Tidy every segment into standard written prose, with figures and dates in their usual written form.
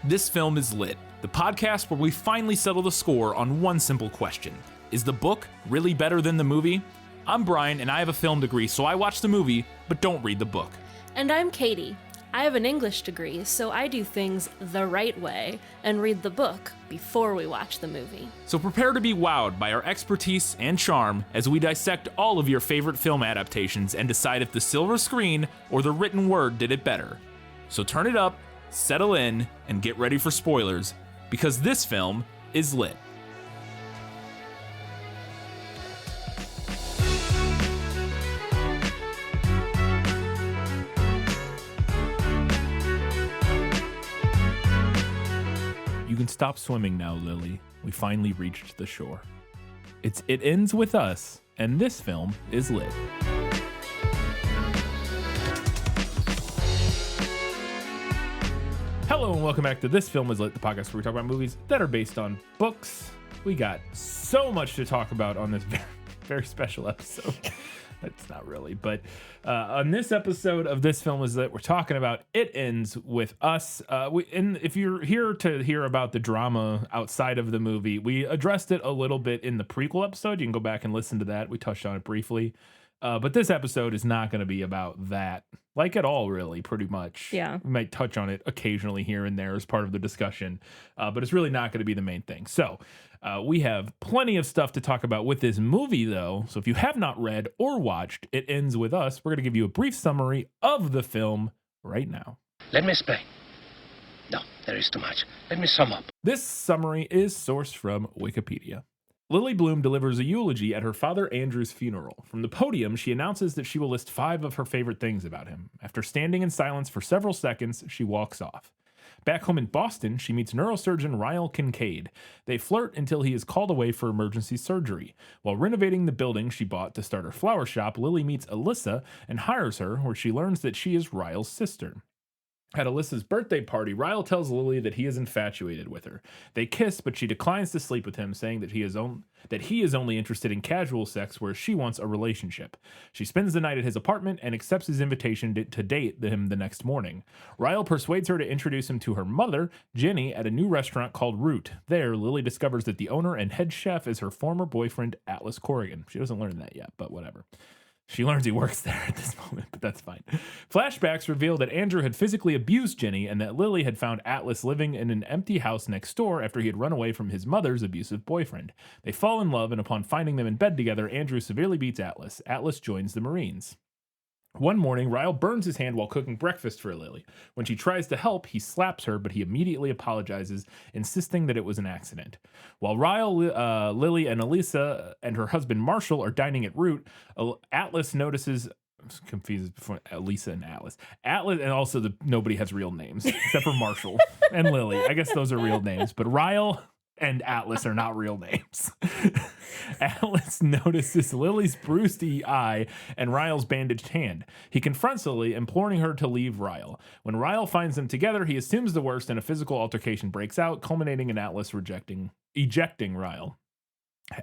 This Film is Lit, the podcast where we finally settle the score on one simple question. Is the book really better than the movie? I'm Brian, and I have a film degree, so I watch the movie, but don't read the book. And I'm Katie. I have an English degree, so I do things the right way and read the book before we watch the movie. So prepare to be wowed by our expertise and charm as we dissect all of your favorite film adaptations and decide if the silver screen or the written word did it better. So turn it up, settle in, and get ready for spoilers, because this film is lit. You can stop swimming now, Lily. We finally reached the shore. It ends with us, and this film is lit. Hello and welcome back to This Film is Lit, the podcast where we talk about movies that are based on books. We got so much to talk about on this very, very special episode. It's not really, but on this episode of This Film is Lit, we're talking about It Ends With Us. And if you're here to hear about the drama outside of the movie, we addressed it a little bit in the prequel episode. You can go back and listen to that. We touched on it briefly. But this episode is not going to be about that, like at all, really, pretty much. Yeah. We might touch on it occasionally here and there as part of the discussion, but it's really not going to be the main thing. So we have plenty of stuff to talk about with this movie, though. So if you have not read or watched It Ends With Us, we're going to give you a brief summary of the film right now. Let me explain. No, there is too much. Let me sum up. This summary is sourced from Wikipedia. Lily Bloom delivers a eulogy at her father Andrew's funeral. From the podium, she announces that she will list 5 of her favorite things about him. After standing in silence for several seconds, she walks off. Back home in Boston, she meets neurosurgeon Ryle Kincaid. They flirt until he is called away for emergency surgery. While renovating the building she bought to start her flower shop, Lily meets Alyssa and hires her, where she learns that she is Ryle's sister. At Alyssa's birthday party, Ryle tells Lily that he is infatuated with her. They kiss, but she declines to sleep with him, saying that he is only interested in casual sex, whereas she wants a relationship. She spends the night at his apartment and accepts his invitation to date him the next morning. Ryle persuades her to introduce him to her mother, Jenny, at a new restaurant called Root. There, Lily discovers that the owner and head chef is her former boyfriend, Atlas Corrigan. She doesn't learn that yet, but whatever. She learns he works there at this moment, but that's fine. Flashbacks reveal that Andrew had physically abused Jenny and that Lily had found Atlas living in an empty house next door after he had run away from his mother's abusive boyfriend. They fall in love, and upon finding them in bed together, Andrew severely beats Atlas. Atlas joins the Marines. One morning, Ryle burns his hand while cooking breakfast for Lily. When she tries to help, he slaps her, but he immediately apologizes, insisting that it was an accident. While Ryle, Lily, and Elisa and her husband Marshall are dining at Root, Atlas notices... I'm confused between Elisa and Atlas. Atlas, and also nobody has real names, except for Marshall and Lily. I guess those are real names, but Ryle and Atlas are not real names. Atlas notices Lily's bruised eye and Ryle's bandaged hand. He confronts Lily, imploring her to leave Ryle. When Ryle finds them together, he assumes the worst and a physical altercation breaks out, culminating in Atlas ejecting Ryle.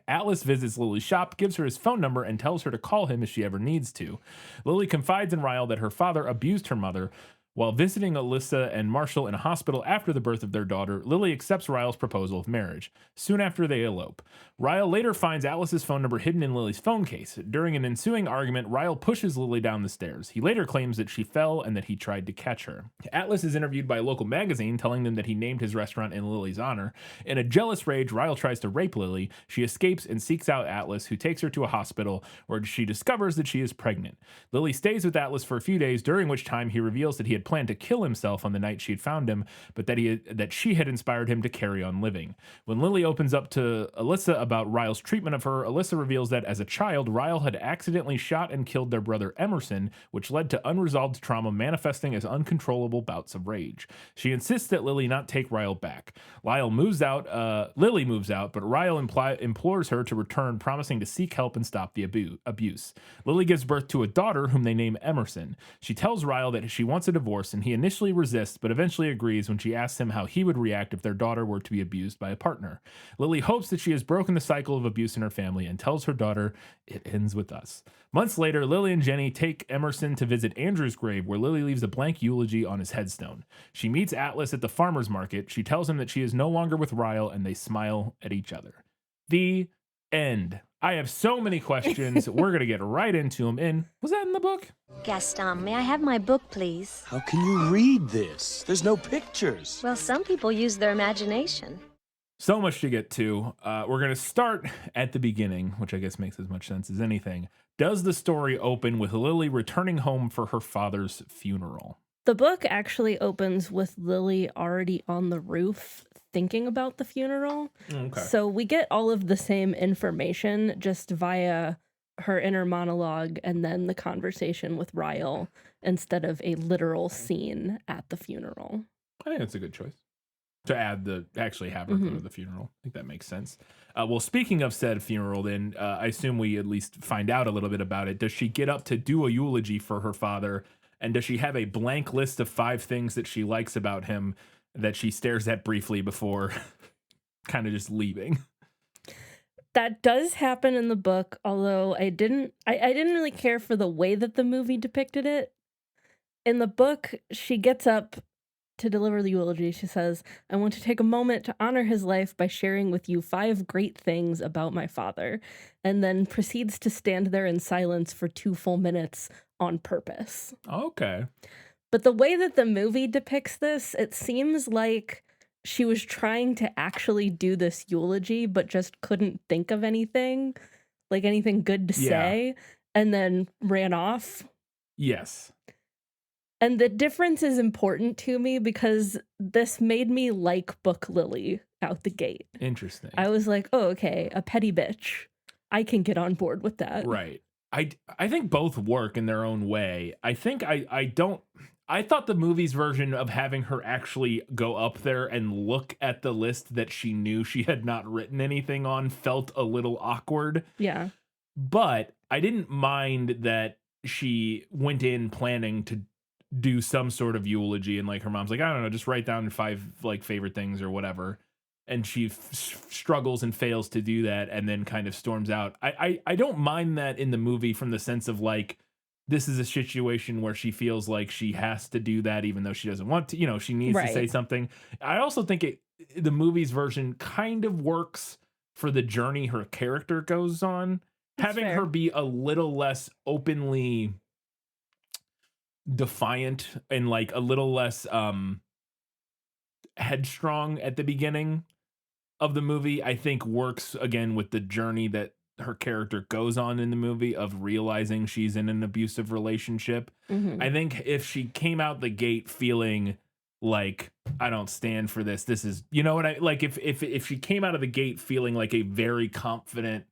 Atlas visits Lily's shop, gives her his phone number, and tells her to call him if she ever needs to. Lily confides in Ryle that her father abused her mother. While visiting Alyssa and Marshall in a hospital after the birth of their daughter, Lily accepts Ryle's proposal of marriage. Soon after, they elope. Ryle later finds Atlas's phone number hidden in Lily's phone case. During an ensuing argument, Ryle pushes Lily down the stairs. He later claims that she fell and that he tried to catch her. Atlas is interviewed by a local magazine, telling them that he named his restaurant in Lily's honor. In a jealous rage, Ryle tries to rape Lily. She escapes and seeks out Atlas, who takes her to a hospital, where she discovers that she is pregnant. Lily stays with Atlas for a few days, during which time he reveals that he had planned to kill himself on the night she had found him, but that she had inspired him to carry on living. When Lily opens up to Alyssa about Ryle's treatment of her, Alyssa reveals that as a child, Ryle had accidentally shot and killed their brother Emerson, which led to unresolved trauma manifesting as uncontrollable bouts of rage. She insists that Lily not take Ryle back. Lily moves out, but Ryle implores her to return, promising to seek help and stop the abuse. Lily gives birth to a daughter whom they name Emerson. She tells Ryle that she wants a divorce divorce, and he initially resists, but eventually agrees when she asks him how he would react if their daughter were to be abused by a partner. Lily hopes that she has broken the cycle of abuse in her family and tells her daughter, "It ends with us." Months later, Lily and Jenny take Emerson to visit Andrew's grave, where Lily leaves a blank eulogy on his headstone. She meets Atlas at the farmer's market. She tells him that she is no longer with Ryle, and they smile at each other. The end. I have so many questions. We're going to get right into them. And was that in the book? Gaston, may I have my book, please? How can you read this? There's no pictures. Well, some people use their imagination. So much to get to. We're going to start at the beginning, which I guess makes as much sense as anything. Does the story open with Lily returning home for her father's funeral? The book actually opens with Lily already on the roof thinking about the funeral. Okay. So we get all of the same information just via her inner monologue and then the conversation with Ryle instead of a literal scene at the funeral. I think that's a good choice. To actually have her go to the funeral. I think that makes sense. Well, speaking of said funeral, then I assume we at least find out a little bit about it. Does she get up to do a eulogy for her father? And does she have a blank list of 5 things that she likes about him that she stares at briefly before kind of just leaving? That does happen in the book, although I didn't really care for the way that the movie depicted it. In the book, she gets up to deliver the eulogy. She says, "I want to take a moment to honor his life by sharing with you 5 great things about my father," and then proceeds to stand there in silence for 2 full minutes on purpose. Okay. But the way that the movie depicts this, it seems like she was trying to actually do this eulogy, but just couldn't think of anything, like anything good to say, and then ran off. Yes. And the difference is important to me because this made me like Book Lily out the gate. Interesting. I was like, oh, okay, a petty bitch. I can get on board with that. Right. I think both work in their own way. I think I thought the movie's version of having her actually go up there and look at the list that she knew she had not written anything on felt a little awkward. Yeah. But I didn't mind that she went in planning to do some sort of eulogy, and like her mom's like, I don't know, just write down 5 like favorite things or whatever. And she struggles and fails to do that and then kind of storms out. I don't mind that in the movie from the sense of like, this is a situation where she feels like she has to do that even though she doesn't want to, she needs to say something. I also think the movie's version kind of works for the journey her character goes on. That's having fair. her be a little less openly defiant and like a little less headstrong at the beginning of the movie, I think works again with the journey that her character goes on in the movie of realizing she's in an abusive relationship. I think if she came out the gate feeling like, I don't stand for this, this is, what I like, if she came out of the gate feeling like a very confident,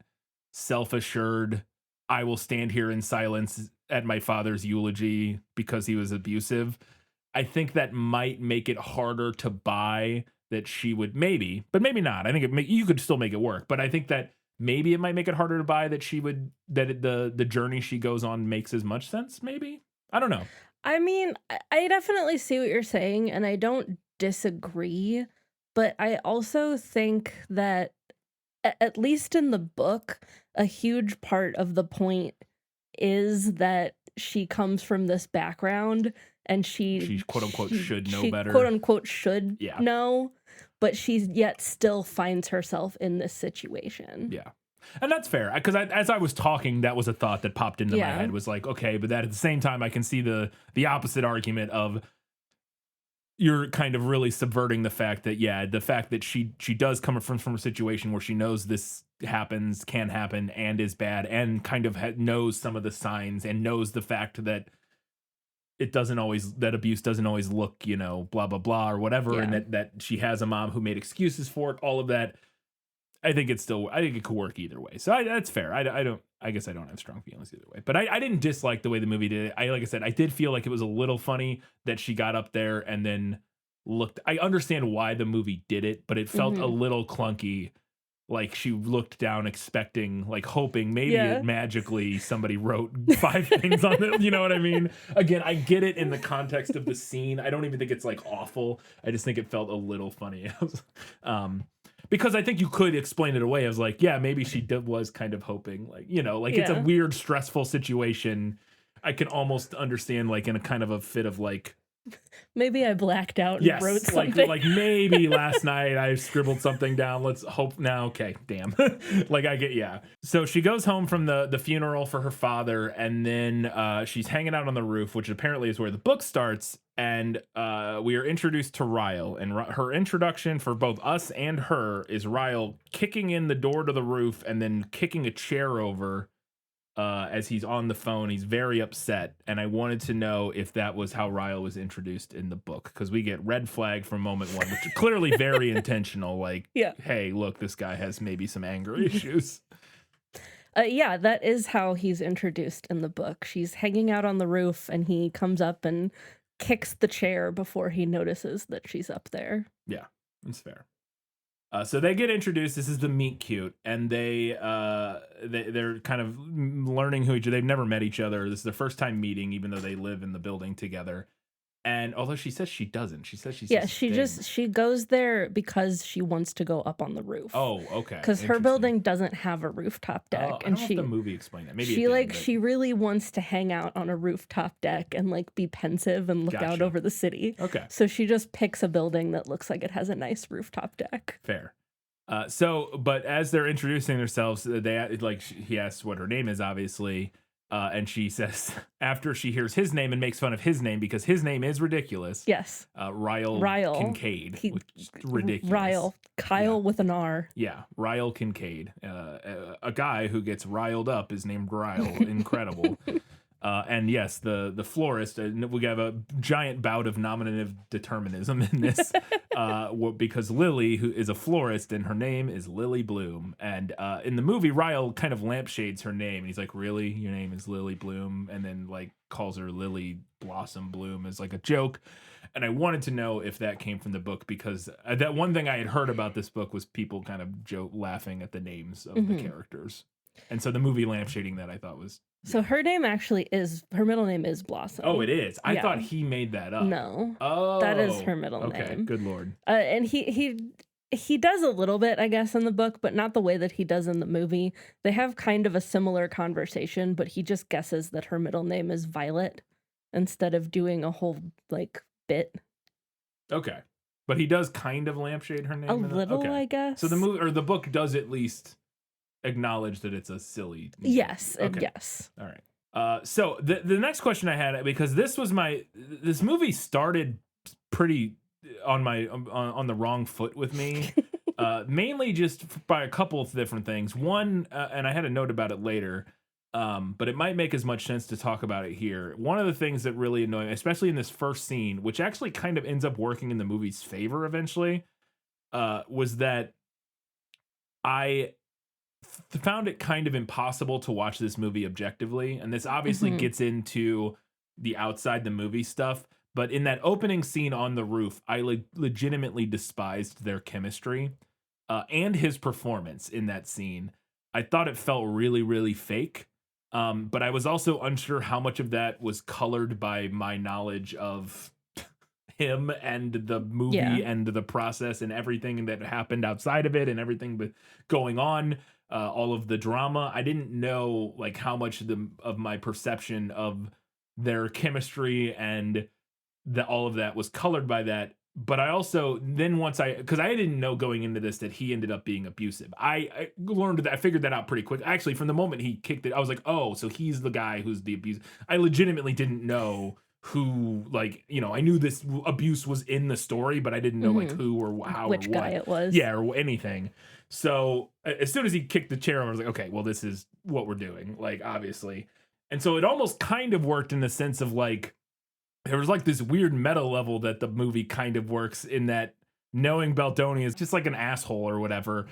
self-assured, I will stand here in silence at my father's eulogy because he was abusive, I think that might make it harder to buy that she would but maybe not. I think you could still make it work, but I think that maybe it might make it harder to buy that the journey she goes on makes as much sense. Maybe. I don't know. I mean, I definitely see what you're saying, and I don't disagree, but I also think that, at least in the book, a huge part of the point is that she comes from this background and she quote unquote should know better. Quote unquote should Yeah. know, but she yet still finds herself in this situation. Yeah. And that's fair, because as I was talking, that was a thought that popped into my head, was like, okay, but that at the same time, I can see the opposite argument of you're kind of really subverting the fact that she does come from a situation where she knows this can happen and is bad, and kind of knows some of the signs and knows the fact that that abuse doesn't always look, blah, blah, blah, or whatever. Yeah. And that she has a mom who made excuses for it, all of that. I think it could work either way. So that's fair. I guess I don't have strong feelings either way, but I didn't dislike the way the movie did it. Like I said, I did feel like it was a little funny that she got up there and then looked. I understand why the movie did it, but it felt a little clunky. like she looked down expecting, like hoping maybe Yeah. it magically somebody wrote 5 things on it. You know what I mean? Again, I get it in the context of the scene. I don't even think it's like awful. I just think it felt a little funny. Because I think you could explain it away as like, yeah, maybe she was kind of hoping, like, you know, like it's a Yeah. weird, stressful situation. I can almost understand, like, in a kind of a fit of like, Maybe I blacked out and wrote yes, like something. like maybe last night I scribbled something down. Let's hope now. Okay, damn. Like I get, yeah. So she goes home from the funeral for her father, and then she's hanging out on the roof, which apparently is where the book starts. And we are introduced to Ryle, and her introduction for both us and her is Ryle kicking in the door to the roof and then kicking a chair over. As he's on the phone, he's very upset, and I wanted to know if that was how Ryle was introduced in the book, because we get red flag from moment one, which is clearly very intentional. Like, Yeah. hey, look, this guy has maybe some anger issues. Yeah, that is how he's introduced in the book. She's hanging out on the roof, and he comes up and kicks the chair before he notices that she's up there. Yeah, that's fair. So they get introduced. This is the meet cute, and they're kind of learning who each other. They've never met each other. This is their first time meeting, even though they live in the building together. And although she says she doesn't, she says she's Yeah, she goes there because she wants to go up on the roof. Oh, okay. Because her Interesting. building doesn't have a rooftop deck, Oh, I don't and know if the movie explained that. Maybe it she didn't, like but- she really wants to hang out on a rooftop deck and like be pensive and look out Gotcha. over the city. Okay. So she just picks a building that looks like it has a nice rooftop deck. Fair. But as they're introducing themselves, he asks what her name is, obviously, and she says after she hears his name and makes fun of his name because his name is ridiculous. Yes. Ryle Kincaid, which is ridiculous. Ryle. Kyle with an R. Yeah, Ryle Kincaid. A guy who gets riled up is named Ryle. Incredible. And yes, the florist, we have a giant bout of nominative determinism in this, because Lily, who is a florist, and her name is Lily Bloom. And in the movie, Ryle kind of lampshades her name. He's like, really? Your name is Lily Bloom? And then like calls her Lily Blossom Bloom as like a joke. And I wanted to know if that came from the book, because that one thing I had heard about this book was people kind of laughing at the names of the characters. And so the movie lampshading that I thought was... So her name actually is, her middle name is Blossom. Oh, it is. I Yeah. thought he made that up. No. Oh. That is her middle okay. name. Good Lord. And he does a little bit, I guess, in the book, but not the way that he does in the movie. They have kind of a similar conversation, but he just guesses that her middle name is Violet instead of doing a whole, like, bit. Okay. But he does kind of lampshade her name. A little, okay. I guess. So the movie or the book does at least acknowledge that it's a silly name. Yes. Okay. Yes. All right. So the next question I had, because this movie started pretty on the wrong foot with me, mainly just by a couple of different things. One, and I had a note about it later, but it might make as much sense to talk about it here. One of the things that really annoyed me, especially in this first scene, which actually kind of ends up working in the movie's favor eventually, was that I found it kind of impossible to watch this movie objectively. And this obviously gets into the outside the movie stuff. But in that opening scene on the roof, I legitimately despised their chemistry and his performance in that scene. I thought it felt really, really fake. But I was also unsure how much of that was colored by my knowledge of him and the movie and the process and everything that happened outside of it and everything going on. All of the drama. I didn't know like how much of my perception of their chemistry and all of that was colored by that. But I also then because I didn't know going into this that he ended up being abusive. I learned that, I figured that out pretty quick. Actually, from the moment he kicked it, I was like, oh, so he's the guy who's the abuser. I legitimately didn't know who, like, you know, I knew this abuse was in the story, but I didn't know like who or how Which or what. guy it was. Yeah, or anything. So as soon as he kicked the chair, I was like, okay, well, this is what we're doing, like, obviously. And so it almost kind of worked in the sense of like, there was like this weird meta level that the movie kind of works in, that knowing Baldoni is just like an asshole or whatever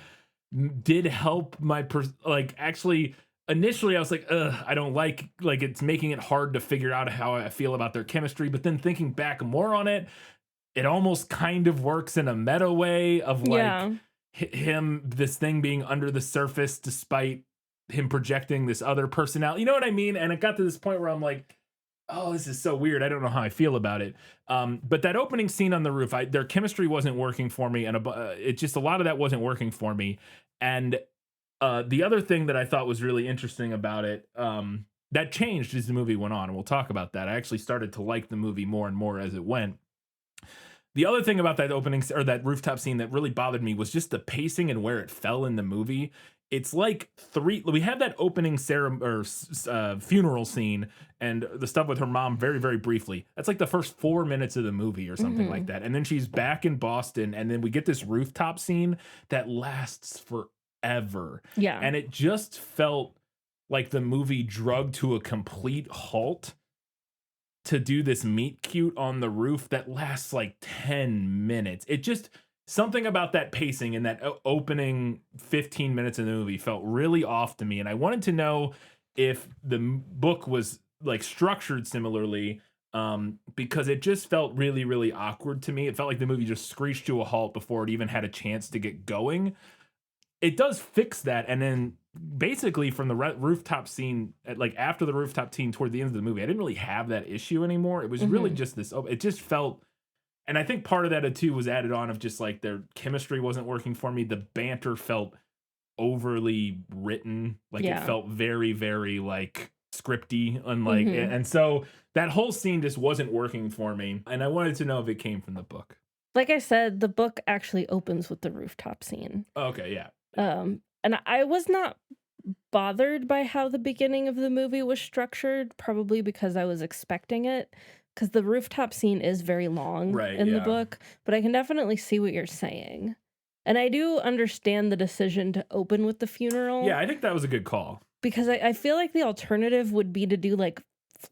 did help my, actually, initially I was like, ugh, I don't like it's making it hard to figure out how I feel about their chemistry. But then thinking back more on it, it almost kind of works in a meta way of like, him, this thing being under the surface despite him projecting this other personality. You know what I mean? And it got to this point where I'm like, oh, this is so weird. I don't know how I feel about it. But that opening scene on the roof, their chemistry wasn't working for me, and it just a lot of that wasn't working for me. And the other thing that I thought was really interesting about it, that changed as the movie went on, and we'll talk about that. I actually started to like the movie more and more as it went. The other thing about that opening or that rooftop scene that really bothered me was just the pacing and where it fell in the movie. It's like we had that opening funeral scene and the stuff with her mom very, very briefly. That's like the first 4 minutes of the movie or something like that. And then she's back in Boston, and then we get this rooftop scene that lasts forever. Yeah. And it just felt like the movie drugged to a complete halt to do this meet cute on the roof that lasts like 10 minutes. It just, something about that pacing and that opening 15 minutes of the movie felt really off to me. And I wanted to know if the book was like structured similarly, because it just felt really, really awkward to me. It felt like the movie just screeched to a halt before it even had a chance to get going. It does fix that, and then basically from the rooftop scene, like after the rooftop scene toward the end of the movie, I didn't really have that issue anymore. It was really just this, it just felt, and I think part of that too was added on of just like their chemistry wasn't working for me. The banter felt overly written, like it felt very, very like scripty, unlike, and so that whole scene just wasn't working for me. And I wanted to know if it came from the book. Like I said, the book actually opens with the rooftop scene. Okay, yeah. And I was not bothered by how the beginning of the movie was structured, probably because I was expecting it, because the rooftop scene is very long in the book, but I can definitely see what you're saying. And I do understand the decision to open with the funeral. Yeah, I think that was a good call. Because I feel like the alternative would be to do like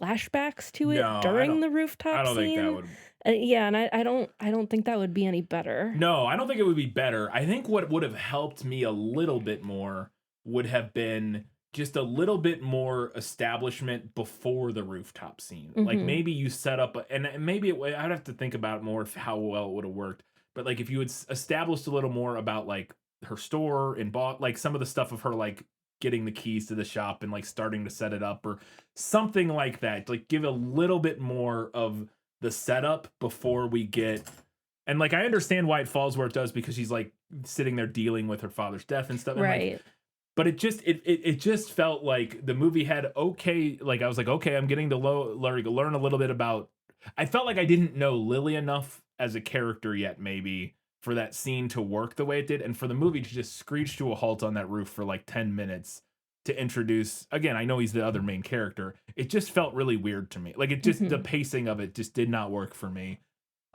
flashbacks to it during the rooftop scene. I don't think that would. Yeah, and I don't think that would be any better. No, I don't think it would be better. I think what would have helped me a little bit more would have been just a little bit more establishment before the rooftop scene. Like maybe you set up, and maybe I'd have to think about more how well it would have worked. But like if you had established a little more about like her store and bought like some of the stuff of her like getting the keys to the shop and like starting to set it up or something like that. Like give a little bit more of the setup before we get, and like I understand why it falls where it does because she's like sitting there dealing with her father's death and stuff. And right. Like, but it just felt like the movie had like I was like, okay, I'm getting to learn a little bit about. I felt like I didn't know Lily enough as a character yet, maybe, for that scene to work the way it did, and for the movie to just screech to a halt on that roof for like 10 minutes to introduce, again, I know he's the other main character. It just felt really weird to me. Like it just, the pacing of it just did not work for me.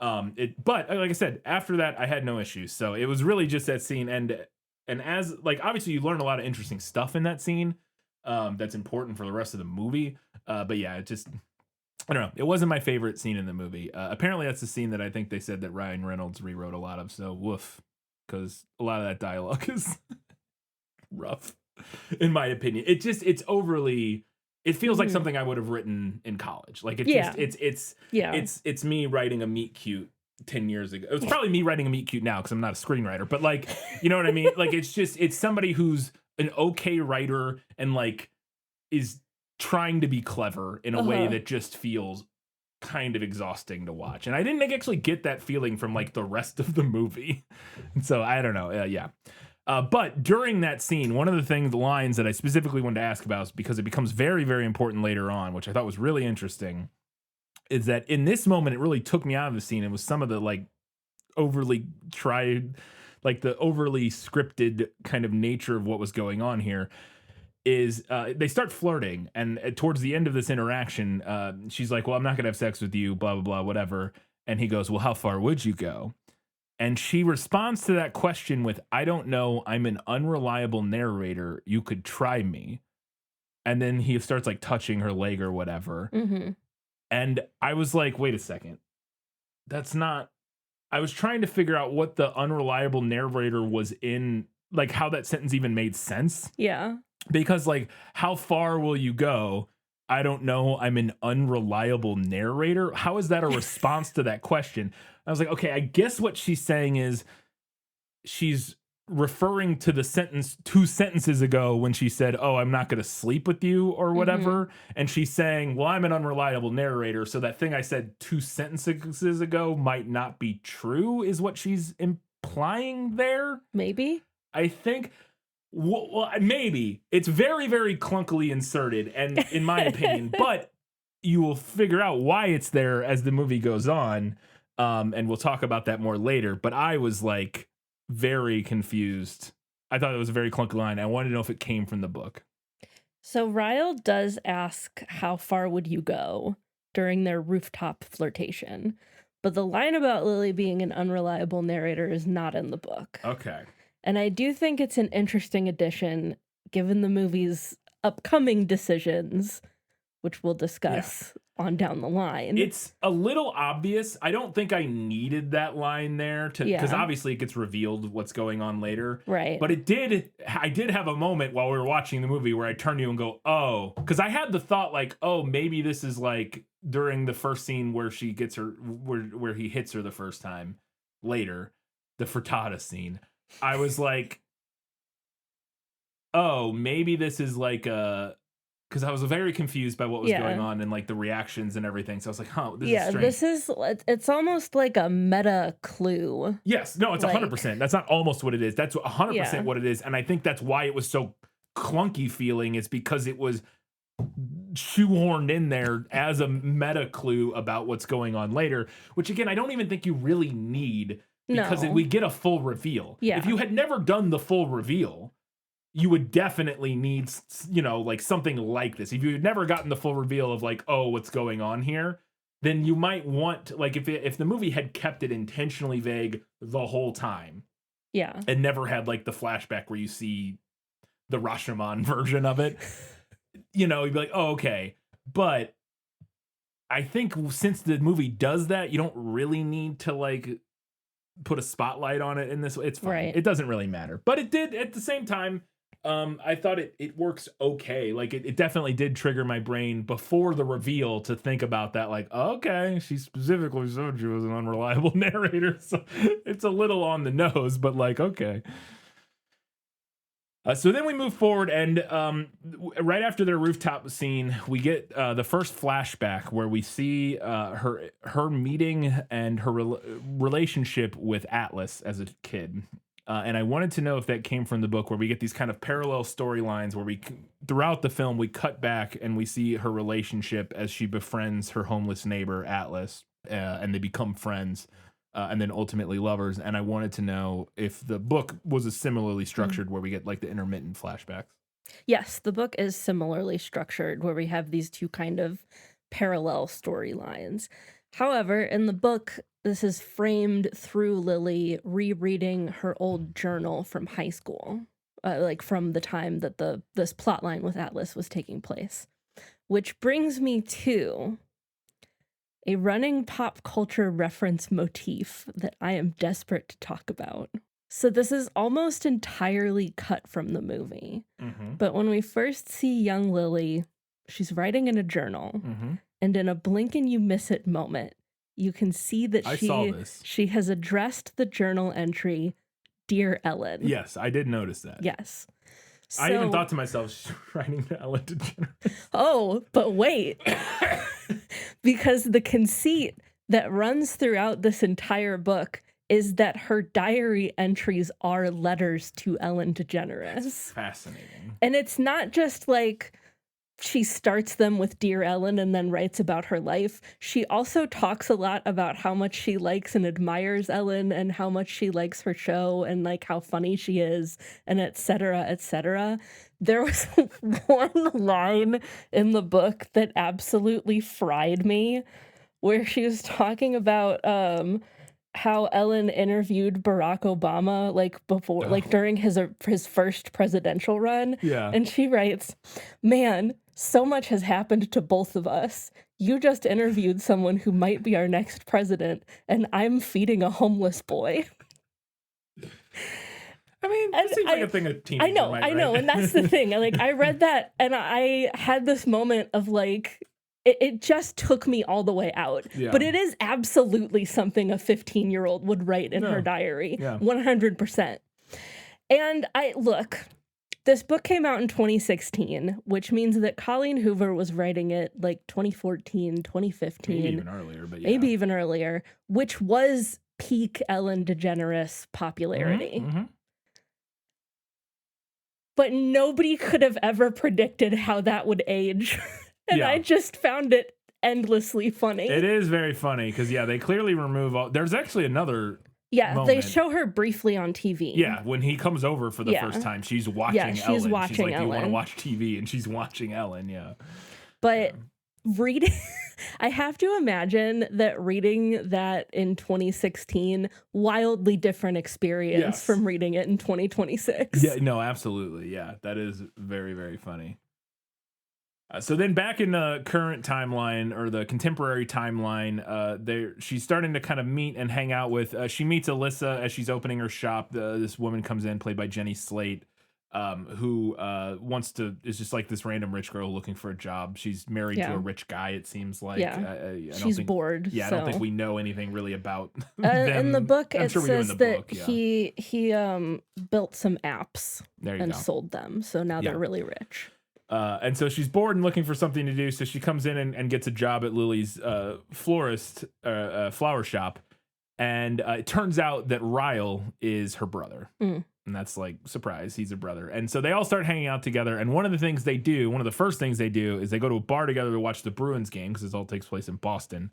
But like I said, after that, I had no issues. So it was really just that scene. And as like, obviously you learn a lot of interesting stuff in that scene. That's important for the rest of the movie. But yeah, it just, I don't know. It wasn't my favorite scene in the movie. Apparently that's the scene that I think they said that Ryan Reynolds rewrote a lot of. So woof, because a lot of that dialogue is rough, in my opinion. It's overly. It feels like something I would have written in college. Like it's me writing a meet cute 10 years ago. It's probably me writing a meet cute now because I'm not a screenwriter. But like, you know what I mean? Like it's somebody who's an okay writer and like is trying to be clever in a way that just feels kind of exhausting to watch. And I didn't actually get that feeling from like the rest of the movie. And so I don't know. Yeah. But during that scene, one of the lines that I specifically wanted to ask about is because it becomes very, very important later on, which I thought was really interesting, is that in this moment, it really took me out of the scene. It was some of the like overly the overly scripted kind of nature of what was going on here. Is they start flirting, and towards the end of this interaction, she's like, well, I'm not gonna have sex with you, blah, blah, blah, whatever. And he goes, well, how far would you go? And she responds to that question with, I don't know, I'm an unreliable narrator, you could try me. And then he starts like touching her leg or whatever. And I was like, wait a second, that's not, I was trying to figure out what the unreliable narrator was in, like how that sentence even made sense. Yeah. Because like, how far will you go? I don't know, I'm an unreliable narrator. How is that a response to that question? I was like, okay, I guess what she's saying is she's referring to the sentence 2 sentences ago when she said, "Oh, I'm not going to sleep with you," or whatever. And she's saying, "Well, I'm an unreliable narrator, so that thing I said 2 sentences ago might not be true," is what she's implying there. Maybe. I think. Well, maybe. It's very, very clunkily inserted, and in my opinion, but you will figure out why it's there as the movie goes on, and we'll talk about that more later. But I was like very confused. I thought it was a very clunky line. I wanted to know if it came from the book. So Ryle does ask, how far would you go during their rooftop flirtation? But the line about Lily being an unreliable narrator is not in the book. Okay. And I do think it's an interesting addition, given the movie's upcoming decisions, which we'll discuss on down the line. It's a little obvious. I don't think I needed that line there because obviously it gets revealed what's going on later. Right. But I did have a moment while we were watching the movie where I turned to you and go, "Oh," because I had the thought like, "Oh, maybe this is like during the first scene where she gets her where he hits her the first time later, the frittata scene." I was like, "Oh, maybe this is like a." Because I was very confused by what was going on and like the reactions and everything. So I was like, "Huh, this is strange." It's almost like a meta clue. Yes, no, it's 100%. That's not almost what it is. That's 100% what it is. And I think that's why it was so clunky feeling, is because it was shoehorned in there as a meta clue about what's going on later, which again, I don't even think you really need, because we get a full reveal. Yeah. If you had never done the full reveal, you would definitely need, like something like this. If you had never gotten the full reveal of like, oh, what's going on here, then you might want, like, if the movie had kept it intentionally vague the whole time. Yeah. And never had like the flashback where you see the Rashomon version of it, you'd be like, oh, okay. But I think since the movie does that, you don't really need to like put a spotlight on it in this way. It's fine. Right. It doesn't really matter. But it did at the same time. I thought it works okay. Like it definitely did trigger my brain before the reveal to think about that. Like, okay, she specifically said she was an unreliable narrator, so it's a little on the nose, but like, okay. So then we move forward, and right after their rooftop scene, we get the first flashback where we see her meeting and her relationship with Atlas as a kid. And I wanted to know if that came from the book, where we get these kind of parallel storylines where throughout the film, we cut back and we see her relationship as she befriends her homeless neighbor, Atlas, and they become friends and then ultimately lovers. And I wanted to know if the book was a similarly structured where we get like the intermittent flashbacks. Yes, the book is similarly structured where we have these two kind of parallel storylines. However, in the book, this is framed through Lily rereading her old journal from high school, like from the time that this plotline with Atlas was taking place. Which brings me to a running pop culture reference motif that I am desperate to talk about. So this is almost entirely cut from the movie. But when we first see young Lily, she's writing in a journal, and in a blink and you miss it moment, you can see that she has addressed the journal entry, "Dear Ellen." Yes, I did notice that. Yes. So, I even thought to myself, she's writing to Ellen DeGeneres. Oh, but wait. Because the conceit that runs throughout this entire book is that her diary entries are letters to Ellen DeGeneres. That's fascinating. And it's not just like she starts them with "Dear Ellen" and then writes about her life. She also talks a lot about how much she likes and admires Ellen and how much she likes her show and like how funny she is and et cetera, et cetera. There was one line in the book that absolutely fried me, where she was talking about how Ellen interviewed Barack Obama like before, like during his first presidential run. Yeah. And she writes, "Man, so much has happened to both of us. You just interviewed someone who might be our next president, and I'm feeding a homeless boy." I mean, it seems like a thing a teenager might write. I know, and that's the thing. Like, I read that, and I had this moment of like, it just took me all the way out. Yeah. But it is absolutely something a 15-year-old would write in her diary. Yeah. 100%. And this book came out in 2016, which means that Colleen Hoover was writing it like 2014, 2015. Maybe even earlier, but yeah. Maybe even earlier, which was peak Ellen DeGeneres popularity. Mm-hmm. But nobody could have ever predicted how that would age. And Yeah. I just found it endlessly funny. It is very funny because, yeah, they clearly remove all. There's actually another. Yeah, moment. they show her briefly on TV. Yeah, when he comes over for the Yeah. first time, she's watching Yeah, Ellen. she's watching she's like, "Do you want to Ellen." watch TV?" And she's watching Ellen. Yeah. But reading, I have to imagine that reading that in 2016, wildly different experience Yes. from reading it in 2026. Yeah. No, absolutely. Yeah, that is very, very funny. So then back in the current timeline or the contemporary timeline, she's starting to kind of meet and hang out with, she meets Alyssa as she's opening her shop. This woman comes in, played by Jenny Slate, who is just like this random rich girl looking for a job. She's married to a rich guy, it seems like. Yeah. She's bored. Yeah, so. I don't think we know anything really about in the book, I'm it sure we do in says the that book, yeah. he built some apps There you and go. sold them. So now Yeah. they're really rich. And so she's bored and looking for something to do. So she comes in and gets a job at Lily's flower shop. And it turns out that Ryle is her brother. Mm. And that's like, surprise, he's a brother. And so they all start hanging out together. And one of the first things they do is they go to a bar together to watch the Bruins game because this all takes place in Boston.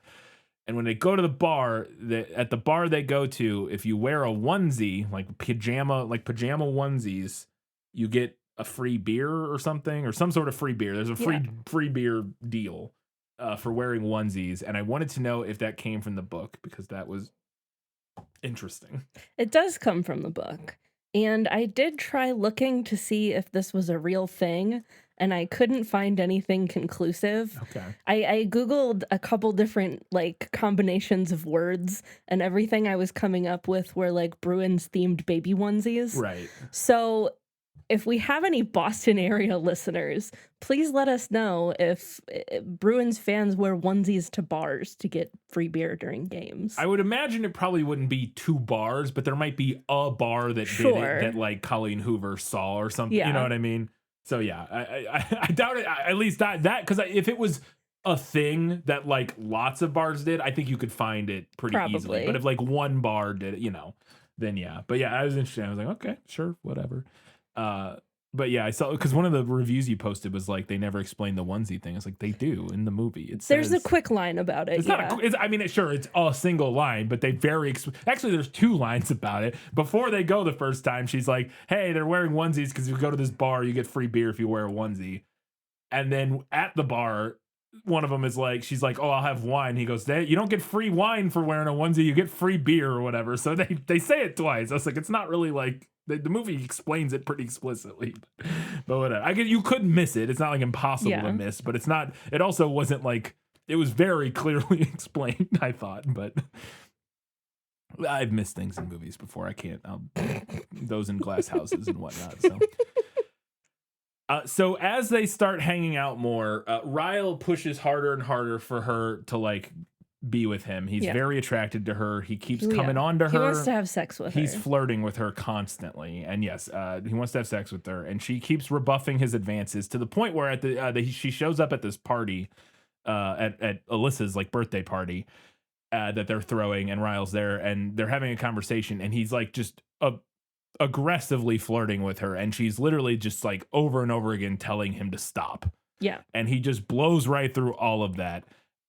And when they go to the bar, at the bar they go to, if you wear a onesie, like pajama onesies, you get a free beer or something, or some sort of free beer. There's a free beer deal for wearing onesies. And I wanted to know if that came from the book because that was interesting. It does come from the book. And I did try looking to see if this was a real thing, and I couldn't find anything conclusive. Okay. I Googled a couple different like combinations of words, and everything I was coming up with were like Bruins themed baby onesies. Right. So if we have any Boston area listeners, please let us know if Bruins fans wear onesies to bars to get free beer during games. I would imagine it probably wouldn't be 2 bars, but there might be a bar that did it that like Colleen Hoover saw or something. Yeah. You know what I mean? So yeah, I doubt it. At least that because if it was a thing that like lots of bars did, I think you could find it pretty easily. But if like one bar did it, then yeah. But yeah, I was interested. I was like, okay, sure, whatever. But yeah, I saw because one of the reviews you posted was like they never explained the onesie thing. It's like they do in the movie. There's a quick line about it. It's not. Sure, it's a single line, but they actually there's 2 lines about it. Before they go the first time, she's like, "Hey, they're wearing onesies because if you go to this bar, you get free beer if you wear a onesie." And then at the bar, one of them is like, she's like, "Oh, I'll have wine." He goes, "You don't get free wine for wearing a onesie. You get free beer or whatever." So they say it twice. I was like, it's not really like. The movie explains it pretty explicitly, but whatever. You couldn't miss it. It's not like impossible to miss, but it's not. It also wasn't like it was very clearly explained. I thought, but I've missed things in movies before. I can't. Those in glass houses and whatnot. So as they start hanging out more, Ryle pushes harder and harder for her to like be with him. He's very attracted to her. He keeps coming on to her. He wants to have sex with her. He's flirting with her constantly. And yes, he wants to have sex with her. And she keeps rebuffing his advances to the point where she shows up at this party, at Alyssa's like birthday party that they're throwing, and Ryle's there, and they're having a conversation, and he's like just aggressively flirting with her, and she's literally just like over and over again telling him to stop. Yeah. And he just blows right through all of that.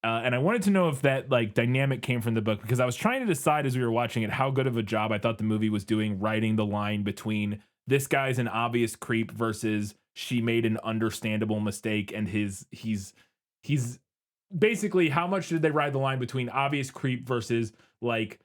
And I wanted to know if that like dynamic came from the book, because I was trying to decide as we were watching it how good of a job I thought the movie was doing writing the line between this guy's an obvious creep versus she made an understandable mistake, and he's basically how much did they ride the line between obvious creep versus like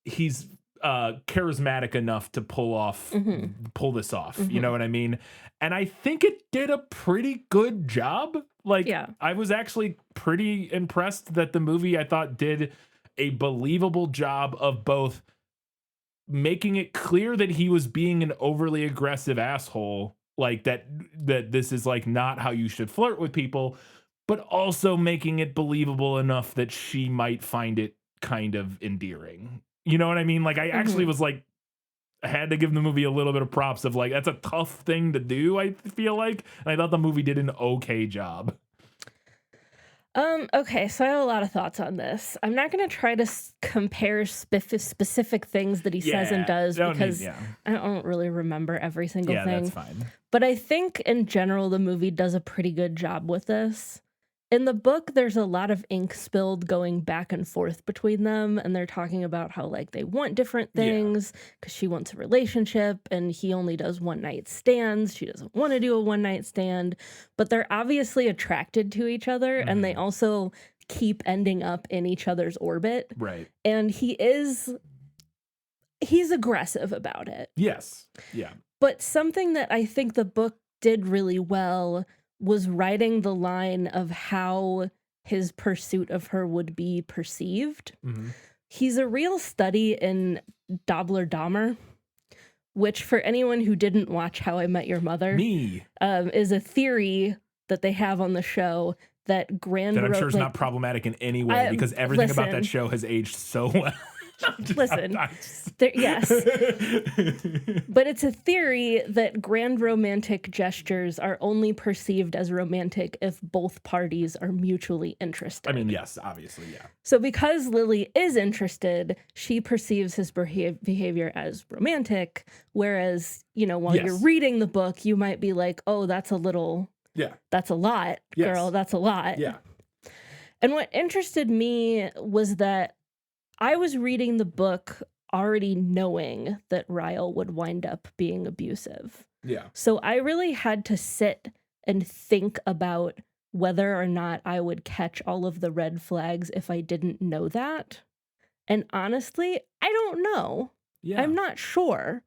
he's charismatic enough to pull this off. You know what I mean? And I think it did a pretty good job. Like, I was actually pretty impressed that the movie, I thought, did a believable job of both making it clear that he was being an overly aggressive asshole, like that this is like not how you should flirt with people, but also making it believable enough that she might find it kind of endearing. You know what I mean? Like, I actually was like, had to give the movie a little bit of props of like, that's a tough thing to do, I feel like. And I thought the movie did an okay job. Okay, so I have a lot of thoughts on this. I'm not going to try to compare specific things that he says and does because I don't really remember every single thing. Yeah, that's fine. But I think in general, the movie does a pretty good job with this. In the book, there's a lot of ink spilled going back and forth between them, and they're talking about how like they want different things because she wants a relationship and he only does one night stands. She doesn't want to do a one night stand, but they're obviously attracted to each other, and they also keep ending up in each other's orbit. Right. And he's aggressive about it. Yes. Yeah. But something that I think the book did really well was writing the line of how his pursuit of her would be perceived. He's a real study in Dobler Dahmer, which for anyone who didn't watch How I Met Your Mother, is a theory that they have on the show that that I'm sure is not problematic in any way because everything about that show has aged so well. Listen, yes. But it's a theory that grand romantic gestures are only perceived as romantic if both parties are mutually interested. I mean, yes, obviously, yeah. So because Lily is interested, she perceives his behavior as romantic, whereas, you know, while you're reading the book, you might be like, oh, that's a little... Yeah. That's a lot, girl. That's a lot. Yeah. And what interested me was that I was reading the book already knowing that Ryle would wind up being abusive. Yeah. So I really had to sit and think about whether or not I would catch all of the red flags if I didn't know that. And honestly, I don't know. Yeah. I'm not sure.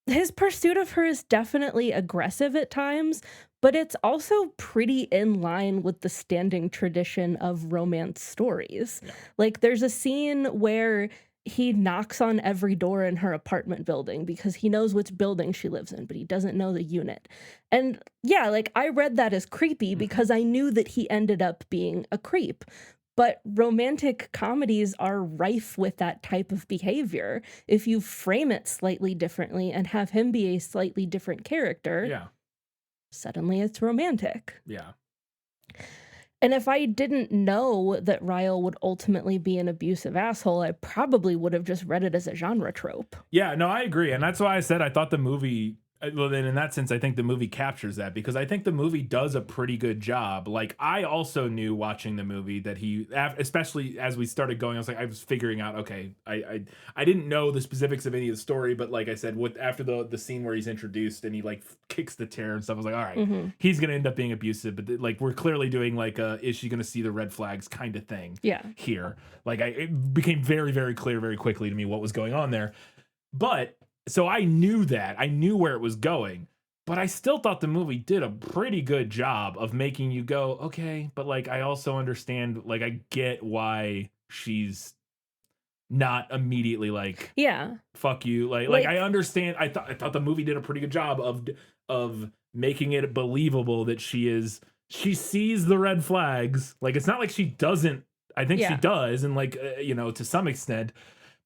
His pursuit of her is definitely aggressive at times, but it's also pretty in line with the standing tradition of romance stories. Yeah. Like, there's a scene where he knocks on every door in her apartment building because he knows which building she lives in, but he doesn't know the unit. And yeah, like, I read that as creepy because I knew that he ended up being a creep. But romantic comedies are rife with that type of behavior. If you frame it slightly differently and have him be a slightly different character, suddenly it's romantic. Yeah. And if I didn't know that Ryle would ultimately be an abusive asshole, I probably would have just read it as a genre trope. Yeah, no, I agree. And that's why I said I thought the movie... Well, then in that sense, I think the movie captures that because I think the movie does a pretty good job. Like, I also knew watching the movie that he, especially as we started going, I was figuring out, okay, I didn't know the specifics of any of the story, but like I said, after the scene where he's introduced and he like kicks the chair and stuff, I was like, all right, he's going to end up being abusive, but like we're clearly doing like is she going to see the red flags kind of thing here. Like it became very, very clear very quickly to me what was going on there. But so I knew that. I knew where it was going. But I still thought the movie did a pretty good job of making you go, okay, but like I also understand, like I get why she's not immediately like, fuck you. Like I understand. I thought the movie did a pretty good job of making it believable that she sees the red flags. Like it's not like she doesn't. I think she does, and like to some extent.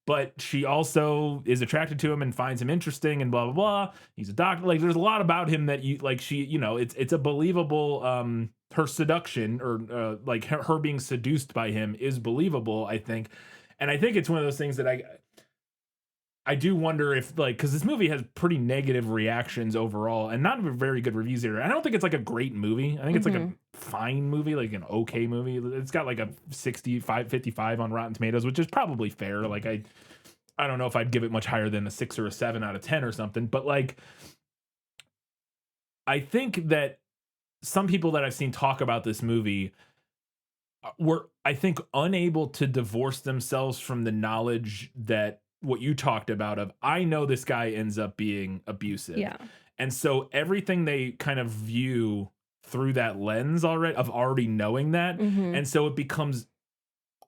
But she also is attracted to him and finds him interesting and blah, blah, blah. He's a doctor. Like, there's a lot about him that it's a believable, her seduction or like her being seduced by him is believable, I think. And I think it's one of those things that I do wonder if, like, because this movie has pretty negative reactions overall and not very good reviews either. I don't think it's like a great movie. I think it's like a fine movie, like an okay movie. It's got like a 55 on Rotten Tomatoes, which is probably fair. Like, I don't know if I'd give it much higher than a 6 or a 7 out of 10 or something. But like, I think that some people that I've seen talk about this movie were, I think, unable to divorce themselves from the knowledge that what you talked about of, I know this guy ends up being abusive. Yeah. And so everything they kind of view through that lens already knowing that. And so it becomes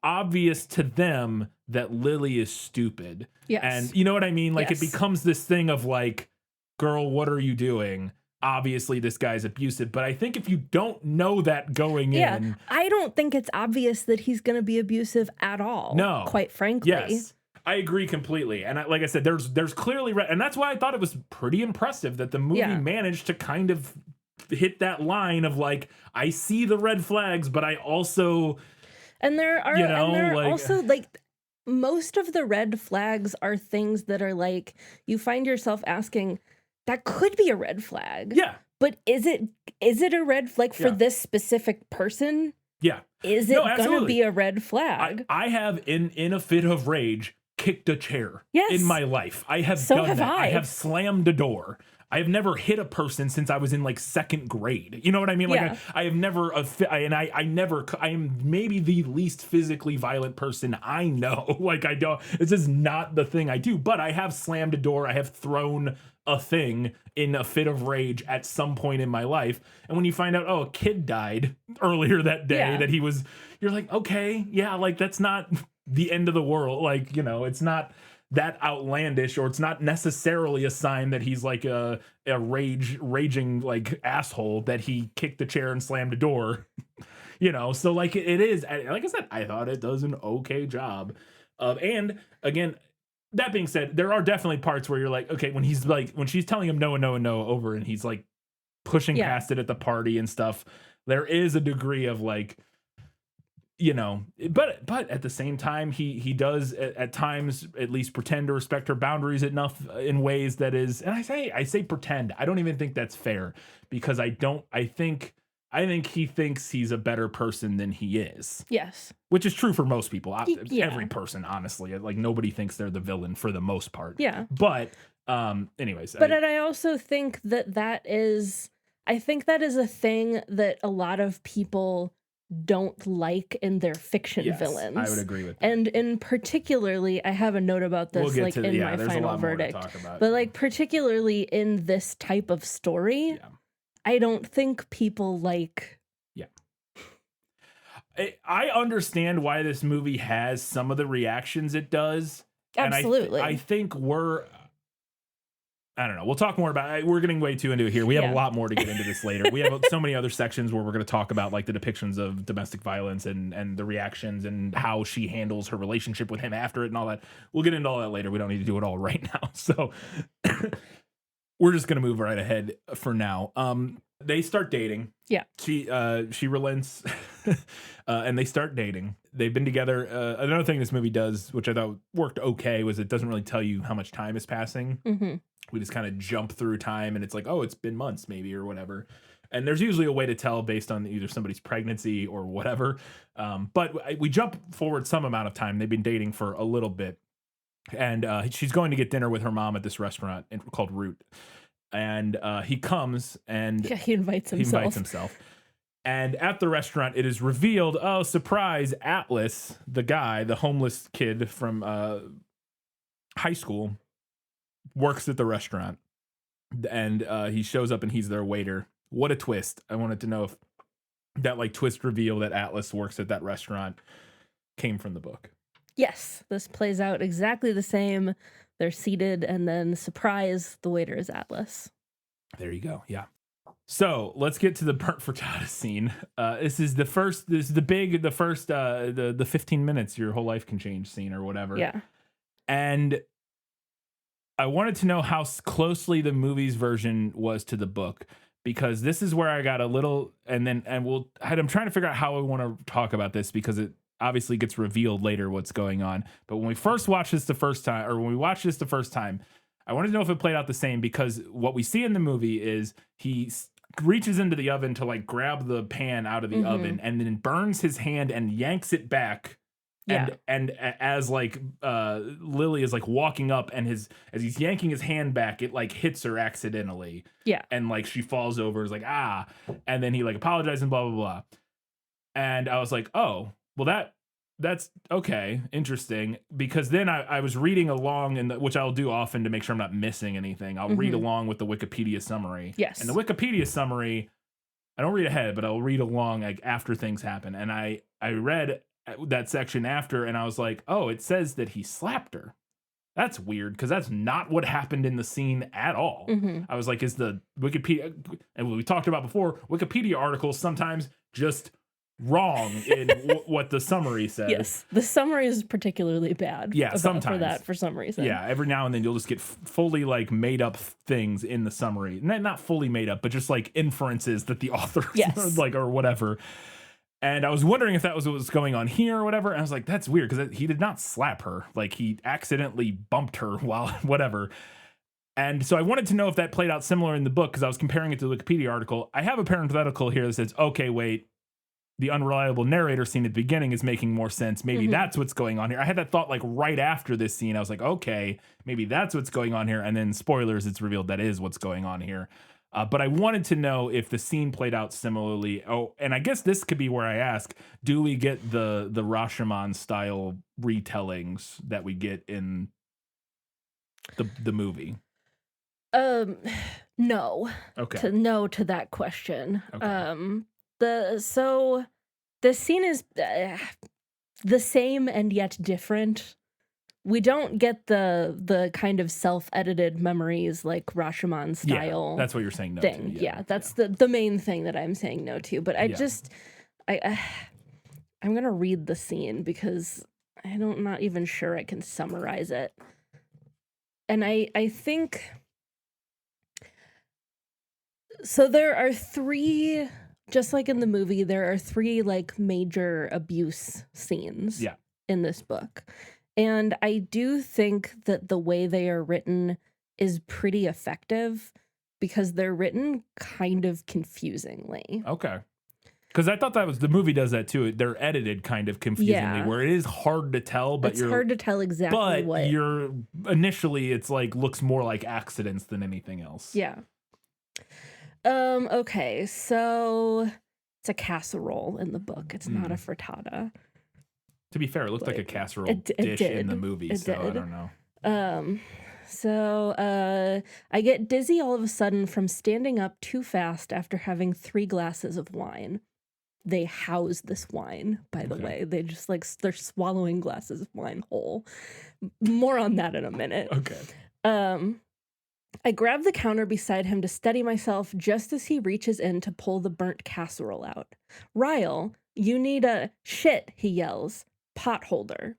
obvious to them that Lily is stupid. Yes. And you know what I mean? Like it becomes this thing of like, girl, what are you doing? Obviously this guy's abusive, but I think if you don't know that going in, I don't think it's obvious that he's going to be abusive at all. No. Quite frankly. Yes. I agree completely. And like I said, there's clearly, and that's why I thought it was pretty impressive that the movie managed to kind of hit that line of like, I see the red flags, but I also, and there are, like, also like most of the red flags are things that are like, you find yourself asking, that could be a red flag. Yeah. But is it a red flag for this specific person? Yeah. Is it going to be a red flag? I have in a fit of rage kicked a chair in my life. I have done that. I have slammed a door. I have never hit a person since I was in like second grade. You know what I mean? Like I have never, I am maybe the least physically violent person I know. Like this is not the thing I do, but I have slammed a door. I have thrown a thing in a fit of rage at some point in my life. And when you find out, oh, a kid died earlier that day that you're like, okay, yeah, like that's not the end of the world. Like, it's not that outlandish, or it's not necessarily a sign that he's like a raging like asshole that he kicked the chair and slammed a door. So like it is, like I said, I thought it does an okay job of, and again, that being said, there are definitely parts where you're like, okay, when she's telling him no and no and no over, and he's like pushing past it at the party and stuff, there is a degree of like, but at the same time, he does at times at least pretend to respect her boundaries enough in ways that is, and I say pretend. I don't even think that's fair, because I think he thinks he's a better person than he is. Yes. Which is true for most people. Every person, honestly. Like nobody thinks they're the villain for the most part. Yeah. But anyways. But I also think that is a thing that a lot of people don't like in their fiction villains. I would agree with that. And in particularly, I have a note about this in my final verdict. But like particularly in this type of story, I don't think people like. Yeah. I understand why this movie has some of the reactions it does. Absolutely. And I think I don't know. We'll talk more about it. We're getting way too into it here. We have a lot more to get into this later. We have so many other sections where we're going to talk about like the depictions of domestic violence and the reactions and how she handles her relationship with him after it and all that. We'll get into all that later. We don't need to do it all right now. So we're just going to move right ahead for now. They start dating. Yeah. She relents and they start dating. They've been together. Another thing this movie does, which I thought worked okay, was it doesn't really tell you how much time is passing. Mm-hmm. We just kind of jump through time and it's like, oh, it's been months maybe or whatever. And there's usually a way to tell based on either somebody's pregnancy or whatever. But we jump forward some amount of time. They've been dating for a little bit. And she's going to get dinner with her mom at this restaurant called Root. And he comes and he invites himself. And at the restaurant, it is revealed, oh, surprise, Atlas, the homeless kid from high school, works at the restaurant. And he shows up and he's their waiter. What a twist. I wanted to know if that like twist reveal that Atlas works at that restaurant came from the book. Yes, this plays out exactly the same. They're seated, and then surprise, the waiter is Atlas. There you go. Yeah. So let's get to the burnt frittata scene. This is the 15 minutes your whole life can change scene or whatever. Yeah. And I wanted to know how closely the movie's version was to the book, because this is where I got a little, I'm trying to figure out how I want to talk about this, because it obviously gets revealed later what's going on. But when we watched this the first time, I wanted to know if it played out the same, because what we see in the movie is he reaches into the oven to like grab the pan out of the oven and then burns his hand and yanks it back. Yeah. And as like Lily is like walking up, and as he's yanking his hand back, it like hits her accidentally. Yeah. And like she falls over, is like, ah. And then he like apologizes and blah, blah, blah. And I was like, oh, well, that's okay, interesting, because then I was reading along, which I'll do often to make sure I'm not missing anything. I'll read along with the Wikipedia summary. Yes. And the Wikipedia summary, I don't read ahead, but I'll read along like after things happen. And I read that section after, and I was like, oh, it says that he slapped her. That's weird, because that's not what happened in the scene at all. I was like, is the Wikipedia, and what we talked about before, Wikipedia articles sometimes just wrong in what the summary says. Yes, the summary is particularly bad. Yeah, sometimes for some reason. Yeah, every now and then you'll just get fully like made up things in the summary. Not fully made up, but just like inferences that the author like or whatever. And I was wondering if that was what was going on here or whatever. And I was like, that's weird because he did not slap her. Like he accidentally bumped her while whatever. And so I wanted to know if that played out similar in the book because I was comparing it to the Wikipedia article. I have a parenthetical here that says, okay, wait, the unreliable narrator scene at the beginning is making more sense. Maybe that's what's going on here. I had that thought like right after this scene. I was like, okay, maybe that's what's going on here. And then spoilers, it's revealed that is what's going on here. But I wanted to know if the scene played out similarly. Oh, and I guess this could be where I ask, do we get the Rashomon style retellings that we get in the movie? No. Okay. No to that question. Okay. The scene is the same and yet different. We don't get the kind of self-edited memories like Rashomon style. Yeah, that's what you're saying no thing. to. Yeah, that's the main thing that I'm saying no to. But I'm gonna read the scene because I'm not even sure I can summarize it. And I think so. There are three, just like in the movie, there are three like major abuse scenes in this book. And I do think that the way they are written is pretty effective because they're written kind of confusingly. Okay. Because I thought that was the movie does that too. They're edited kind of confusingly, where it is hard to tell, but it's hard to tell exactly what. But you're initially, it's like looks more like accidents than anything else. Yeah. Okay, so it's a casserole in the book. It's not a frittata. To be fair, it looked like a casserole dish in the movie, so I don't know. I get dizzy all of a sudden from standing up too fast after having 3 glasses of wine. They house this wine, by the way. They just they're swallowing glasses of wine whole. More on that in a minute. Okay. I grab the counter beside him to steady myself just as he reaches in to pull the burnt casserole out. Ryle, you need a shit, he yells. Pot holder.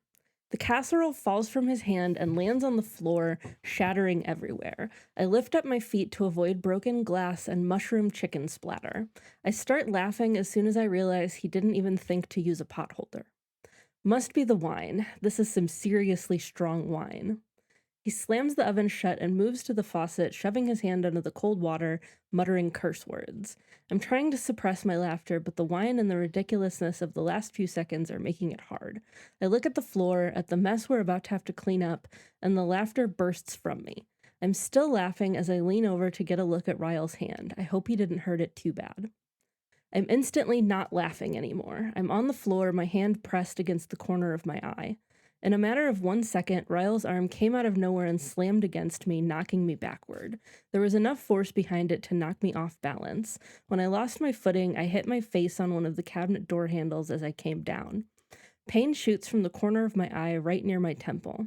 The casserole falls from his hand and lands on the floor, shattering everywhere. I lift up my feet to avoid broken glass and mushroom chicken splatter. I start laughing as soon as I realize he didn't even think to use a pot holder. Must be the wine. This is some seriously strong wine. He slams the oven shut and moves to the faucet, shoving his hand under the cold water, muttering curse words. I'm trying to suppress my laughter, but the wine and the ridiculousness of the last few seconds are making it hard. I look at the floor, at the mess we're about to have to clean up, and the laughter bursts from me. I'm still laughing as I lean over to get a look at Ryle's hand. I hope he didn't hurt it too bad. I'm instantly not laughing anymore. I'm on the floor, my hand pressed against the corner of my eye. In a matter of 1 second, Ryle's arm came out of nowhere and slammed against me, knocking me backward. There was enough force behind it to knock me off balance. When I lost my footing, I hit my face on one of the cabinet door handles as I came down. Pain shoots from the corner of my eye right near my temple.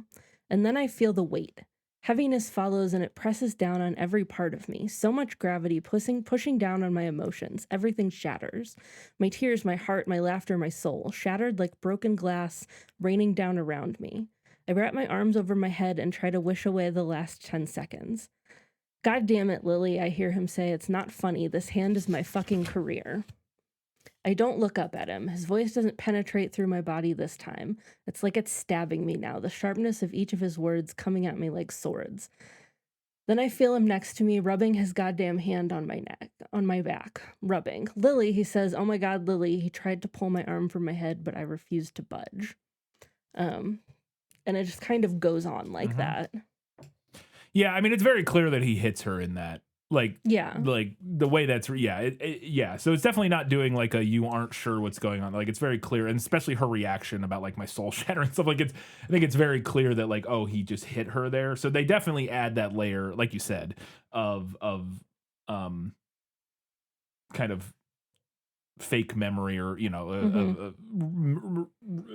And then I feel the weight. Heaviness follows and it presses down on every part of me. So much gravity pushing down on my emotions. Everything shatters. My tears, my heart, my laughter, my soul. Shattered like broken glass, raining down around me. I wrap my arms over my head and try to wish away the last 10 seconds. God damn it, Lily, I hear him say. It's not funny. This hand is my fucking career. I don't look up at him. His voice doesn't penetrate through my body this time. It's like it's stabbing me now, the sharpness of each of his words coming at me like swords. Then I feel him next to me, rubbing his goddamn hand on my back. Rubbing. Lily, he says, oh my God, Lily. He tried to pull my arm from my head, but I refused to budge. And it just kind of goes on like that. Yeah, I mean, it's very clear that he hits her in that. Like the way that's so it's definitely not doing like a you aren't sure what's going on. Like it's very clear, and especially her reaction about like my soul shattering stuff. Like I think it's very clear that like, oh, he just hit her there. So they definitely add that layer, like you said, of kind of fake memory, or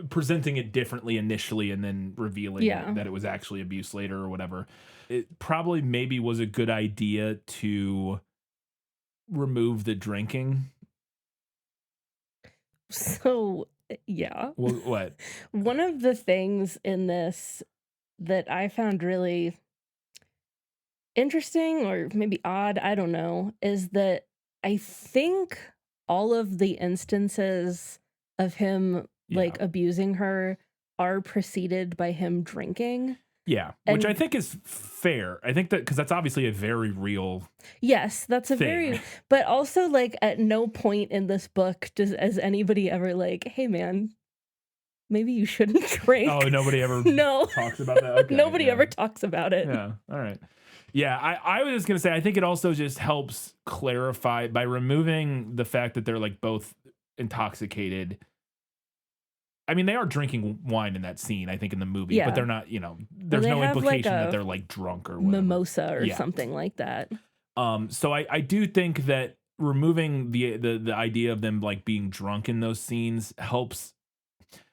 presenting it differently initially and then revealing that it was actually abuse later or whatever. It probably maybe was a good idea to remove the drinking. So, yeah. Well, what? One of the things in this that I found really interesting or maybe odd, I don't know, is that I think all of the instances of him Yeah. like abusing her are preceded by him drinking. Yeah, which I And think is fair. I think that because that's obviously a very real yes, that's a thing. very, but also like at no point in this book does anybody ever like, hey man, maybe you shouldn't Oh, drink. nobody ever No, talks about that? Okay, nobody yeah. ever talks about it. Yeah, all right. Yeah, I was just gonna say, I think it also just helps clarify by removing the fact that they're, like, both intoxicated. I mean, they are drinking wine in that scene, I think, in the movie, but Yeah. they're not, Well, there's they no have like implication that a they're, like, drunk or whatever. mimosa or Yeah. something like that. So I do think that removing the idea of them, like, being drunk in those scenes helps.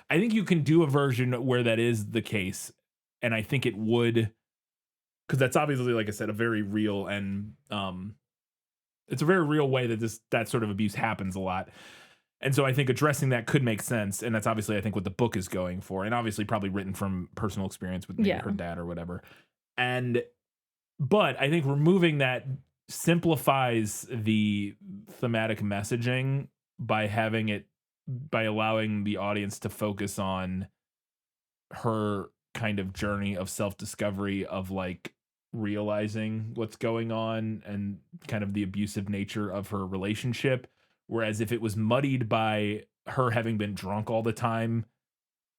I think you can do a version where that is the case, and I think it would, because that's obviously, like I said, a very real and it's a very real way that that sort of abuse happens a lot. And so I think addressing that could make sense, and that's obviously I think what the book is going for, and obviously probably written from personal experience with maybe Yeah. her dad or whatever. And but I think removing that simplifies the thematic messaging by having it by allowing the audience to focus on her kind of journey of self-discovery of like realizing what's going on and kind of the abusive nature of her relationship, whereas if it was muddied by her having been drunk all the time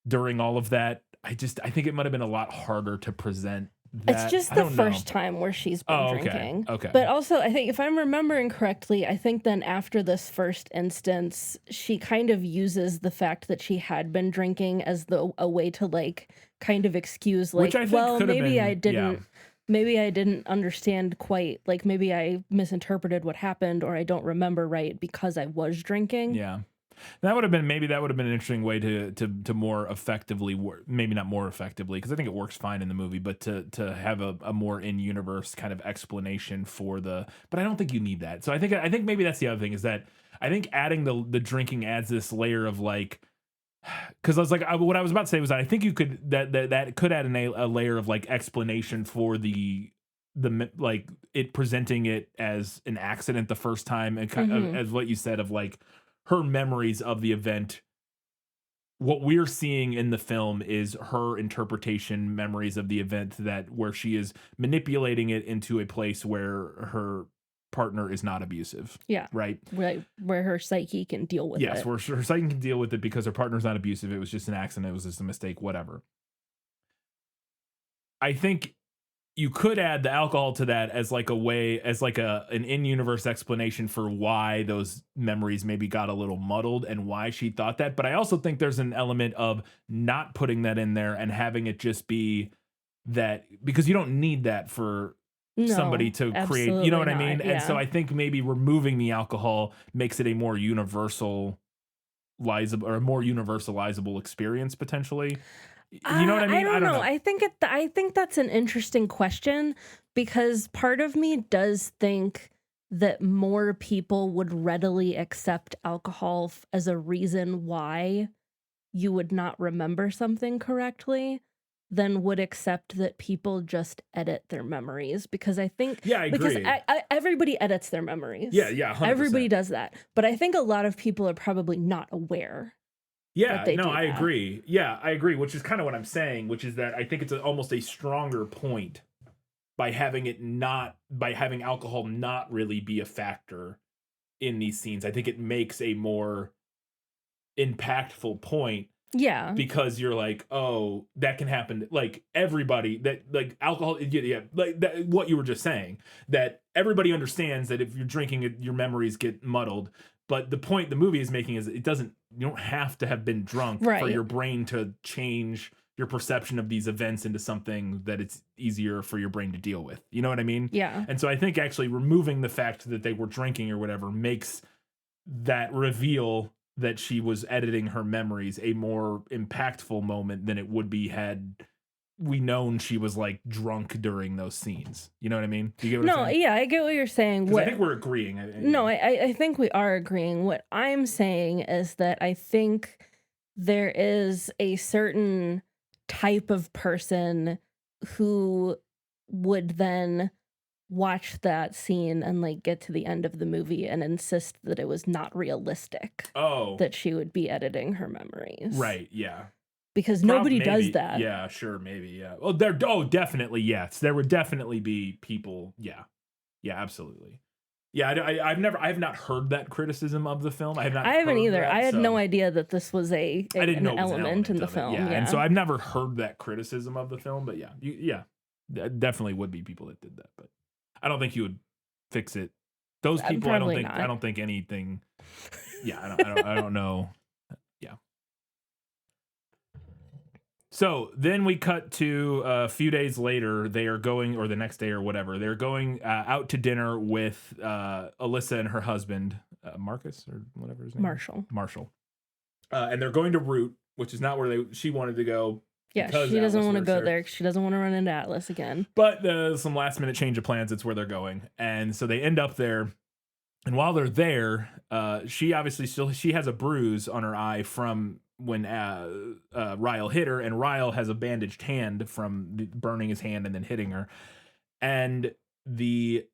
during all of that, I think it might have been a lot harder to present It's that. just I the don't know. first time where she's been Oh, okay. drinking. Okay. But also, I think if I'm remembering correctly, I think then after this first instance, she kind of uses the fact that she had been drinking as a way to like kind of excuse like, Which I think well, could have maybe I been, didn't maybe I didn't understand quite, like maybe I misinterpreted what happened or I don't remember right because I was drinking. yeah. That would have been maybe that would have been an interesting way to more effectively maybe not more effectively because I think it works fine in the movie, but to have a more in universe kind of explanation for the. But I don't think you need that. So I think maybe that's the other thing is that I think adding the drinking adds this layer of like. Because I was like, what I was about to say was I think you could that could add a layer of like explanation for the like it presenting it as an accident the first time and kind of as what you said of like her memories of the event. What we're seeing in the film is her interpretation memories of the event that where she is manipulating it into a place where her partner is not abusive. Yeah. Right. Right. Where her psyche can deal with Yes, it. where her psyche can deal with it because her partner's not abusive. It was just an accident. It was just a mistake, whatever. I think you could add the alcohol to that as like a way, as like an in-universe explanation for why those memories maybe got a little muddled and why she thought that. But I also think there's an element of not putting that in there and having it just be that because you don't need that for somebody to create, you know what I mean? And so I think maybe removing the alcohol makes it a more universalizable or a more universalizable experience potentially. You know what I mean? I don't know. I think that's an interesting question because part of me does think that more people would readily accept alcohol as a reason why you would not remember something correctly than would accept that people just edit their memories because I think I because agree. everybody edits their memories. Yeah, 100%. Everybody does that. But I think a lot of people are probably not aware. Yeah, they no, do I that. agree. Yeah, I agree, which is kind of what I'm saying, which is that I think it's almost a stronger point by having alcohol not really be a factor in these scenes. I think it makes a more impactful point Yeah. because you're like, oh, that can happen. Like everybody that like alcohol, yeah, like that, what you were just saying, that everybody understands that if you're drinking, your memories get muddled. But the point the movie is making is you don't have to have been drunk for your brain to change your perception of these events into something that it's easier for your brain to deal with. You know what I mean? Yeah. And so I think actually removing the fact that they were drinking or whatever makes that reveal that she was editing her memories a more impactful moment than it would be had we known she was like drunk during those scenes. You know what I mean? Do you get what I'm No, saying? yeah, I get what you're saying. 'Cause What, I think we're agreeing. no, I think we are agreeing. What I'm saying is that I think there is a certain type of person who would then watch that scene and like get to the end of the movie and insist that it was not realistic Oh, that she would be editing her memories. right. Yeah. Because nobody Maybe. does that. Yeah, sure. Maybe. Yeah. Well, definitely. Yes. There would definitely be people. Yeah. Yeah, absolutely. Yeah. I have not heard that criticism of the film. I have not. I haven't heard either. that, I had so no idea that this was I didn't know an it was element in the of it. film. Yeah. Yeah. And so I've never heard that criticism of the film, but yeah. Definitely would be people that did that, but I don't think you would fix it. Those people, I don't Probably think. not. I don't think anything. Yeah, I don't know. Yeah. So then we cut to a few days later. They are going, or the next day or whatever. They're going out to dinner with Alyssa and her husband, Marcus or whatever his name. Marshall. And they're going to Root, which is not where she wanted to go. Yeah, because she doesn't Atlas want to works go there. there. She doesn't want to run into Atlas again. But some last minute change of plans. It's where they're going, and so they end up there. And while they're there, she obviously she has a bruise on her eye from when Ryle hit her, and Ryle has a bandaged hand from burning his hand and then hitting her. And the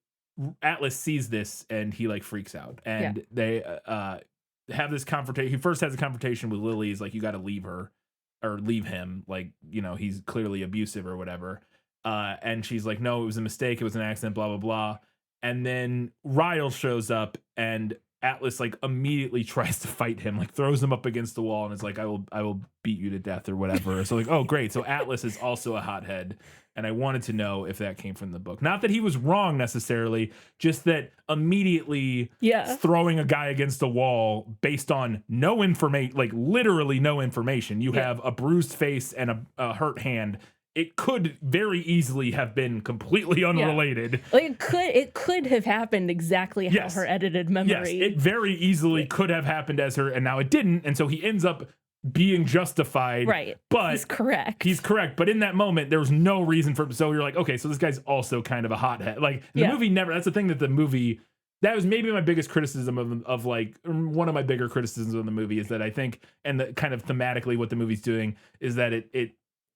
Atlas sees this and he like freaks out, and they have this confrontation. He first has a confrontation with Lily. He's like, "You got to leave her." Or leave him, like, you know, he's clearly abusive or whatever. And she's like, no, it was a mistake. It was an accident, blah, blah, blah. And then Ryle shows up and Atlas like immediately tries to fight him, like throws him up against the wall and is like, I will beat you to death or whatever. So like, oh, great. So Atlas is also a hothead. And I wanted to know if that came from the book. Not that he was wrong necessarily, just that immediately throwing a guy against the wall based on no information, like literally no information. You have a bruised face and a hurt hand. It could very easily have been completely unrelated. Like it could have happened exactly how her edited memory. Yes, it very easily could have happened as her, and now it didn't. And so he ends up being justified. Right. But he's correct. He's correct. But in that moment, there was no reason for, so you're like, okay, so this guy's also kind of a hothead. Like the movie never, that's the thing that the movie, that was maybe my biggest criticism of like, one of my bigger criticisms of the movie is that I think, and the kind of thematically what the movie's doing is that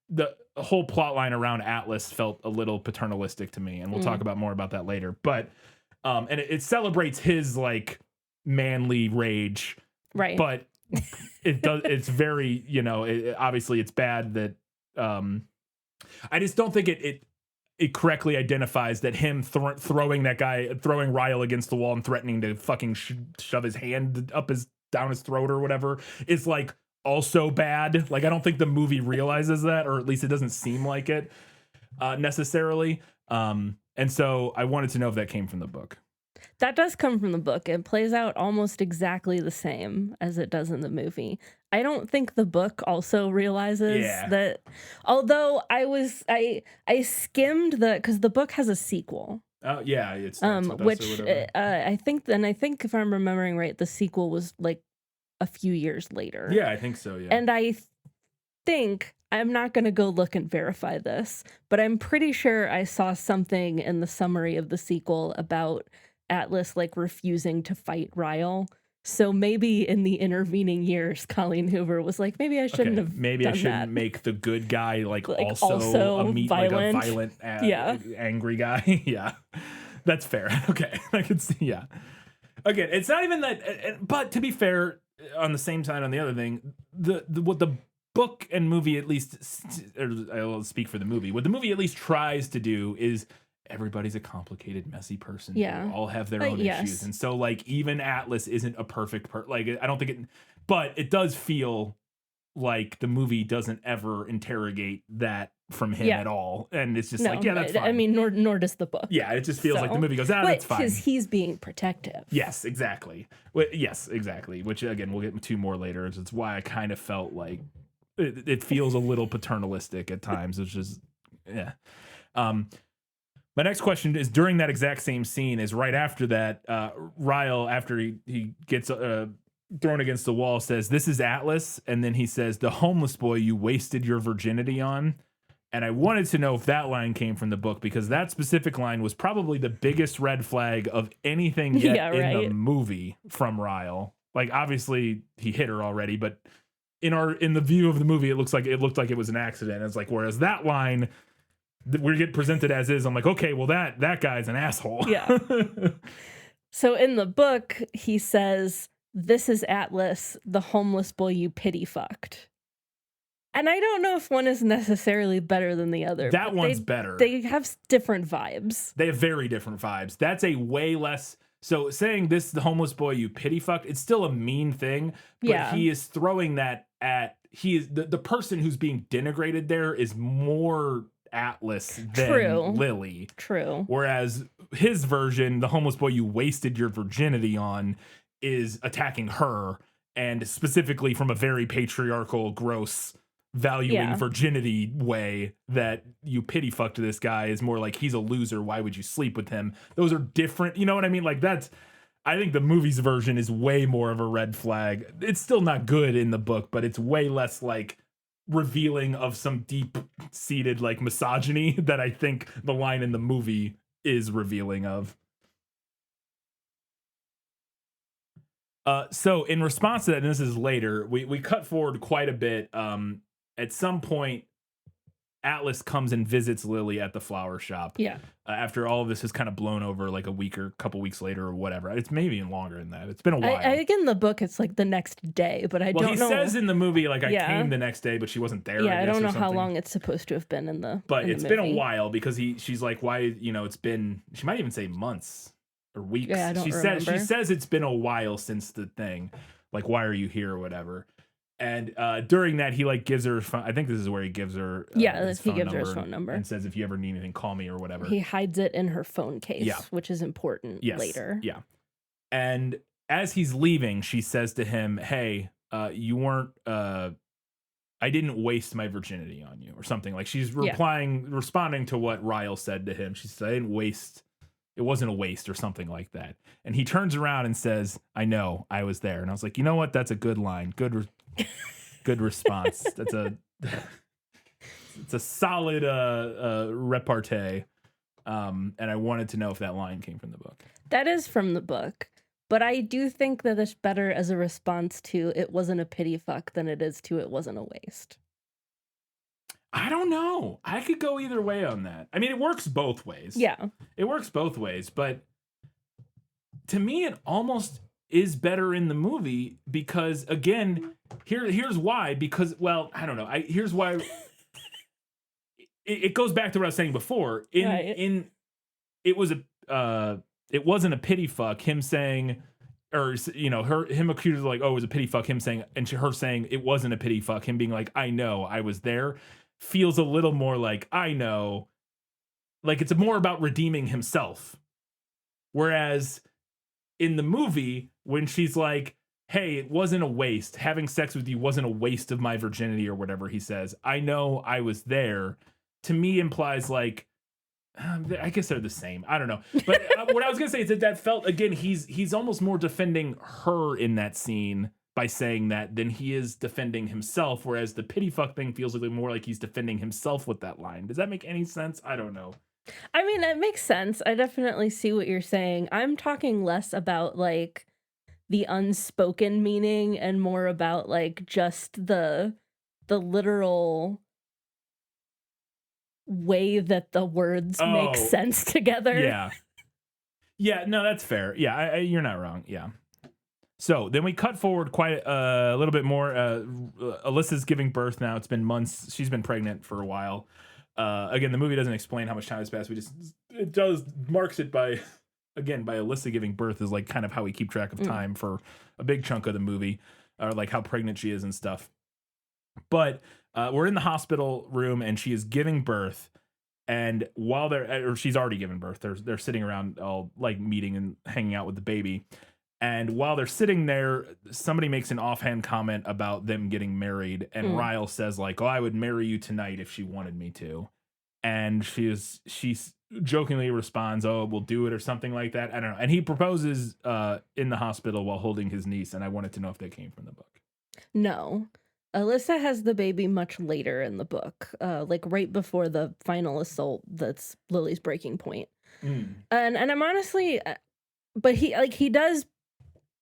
the whole plot line around Atlas felt a little paternalistic to me. And we'll talk about more about that later. But, and it celebrates his like manly rage. Right. But it's very, you know, obviously it's bad that I just don't think it correctly identifies that him throwing Ryle against the wall and threatening to fucking shove his hand down his throat or whatever is like also bad. Like I don't think the movie realizes that, or at least it doesn't seem like it necessarily. And so I wanted to know if that came from the book. That does come from the book. It plays out almost exactly the same as it does in the movie. I don't think the book also realizes that, although I skimmed because the book has a sequel. Oh yeah, it's which I think if I'm remembering right, the sequel was like a few years later. Yeah, I think so. Yeah, and I think, I'm not going to go look and verify this, but I'm pretty sure I saw something in the summary of the sequel about Atlas like refusing to fight Ryle. So maybe in the intervening years, Colleen Hoover was like, maybe I shouldn't have. Maybe I shouldn't make the good guy like also violent. Like a violent, angry guy. Yeah, that's fair. Okay, I can see. Yeah, again, it's not even that. But to be fair, on the same side, on the other thing, what the book and movie at least, or I'll speak for the movie. What the movie at least tries to do is, everybody's a complicated, messy person. Yeah. Who all have their own issues. And so like even Atlas isn't a perfect like I don't think it, but it does feel like the movie doesn't ever interrogate that from him at all. And it's just like, yeah, that's fine. I mean, nor does the book. Yeah, it just feels like the movie goes, that's fine. Because he's being protective. Yes, exactly. Yes, exactly. Which again, we'll get to more later. It's why I kind of felt like it feels a little paternalistic at times. It's just, yeah. My next question is, during that exact same scene, is right after that, Ryle, after he gets thrown against the wall, says, "This is Atlas," and then he says, "The homeless boy you wasted your virginity on." And I wanted to know if that line came from the book, because that specific line was probably the biggest red flag of anything yet Yeah, in the right. movie from Ryle. Like, obviously he hit her already, but in the view of the movie, it looked like it was an accident. It's like, whereas that line we get presented as is, I'm like, okay, well that guy's an asshole. Yeah. So in the book, he says, "This is Atlas, the homeless boy you pity fucked." And I don't know if one is necessarily better than the other. That but one's better. They have different vibes. They have very different vibes. That's a way less. So saying this, the homeless boy you pity fucked, it's still a mean thing, but Yeah. he is throwing that at, he is the person who's being denigrated there is more Atlas than True. Lily. True. Whereas his version, the homeless boy you wasted your virginity on, is attacking her, and specifically from a very patriarchal, gross, valuing virginity way, that you pity fucked this guy is more like he's a loser. Why would you sleep with him? Those are different. You know what I mean? Like, I think the movie's version is way more of a red flag. It's still not good in the book, but it's way less like revealing of some deep seated like misogyny that I think the line in the movie is revealing of. So in response to that, and this is later, we cut forward quite a bit. At some point, Atlas comes and visits Lily at the flower shop. Yeah. After all of this has kind of blown over, like a week or a couple weeks later or whatever. It's maybe even longer than that. It's been a while. I think in the book it's like the next day, but I don't know. He says in the movie, like, I came the next day, but she wasn't there. Yeah, I don't know or how long it's supposed to have been in the. But in it's the been movie. a while, because she's like, why? It's been. She might even say months or weeks. Yeah, I don't she remember. says it's been a while since the thing. Like, why are you here or whatever? And during that, he like gives her. I think this is where he gives her. He gives her his phone number and says, if you ever need anything, call me or whatever. He hides it in her phone case, Yeah. which is important later. Yeah. And as he's leaving, she says to him, "Hey, you weren't. I didn't waste my virginity on you," or something. Like, she's responding to what Ryle said to him. She said, "I didn't waste. It wasn't a waste," or something like that. And he turns around and says, "I know, I was there." And I was like, you know what? That's a good line. Good response. It's a solid repartee. And I wanted to know if that line came from the book. That is from the book. But I do think that it's better as a response to "it wasn't a pity fuck" than it is to "it wasn't a waste." I don't know. I could go either way on that. I mean, it works both ways. Yeah. It works both ways, but to me, it almost is better in the movie, because, again, here's why. Because, well, I don't know. Here's why. It goes back to what I was saying before. It wasn't a pity fuck. Him saying, or him accusing like, oh, it was a pity fuck. Him saying, and her saying it wasn't a pity fuck. Him being like, I know, I was there. Feels a little more like, I know, like it's more about redeeming himself. Whereas in the movie, when she's like, hey, it wasn't a waste. Having sex with you wasn't a waste of my virginity, or whatever he says. I know, I was there. To me implies like, I guess they're the same. I don't know. But what I was going to say is that felt, again, he's almost more defending her in that scene by saying that than he is defending himself, whereas the pity fuck thing feels like more like he's defending himself with that line. Does that make any sense? I don't know. I mean, it makes sense. I definitely see what you're saying. I'm talking less about like the unspoken meaning and more about like just the literal way that the words make sense together. Yeah. Yeah, no, that's fair. Yeah, you're not wrong. Yeah. So then we cut forward quite a little bit more. Alyssa's giving birth now. It's been months. She's been pregnant for a while. Again, the movie doesn't explain how much time has passed. It does marks it by Alyssa giving birth is like kind of how we keep track of time for a big chunk of the movie, or like how pregnant she is and stuff. But we're in the hospital room and she is giving birth. And while she's already given birth, they're sitting around all like meeting and hanging out with the baby. And while they're sitting there, somebody makes an offhand comment about them getting married. And Ryle says like, "Oh, I would marry you tonight if she wanted me to." And she jokingly responds, "Oh, we'll do it," or something like that. I don't know. And he proposes in the hospital while holding his niece. And I wanted to know if that came from the book. No. Alyssa has the baby much later in the book, like right before the final assault that's Lily's breaking point. And I'm honestly, but he does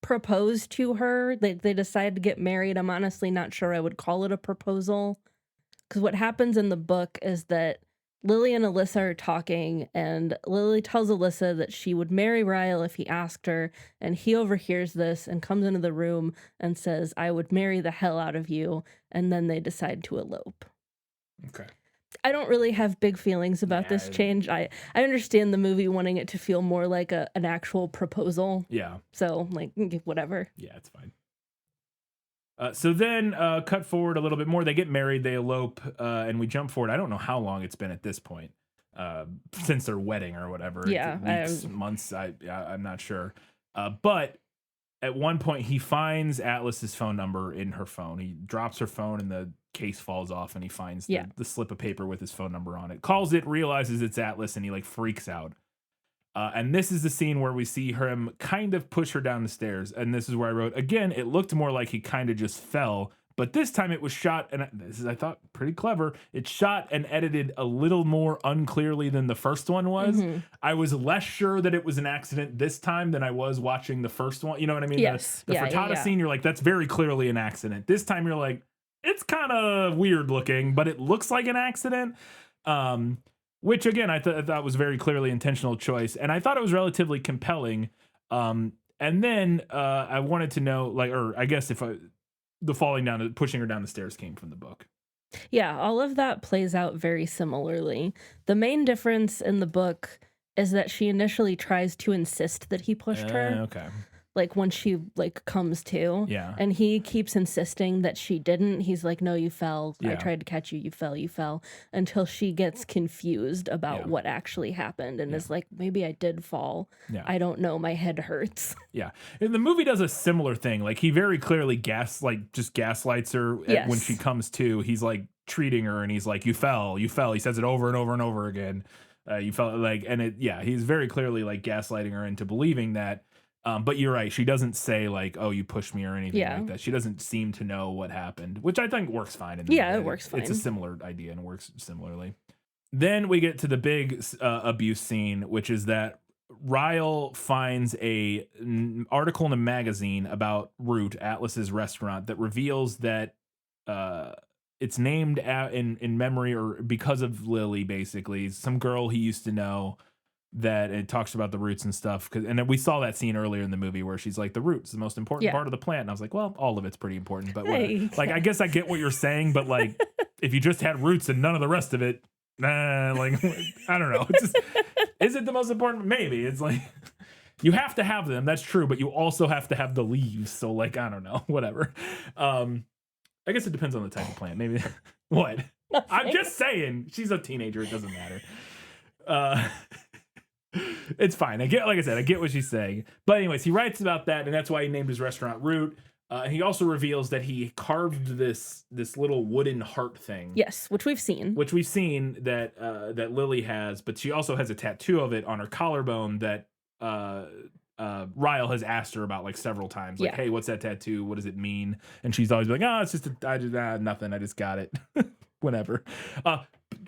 propose to her. They decide to get married. I'm honestly not sure I would call it a proposal, because what happens in the book is that Lily and Alyssa are talking, and Lily tells Alyssa that she would marry Ryle if he asked her, and he overhears this and comes into the room and says, "I would marry the hell out of you," and then they decide to elope. Okay. I don't really have big feelings about this change. I understand the movie wanting it to feel more like an actual proposal. Yeah. So, like, whatever. Yeah, it's fine. So then, cut forward a little bit more. They get married, they elope, and we jump forward. I don't know how long it's been at this point, since their wedding or whatever. Yeah, Weeks, months. I'm not sure. But at one point, he finds Atlas's phone number in her phone. He drops her phone, and the case falls off, and he finds the slip of paper with his phone number on it. Calls it, realizes it's Atlas, and he like freaks out. And this is the scene where we see him kind of push her down the stairs. And this is where I wrote, again, it looked more like he kind of just fell. But this time it was shot, and this is, I thought, pretty clever. It's shot and edited a little more unclearly than the first one was. I was less sure that it was an accident this time than I was watching the first one. You know what I mean? Yes. The frittata scene, you're like, that's very clearly an accident. This time you're like, it's kind of weird looking, but it looks like an accident. Which again, I thought was very clearly intentional choice, and I thought it was relatively compelling. And then I wanted to know, like, or I guess the falling down, pushing her down the stairs came from the book. Yeah, all of that plays out very similarly. The main difference in the book is that she initially tries to insist that he pushed her. Okay. Like when she like comes to. Yeah. And he keeps insisting that she didn't. He's like, "No, you fell. I Yeah. tried to catch you. You fell," until she gets confused about what actually happened and is like, "Maybe I did fall. Yeah. I don't know. My head hurts." Yeah. And the movie does a similar thing. Like he very clearly just gaslights her when she comes to. He's like treating her and he's like, you fell. He says it over and over and over again. You fell, like, and he's very clearly like gaslighting her into believing that. But you're right. She doesn't say like, "Oh, you pushed me" or anything like that. She doesn't seem to know what happened, which I think works fine. It works fine. It's a similar idea and works similarly. Then we get to the big abuse scene, which is that Ryle finds an article in a magazine about Root, Atlas's restaurant, that reveals that it's named in memory or because of Lily, basically, some girl he used to know. That it talks about the roots and stuff, and then we saw that scene earlier in the movie where she's like, the roots, the most important part of the plant, and I was like, well, all of it's pretty important, but like, I guess I get what you're saying, but like, if you just had roots and none of the rest of it, like, I don't know. It's just, is it the most important? Maybe. It's like, you have to have them, that's true, but you also have to have the leaves, so like, I don't know, whatever. I guess it depends on the type of plant. Maybe. What? I'm just saying, she's a teenager, it doesn't matter. It's fine. I get what she's saying. But anyways, he writes about that, and that's why he named his restaurant Root. And he also reveals that he carved this little wooden heart thing. Yes, which we've seen. That Lily has, but she also has a tattoo of it on her collarbone that Ryle has asked her about like several times. Like, hey, what's that tattoo? What does it mean? And she's always like, it's just nothing. I just got it. Whatever.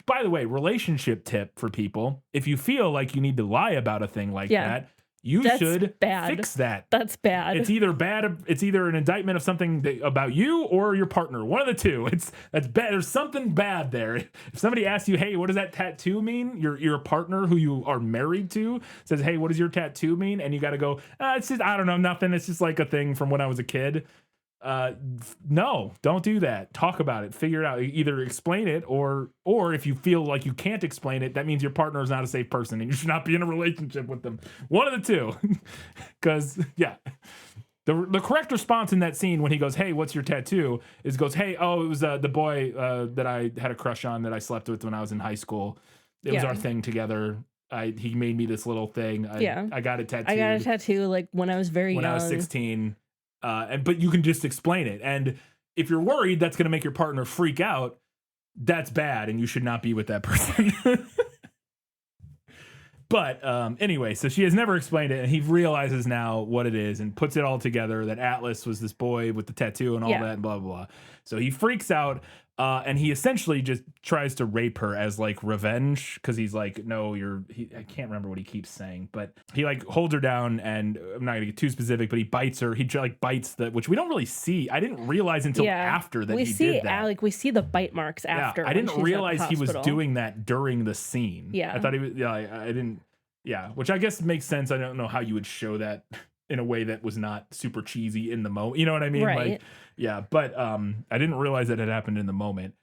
By the way, relationship tip for people: if you feel like you need to lie about a thing like that, that's should fix that. That's bad. It's either bad. It's either an indictment of something about you or your partner. One of the two. That's bad. There's something bad there. If somebody asks you, "Hey, what does that tattoo mean?" Your partner, who you are married to, says, "Hey, what does your tattoo mean?" And you got to go, "It's just, I don't know, nothing. It's just like a thing from when I was a kid." No, don't do that. Talk about it. Figure it out. Either explain it, or if you feel like you can't explain it, that means your partner is not a safe person and you should not be in a relationship with them. One of the two. Because the correct response in that scene when he goes, "Hey, what's your tattoo?" goes, "Hey, it was the boy that I had a crush on that I slept with when I was in high school. It was our thing together. He made me this little thing. I got it tattooed. I got a tattoo like when I was very young. When I was 16. But you can just explain it. And if you're worried that's going to make your partner freak out, that's bad, and you should not be with that person. But anyway, so she has never explained it, and he realizes now what it is and puts it all together that Atlas was this boy with the tattoo and all that and blah, blah, blah. So he freaks out, and he essentially just tries to rape her as like revenge because he's like, no, I can't remember what he keeps saying, but he like holds her down, and I'm not going to get too specific, but he bites her. He like bites which we don't really see. I didn't realize until after that he did that. We see the bite marks after. I didn't realize he was doing that during the scene. Yeah. I thought he was, I didn't. Yeah, which I guess makes sense. I don't know how you would show that in a way that was not super cheesy in the moment. You know what I mean? Right. Like, yeah, but I didn't realize that it happened in the moment.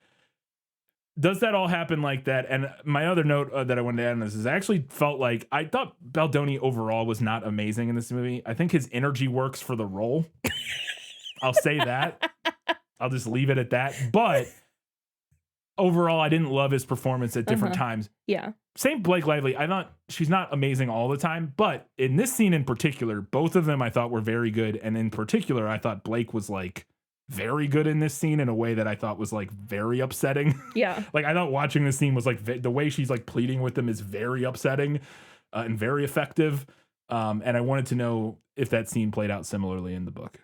Does that all happen like that? And my other note that I wanted to add on this is I actually felt like I thought Baldoni overall was not amazing in this movie. I think his energy works for the role. I'll say that. I'll just leave it at that. But overall, I didn't love his performance at different times. Yeah. Same Blake Lively. I thought she's not amazing all the time, but in this scene in particular, both of them I thought were very good. And in particular, I thought Blake was like very good in this scene in a way that I thought was like very upsetting. Yeah. Like I thought watching this scene was like the way she's like pleading with them is very upsetting and very effective. And I wanted to know if that scene played out similarly in the book.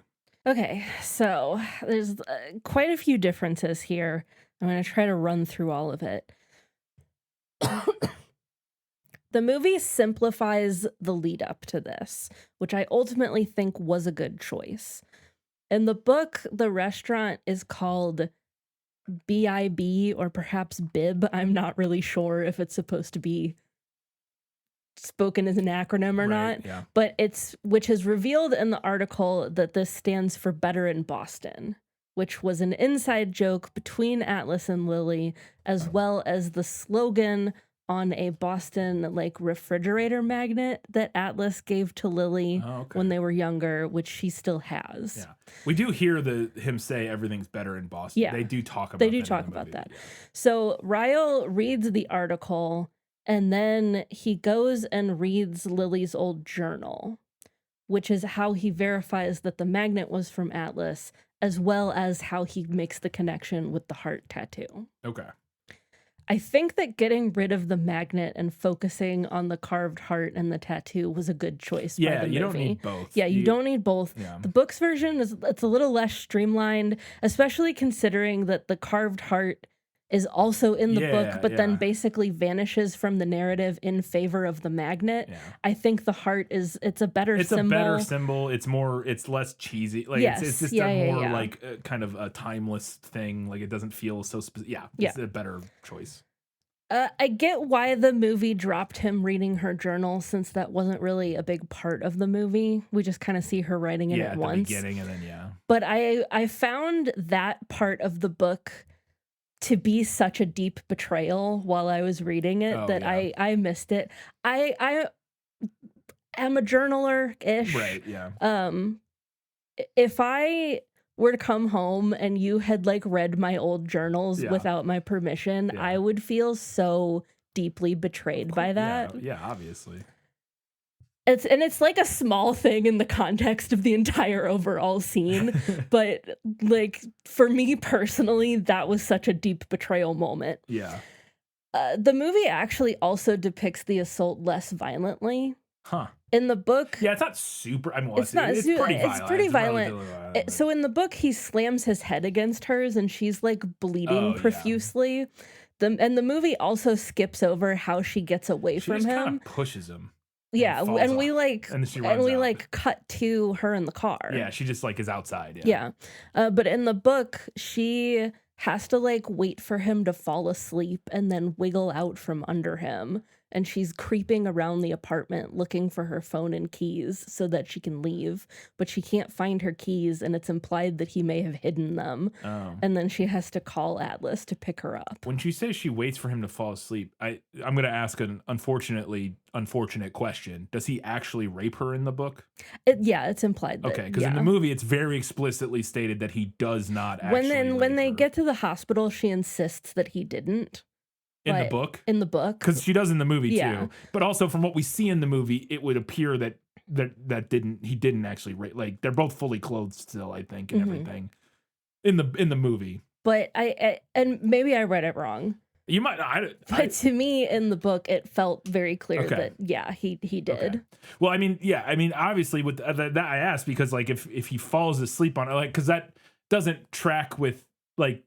Okay, so there's quite a few differences here. I'm going to try to run through all of it. The movie simplifies the lead up to this, which I ultimately think was a good choice. In the book, the restaurant is called BIB or perhaps Bib. I'm not really sure if it's supposed to be spoken as an acronym or not, but which is revealed in the article that this stands for Better in Boston, which was an inside joke between Atlas and Lily, as well as the slogan on a Boston like refrigerator magnet that Atlas gave to Lily when they were younger, which she still has. Yeah, we do hear him say everything's better in Boston. Yeah, they do talk about. They do talk about that. So Ryle reads the article, and then he goes and reads Lily's old journal, which is how he verifies that the magnet was from Atlas, as well as how he makes the connection with the heart tattoo. Okay. I think that getting rid of the magnet and focusing on the carved heart and the tattoo was a good choice. Yeah, by the movie. You don't need both. Yeah, you don't need both. Yeah. The book's version it's a little less streamlined, especially considering that the carved heart is also in the book, but then basically vanishes from the narrative in favor of the magnet. Yeah. I think the heart it's a better symbol. It's a better symbol. It's less cheesy. Like it's just a more like kind of a timeless thing. Like it doesn't feel so it's a better choice. I get why the movie dropped him reading her journal, since that wasn't really a big part of the movie. We just kind of see her writing it at once. The beginning and then But I found that part of the book to be such a deep betrayal while I was reading it I missed it. I am a journaler-ish. Right, yeah. If I were to come home and you had like read my old journals without my permission, I would feel so deeply betrayed by that. Yeah, obviously. It's like a small thing in the context of the entire overall scene, but like for me personally, that was such a deep betrayal moment. Yeah. The movie actually also depicts the assault less violently. Huh. In the book, it's not super. I mean, it's pretty violent. It's pretty violent. So in the book, he slams his head against hers, and she's like bleeding profusely. And the movie also skips over how she gets away from him. Kind of pushes him. Yeah, and we out. Cut to her in the car. Yeah, she just like is outside. Yeah. But in the book, she has to like wait for him to fall asleep and then wiggle out from under him. And she's creeping around the apartment looking for her phone and keys so that she can leave. But she can't find her keys, and it's implied that he may have hidden them. Oh. And then she has to call Atlas to pick her up. When she says she waits for him to fall asleep, I'm going to ask an unfortunate question. Does he actually rape her in the book? It's implied that, okay, because in the movie, it's very explicitly stated that he does not actually When they her. get to the hospital, she insists that he didn't. In the book? In the book. Because she does in the movie too. But also from what we see in the movie, it would appear that he didn't actually rape. Like they're both fully clothed still, I think, and everything. In the movie. But and maybe I read it wrong. You might. But to me, in the book, it felt very clear Okay. that he did. Okay. Well, I mean, yeah, I mean, obviously with that I asked because like if he falls asleep on it, like because that doesn't track with like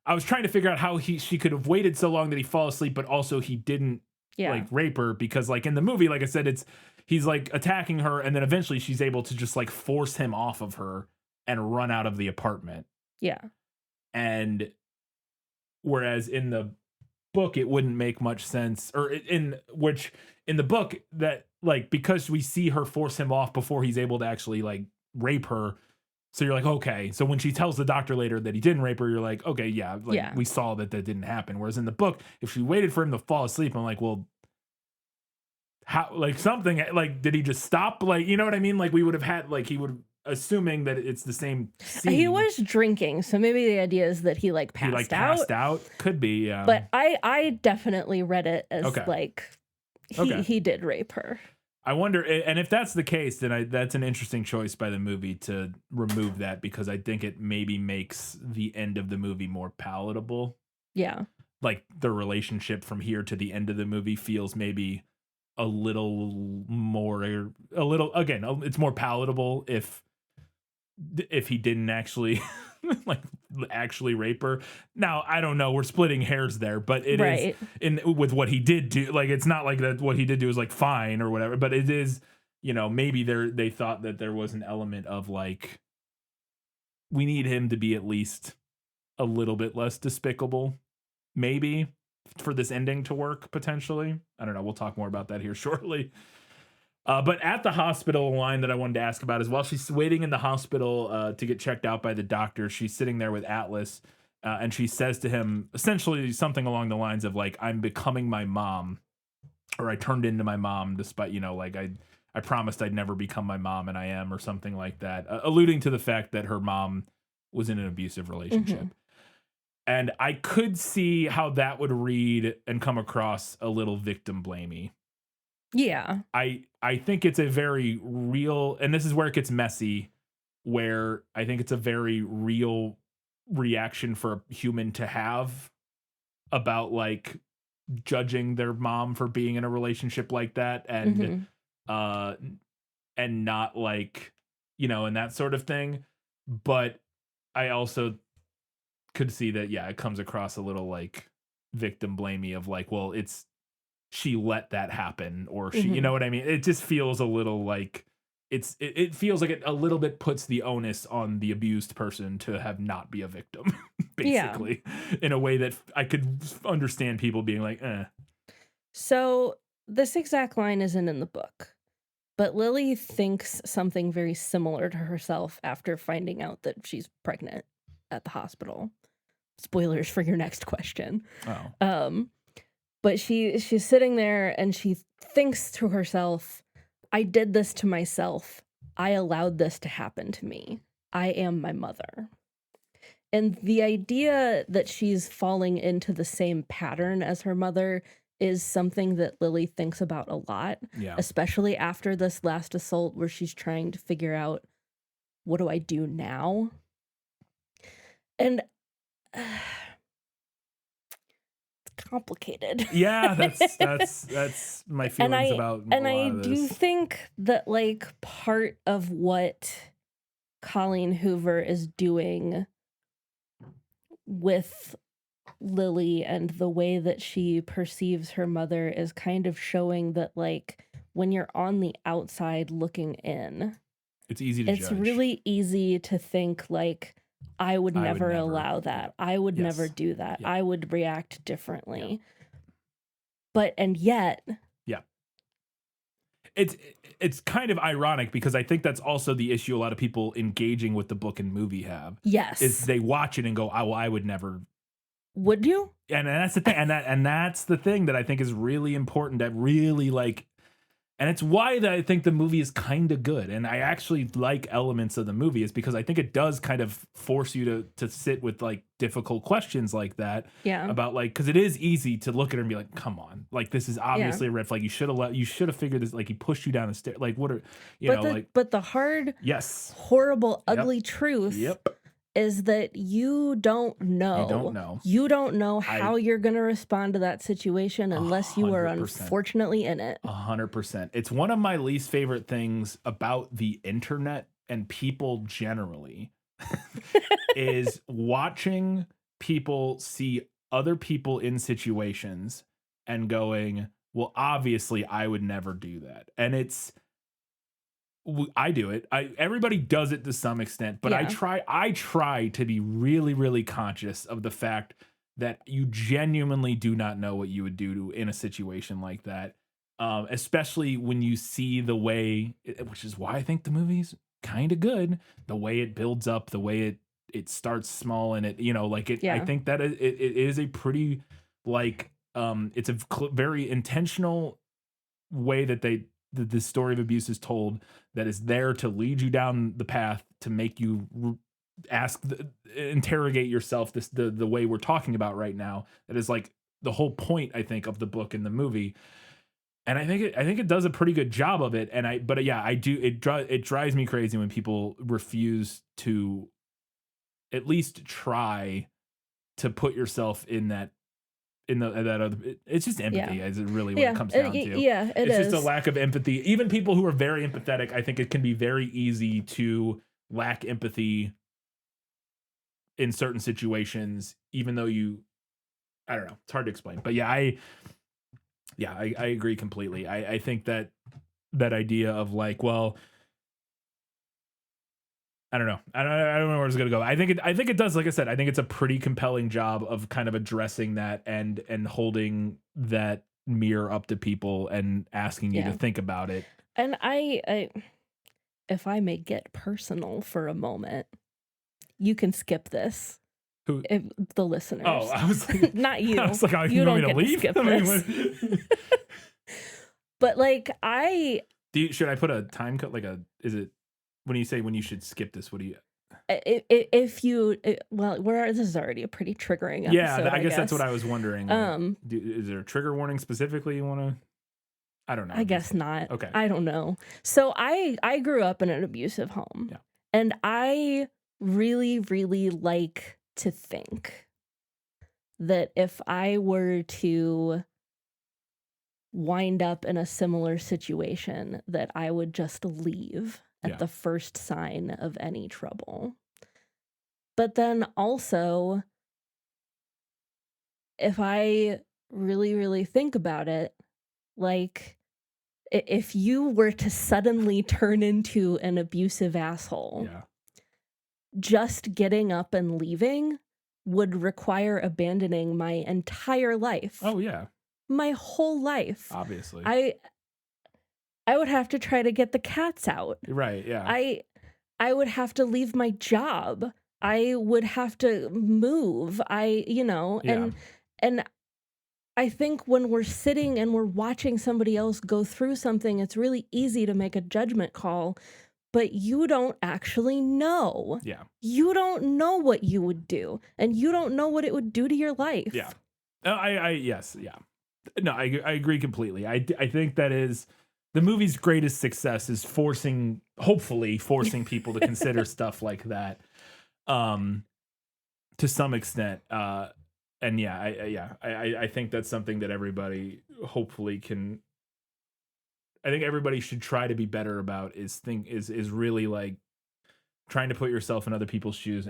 I was trying to figure out how she could have waited so long that he fall asleep, but also he didn't Yeah. like rape her because like in the movie, like I said, he's like attacking her and then eventually she's able to just like force him off of her and run out of the apartment. Yeah. And whereas in the book it wouldn't make much sense, or in the book that like because we see her force him off before he's able to actually like rape her, so you're like, okay, so when she tells the doctor later that he didn't rape her, you're like, okay, yeah, like we saw that didn't happen. Whereas in the book, if she waited for him to fall asleep, I'm like, well, how, like something like did he just stop, like, you know what I mean, like we would have had like he would, assuming that it's the same scene. He was drinking, so maybe the idea is that he like passed out. Could be, yeah. But I definitely read it as like he did rape her. I wonder, and if that's the case, then that's an interesting choice by the movie to remove that because I think it maybe makes the end of the movie more palatable. Yeah. Like the relationship from here to the end of the movie feels maybe a little again, it's more palatable if he didn't actually like actually rape her. Now I don't know, we're splitting hairs there, but it is with what he did do, like it's not like that what he did do is like fine or whatever, but it is, you know, maybe they thought that there was an element of like we need him to be at least a little bit less despicable, maybe, for this ending to work potentially. I don't know, we'll talk more about that here shortly. But at the hospital, a line that I wanted to ask about is while she's waiting in the hospital to get checked out by the doctor, she's sitting there with Atlas, and she says to him essentially something along the lines of like, I'm becoming my mom, or I turned into my mom despite, you know, like I promised I'd never become my mom and I am, or something like that, alluding to the fact that her mom was in an abusive relationship. Mm-hmm. And I could see how that would read and come across a little victim blamey. Yeah. I think it's a very real, and this is where it gets messy, where I think it's a very real reaction for a human to have about like judging their mom for being in a relationship like that and and not like, you know, and that sort of thing. But I also could see that, yeah, it comes across a little like victim blamey of like, well, it's she let that happen, or she, you know what I mean? It just feels a little like it feels like it a little bit puts the onus on the abused person to have not be a victim, basically, in a way that I could understand people being like, eh. So this exact line isn't in the book, but Lily thinks something very similar to herself after finding out that she's pregnant at the hospital. Spoilers for your next question. Oh. But she's sitting there and she thinks to herself, I did this to myself. I allowed this to happen to me. I am my mother. And the idea that she's falling into the same pattern as her mother is something that Lily thinks about a lot, especially after this last assault where she's trying to figure out, what do I do now? And complicated. Yeah, that's my feelings about and a lot I of do this. think that like part of what Colleen Hoover is doing with Lily and the way that she perceives her mother is kind of showing that like when you're on the outside looking in, it's easy to it's judge. really easy to think like I would never allow that. I would never do that. I would react differently. But, and yet. Yeah. It's kind of ironic because I think that's also the issue a lot of people engaging with the book and movie have. Yes. Is they watch it and go, oh, well, I would never. Would you? And that's the thing. And that's the thing that I think is really important, that really like, and it's why that I think the movie is kind of good. And I actually like elements of the movie is because I think it does kind of force you to sit with like difficult questions like that. Yeah. About like, because it is easy to look at her and be like, come on, like this is obviously a red flag. You should have figured this. Like he pushed you down the stairs. Like what are you know? But the hard, yes, horrible, ugly truth is that you don't know. You don't know. You don't know I how you're going to respond to that situation unless you are 100%. unfortunately in it. 100%. It's one of my least favorite things about the internet and people generally is watching people see other people in situations and going, well, obviously I would never do that. And I do it. Everybody does it to some extent, but Yeah. I try to be really, really conscious of the fact that you genuinely do not know what you would do in a situation like that. Especially when you see the way, which is why I think the movie's kind of good, the way it builds up, the way it starts small and it, like it, I Yeah. think that it is a pretty like, it's a very intentional way that the story of abuse is told, that is there to lead you down the path to make you interrogate yourself the way we're talking about right now. That is like the whole point, I think, of the book and the movie. And I think it does a pretty good job of it. But yeah, I do. It drives me crazy when people refuse to at least try to put yourself in that that other. It's just empathy, is it really what it comes down to? Yeah, It's just a lack of empathy. Even people who are very empathetic, I think it can be very easy to lack empathy in certain situations, even though I don't know, it's hard to explain. But yeah, I agree completely. I think that idea of like, well, I don't know. I don't know where it's gonna go. I think it does. Like I said, I think it's a pretty compelling job of kind of addressing that and holding that mirror up to people and asking you to think about it. And I if I may get personal for a moment, you can skip this. Who? The listeners. Oh, I was like, not you. I was like, oh, you you don't want me to get leave? skip I mean, this. But like should I put a time cut? Is it when you say when you should skip this? What do you? If you this is already a pretty triggering episode. Yeah, I guess that's what I was wondering. Is there a trigger warning specifically you want to? I don't know. I guess not. Okay. I don't know. So I grew up in an abusive home. Yeah. And I really, really like to think that if I were to wind up in a similar situation, that I would just leave at the first sign of any trouble. But then also, if I really, really think about it, like, if you were to suddenly turn into an abusive asshole, just getting up and leaving would require abandoning my entire life. Oh, yeah. My whole life. Obviously. I would have to try to get the cats out. Right, yeah. I would have to leave my job. I would have to move. And I think when we're sitting and we're watching somebody else go through something, it's really easy to make a judgment call, but you don't actually know. Yeah. You don't know what you would do, and you don't know what it would do to your life. Yeah. Yes, yeah. No, I agree completely. I think that is the movie's greatest success is hopefully forcing people to consider stuff like that, to some extent. And I think that's something that everybody hopefully can. I think everybody should try to be better about is really like trying to put yourself in other people's shoes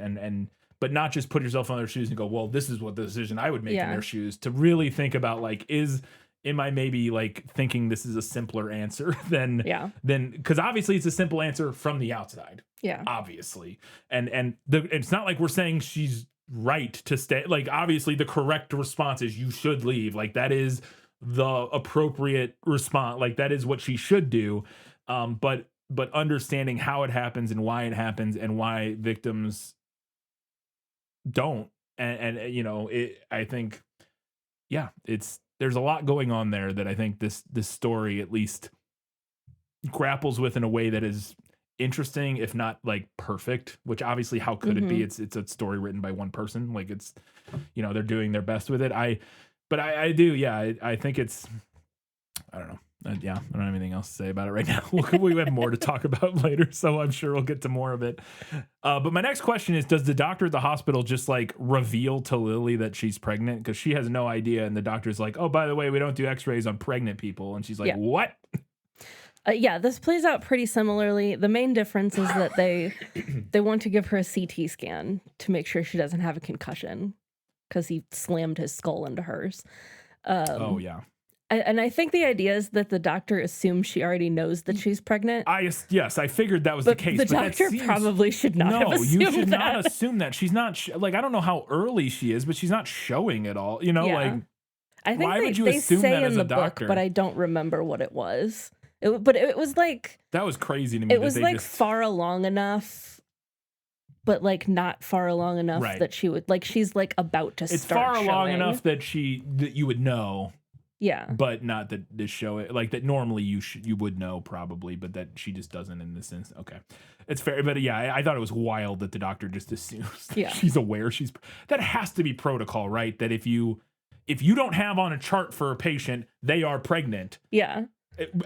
but not just put yourself in their shoes and go, well, this is what the decision I would make in their shoes. To really think about like, am I maybe like thinking this is a simpler answer than because obviously it's a simple answer from the outside. Yeah, obviously, and it's not like we're saying she's right to stay. Like obviously the correct response is you should leave. Like that is the appropriate response. Like that is what she should do. But understanding how it happens and why it happens and why victims don't, and I think, there's a lot going on there that I think this story at least grapples with in a way that is interesting, if not like perfect, which obviously how could it be? It's a story written by one person. Like it's, they're doing their best with it. I think it's, I don't know. Yeah, I don't have anything else to say about it right now. We have more to talk about later, so I'm sure we'll get to more of it. But my next question is, does the doctor at the hospital just like reveal to Lily that she's pregnant? Because she has no idea. And the doctor's like, oh, by the way, we don't do x-rays on pregnant people. And she's like, what? Yeah, this plays out pretty similarly. The main difference is that they want to give her a CT scan to make sure she doesn't have a concussion because he slammed his skull into hers. Oh, yeah. And I think the idea is that the doctor assumes she already knows that she's pregnant. Yes, I figured that was the case. The doctor probably should not have assumed you should that. not assume that. She's not, like, I don't know how early she is, but she's not showing at all. You know, like, I think why would you they assume say that as in a the doctor? book, but I don't remember what it was. But it was like... That was crazy to me. It was like far along enough, but like not far along enough that she would... Like, she's like about to it's start far along showing. enough that you would know. Yeah. But not that this show it like that normally you would know probably, but that she just doesn't in this instance. Okay. It's fair. But yeah, I thought it was wild that the doctor just assumes that she's aware that has to be protocol, right? That if you don't have on a chart for a patient, they are pregnant. Yeah.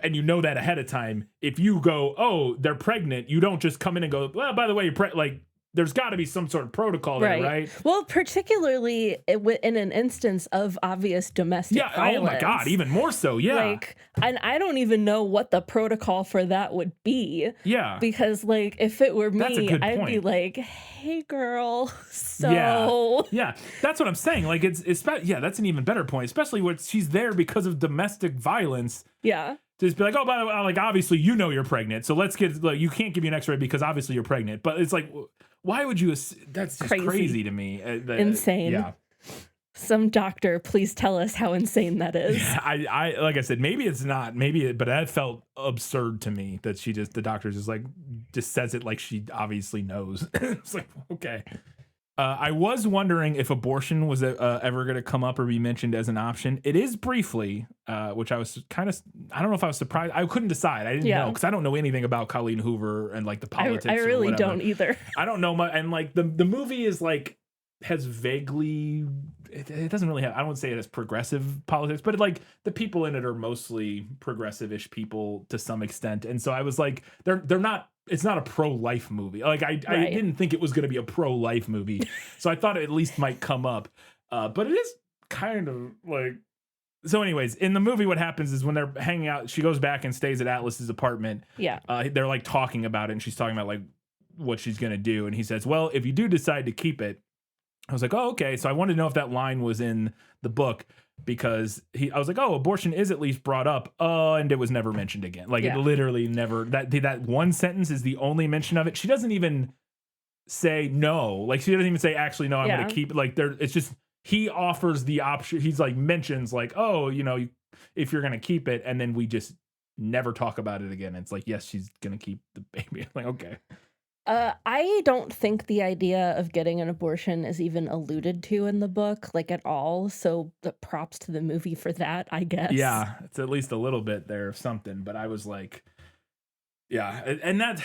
And you know that ahead of time. If you go, oh, they're pregnant, you don't just come in and go, well, by the way, you're like, there's got to be some sort of protocol there, right? Well, particularly in an instance of obvious domestic violence. Oh my God, even more so, yeah. Like, and I don't even know what the protocol for that would be. Yeah. Because, like, if it were me, I'd be like, hey, girl, so... Yeah, that's what I'm saying. Like, it's that's an even better point, especially when she's there because of domestic violence. Yeah. Just be like, oh, by the way, like, obviously, you know you're pregnant, so let's get, like, you can't give you an x-ray because obviously you're pregnant. But it's like... Why would you? That's just crazy to me. Insane. Yeah. Some doctor, please tell us how insane that is. Yeah, I like I said, maybe it's not. But that felt absurd to me that the doctor just says it like she obviously knows. It's like, okay. I was wondering if abortion was ever going to come up or be mentioned as an option. It is briefly, which I was kind of, I don't know if I was surprised. I couldn't decide. I didn't know because I don't know anything about Colleen Hoover and like the politics. I really don't either. I don't know much. And like the movie is like, has vaguely, it doesn't really have, I don't say it as progressive politics, but like the people in it are mostly progressive-ish people to some extent. And so I was like, they're not, it's not a pro-life movie. Like I didn't think it was going to be a pro-life movie. So I thought it at least might come up. But it is kind of like, so anyways, in the movie, what happens is when they're hanging out, she goes back and stays at Atlas's apartment. Yeah. They're like talking about it and she's talking about like what she's going to do. And he says, well, if you do decide to keep it, I was like, oh, okay. So I wanted to know if that line was in the book because I was like, oh, abortion is at least brought up. And it was never mentioned again. Like it literally never, that one sentence is the only mention of it. She doesn't even say no. Like she doesn't even say, actually, no, I'm going to keep it. Like it's just, he offers the option. He's like mentions like, oh, you know, if you're going to keep it. And then we just never talk about it again. It's like, yes, she's going to keep the baby. I'm like, okay. I don't think the idea of getting an abortion is even alluded to in the book, like at all. So the props to the movie for that, I guess. Yeah, it's at least a little bit there of something. But I was like, yeah, and that's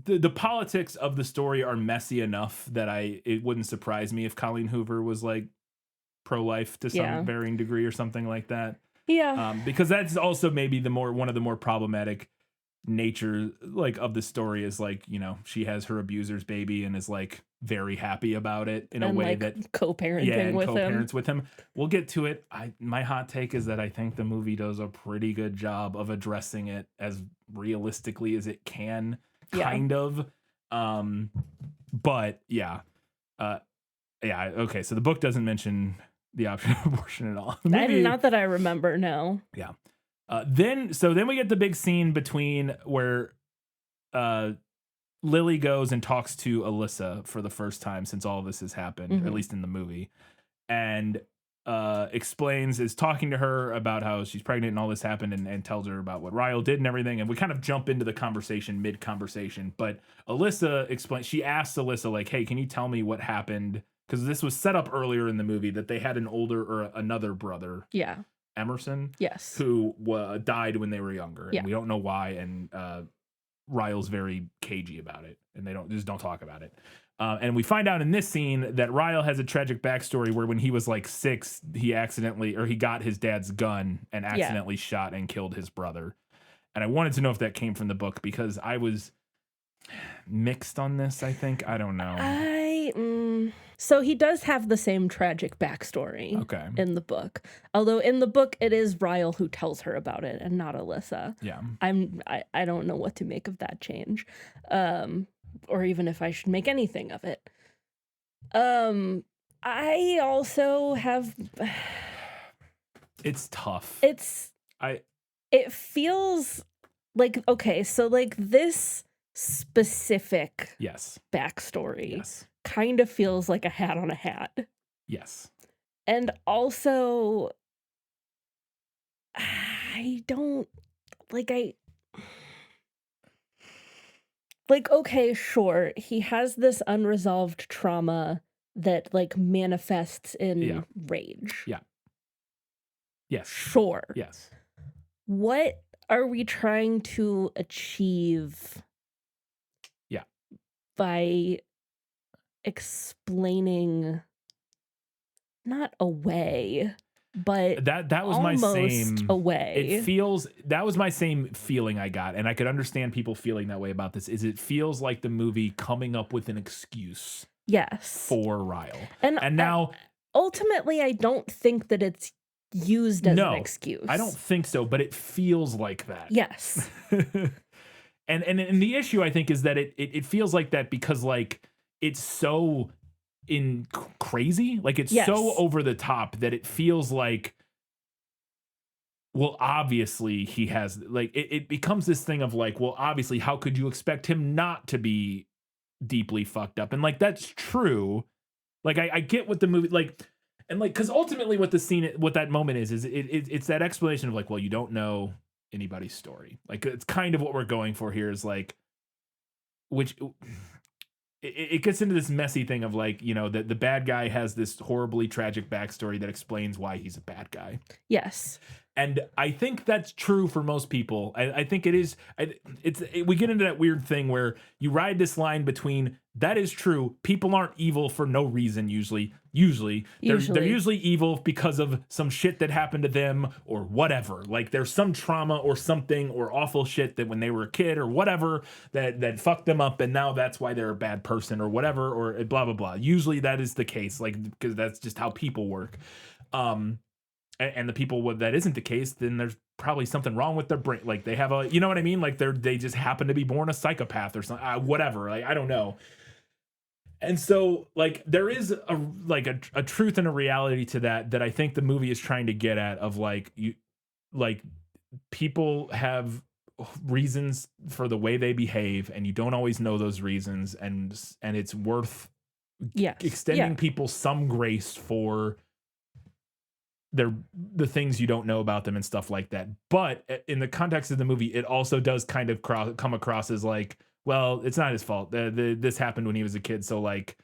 the politics of the story are messy enough that it wouldn't surprise me if Colleen Hoover was like pro-life to some varying degree or something like that. Yeah, because that's also maybe one of the more problematic nature like of the story is like, you know, she has her abuser's baby and is like very happy about it in a way like that co-parenting with him. We'll get to it. My hot take is that I think the movie does a pretty good job of addressing it as realistically as it can, kind of. But okay, so the book doesn't mention the option of abortion at all. Not that I remember, no. Yeah. Then we get the big scene between where Lily goes and talks to Alyssa for the first time since all of this has happened, at least in the movie, and is talking to her about how she's pregnant and all this happened and tells her about what Ryle did and everything. And we kind of jump into the conversation mid-conversation. But Alyssa she asks Alyssa, like, hey, can you tell me what happened? Because this was set up earlier in the movie that they had an older or another brother. Yeah. Emerson, yes, who died when they were younger, and we don't know why. And Ryle's very cagey about it, and they don't talk about it. And we find out in this scene that Ryle has a tragic backstory where when he was like 6, he got his dad's gun and accidentally shot and killed his brother. And I wanted to know if that came from the book because I was mixed on this, I think. I don't know. So he does have the same tragic backstory in the book. Although in the book, it is Ryle who tells her about it and not Alyssa. Yeah. I don't know what to make of that change. Or even if I should make anything of it. I also have... It's tough. It feels like, okay, so like this specific backstory kind of feels like a hat on a hat. Yes. And also, I don't, okay, sure, he has this unresolved trauma that, like, manifests in rage. Yeah. Yes. Sure. Yes. What are we trying to achieve by explaining not away, but that was my same away. That was my same feeling I got, and I could understand people feeling that way about this. Is it feels like the movie coming up with an excuse for Ryle. And now ultimately I don't think that it's used as an excuse. I don't think so, but it feels like that. Yes. And the issue I think is that it feels like that because like it's so crazy, like it's so over the top that it feels like, well, obviously he has, like it becomes this thing of like, well, obviously how could you expect him not to be deeply fucked up? And like that's true. Like I get what the movie like. And like, because ultimately what that moment is it's that explanation of like, well, you don't know anybody's story. Like, it's kind of what we're going for here is like, which it gets into this messy thing of like, you know, the bad guy has this horribly tragic backstory that explains why he's a bad guy. Yes. And I think that's true for most people. I think it is. We get into that weird thing where you ride this line between that is true. People aren't evil for no reason. Usually they're usually evil because of some shit that happened to them or whatever. Like there's some trauma or something or awful shit that when they were a kid or whatever that fucked them up, and now that's why they're a bad person or whatever or blah blah blah. Usually that is the case, like because that's just how people work. And the people that isn't the case, then there's probably something wrong with their brain. Like they have a, you know what I mean? Like they just happen to be born a psychopath or something, whatever. Like, I don't know. And so like, there is a truth and a reality to that I think the movie is trying to get at of like, people have reasons for the way they behave and you don't always know those reasons. And it's worth extending people some grace for the things you don't know about them and stuff like that. But in the context of the movie, it also does kind of come across as like, well, it's not his fault. This happened when he was a kid. So like,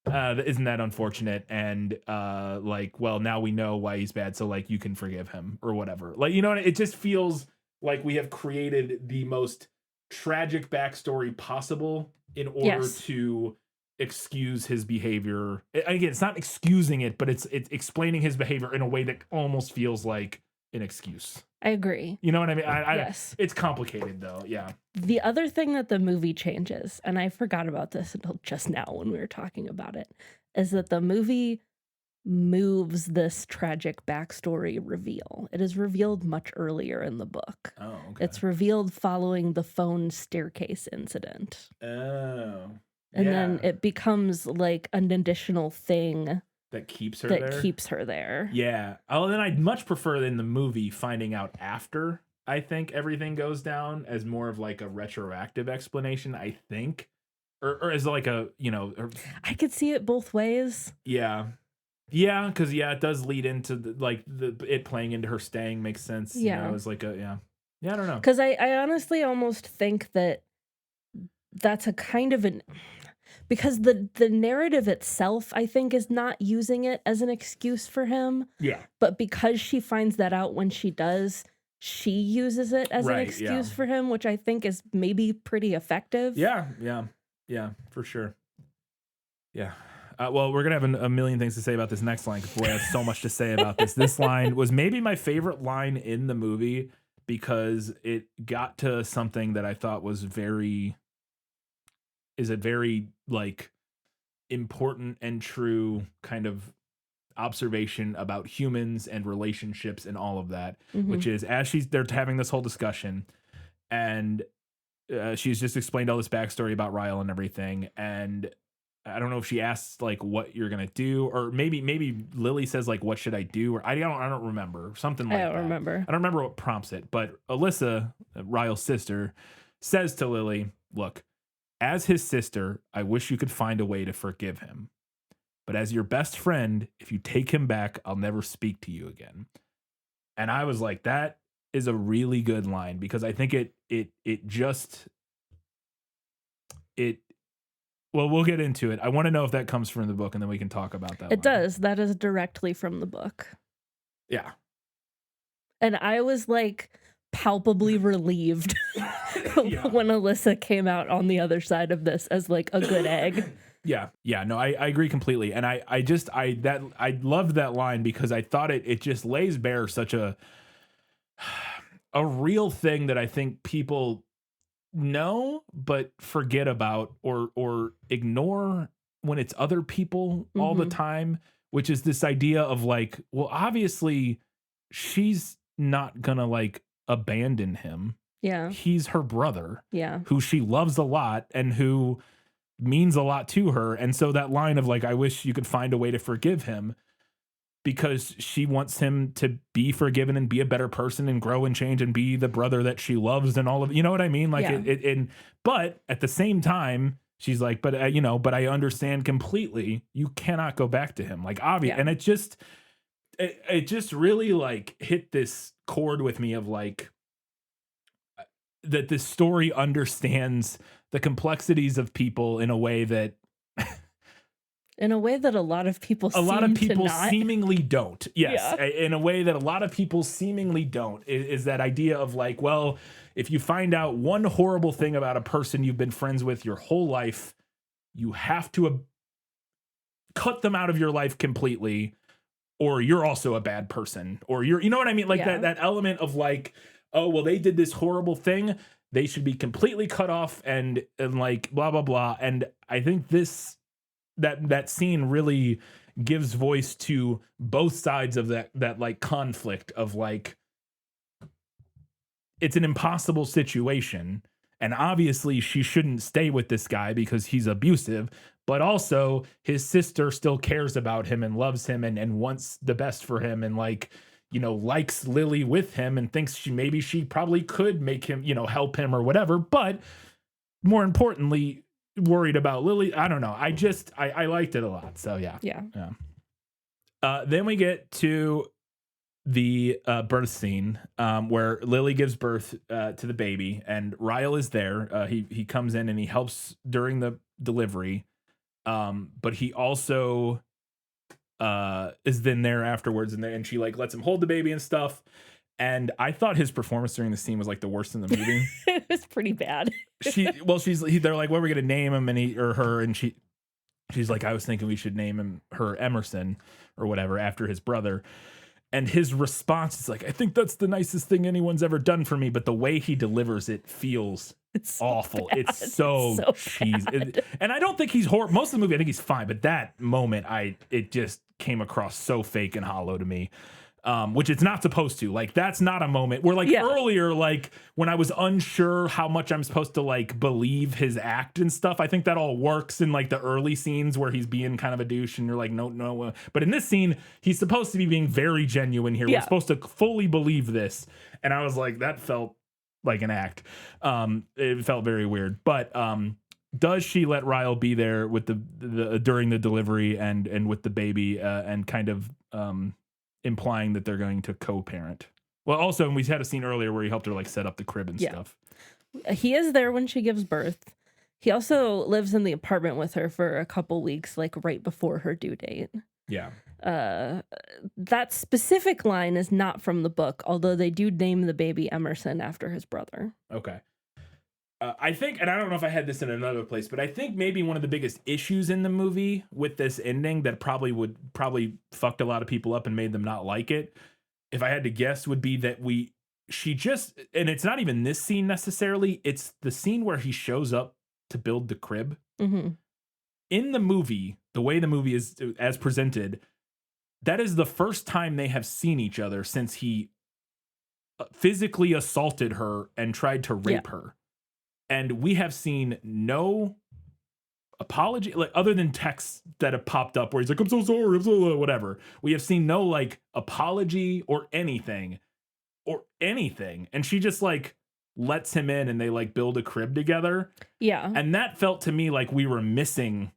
isn't that unfortunate? And like, well, now we know why he's bad. So like, you can forgive him or whatever. Like, you know, it just feels like we have created the most tragic backstory possible in order to excuse his behavior. Again, it's not excusing it, but it's explaining his behavior in a way that almost feels like an excuse. I agree. You know what I mean? Yes. It's complicated though. Yeah. The other thing that the movie changes, and I forgot about this until just now when we were talking about it, is that the movie moves this tragic backstory reveal. It is revealed much earlier in the book. Oh, okay. It's revealed following the phone staircase incident. Oh. And then it becomes like an additional thing that keeps her there. Yeah. Oh, then I'd much prefer in the movie finding out after I think everything goes down as more of like a retroactive explanation, I think. Or as like a, you know. I could see it both ways. Yeah. Yeah, because it does lead into it playing into her staying makes sense. Yeah. You know, it's like I don't know. Because I honestly almost think that's a kind of an... Because the narrative itself, I think, is not using it as an excuse for him. Yeah. But because she finds that out when she does, she uses it as an excuse for him, which I think is maybe pretty effective. Yeah, for sure. Yeah. Well, we're going to have a million things to say about this next line because, boy, I have so much to say about this. This line was maybe my favorite line in the movie because it got to something that I thought was a very, like, important and true kind of observation about humans and relationships and all of that, Mhm. which is as they're having this whole discussion and she's just explained all this backstory about Ryle and everything. And I don't know if she asks like what you're gonna do, or maybe Lily says like what should I do, or I don't remember something like I don't that. remember. I don't remember what prompts it, but Alyssa, Ryle's sister, says to Lily, "Look, as his sister, I wish you could find a way to forgive him. But as your best friend, if you take him back, I'll never speak to you again." And I was like, that is a really good line because I think it well, we'll get into it. I want to know if that comes from the book and then we can talk about that It line. does. That is directly from the book. Yeah. And I was like palpably relieved Yeah. when Alyssa came out on the other side of this as like a good egg. Yeah. Yeah. No, I agree completely. And I loved that line because I thought it just lays bare such a real thing that I think people know but forget about or ignore when it's other people all the Mhm. time, which is this idea of like, well, obviously she's not gonna like abandon him. Yeah. He's her brother Yeah. who she loves a lot and who means a lot to her. And so that line of like, I wish you could find a way to forgive him because she wants him to be forgiven and be a better person and grow and change and be the brother that she loves and all of, you know what I mean? Like Yeah. but at the same time, she's like, but but I understand completely. You cannot go back to him. Like obvious. Yeah. And it just really like hit this chord with me of like, that this story understands the complexities of people in a way that In a way that a lot of people a lot of seem to people not. seemingly don't. Yes, Yeah. in a way that a lot of people seemingly don't is that idea of like, well, if you find out one horrible thing about a person you've been friends with your whole life, you have to cut them out of your life completely, or you're also a bad person, or you know what I mean? Like Yeah. that element of like, oh, well, they did this horrible thing. They should be completely cut off and like blah, blah, blah. And I think that scene really gives voice to both sides of that like conflict of like, it's an impossible situation and obviously she shouldn't stay with this guy because he's abusive, but also his sister still cares about him and loves him and wants the best for him and like, likes Lily with him and thinks she probably could make him, help him or whatever, but more importantly, worried about Lily. I don't know. I liked it a lot. So yeah. Yeah. Then we get to the birth scene where Lily gives birth to the baby and Ryle is there. He comes in and he helps during the delivery. But he also is then there afterwards and she like lets him hold the baby and stuff. And I thought his performance during the scene was like the worst in the movie. It was pretty bad. They're like, what are we gonna name him? And he or her, and she's like, I was thinking we should name her Emerson or whatever after his brother. And his response is like, I think that's the nicest thing anyone's ever done for me. But the way he delivers it feels It's so awful. bad. It's so cheesy. And I don't think he's horrible. Most of the movie, I think he's fine. But that moment, it just came across so fake and hollow to me. Which it's not supposed to. Like, that's not a moment where, like, earlier, like, when I was unsure how much I'm supposed to, like, believe his act and stuff, I think that all works in, like, the early scenes where he's being kind of a douche and you're like, no. But in this scene, he's supposed to be being very genuine here. Yeah. We're supposed to fully believe this. And I was like, that felt like an act. It felt very weird. But does she let Ryle be there with the during the delivery and with the baby and kind of implying that they're going to co-parent? Well, also, and we had a scene earlier where he helped her like set up the crib and stuff. He is there when she gives birth. He also lives in the apartment with her for a couple weeks, like right before her due date. Yeah. That specific line is not from the book, although they do name the baby Emerson after his brother. Okay. I think, and I don't know if I had this in another place, but I think maybe one of the biggest issues in the movie with this ending that probably fucked a lot of people up and made them not like it, if I had to guess, would be that she just, and it's not even this scene necessarily, it's the scene where he shows up to build the crib. Mm-hmm. In the movie, the way the movie is as presented, that is the first time they have seen each other since he physically assaulted her and tried to rape her. And we have seen no apology, like other than texts that have popped up where he's like, I'm so sorry, I'm so whatever. We have seen no like apology or anything. And she just like lets him in and they like build a crib together. Yeah. And that felt to me like we were missing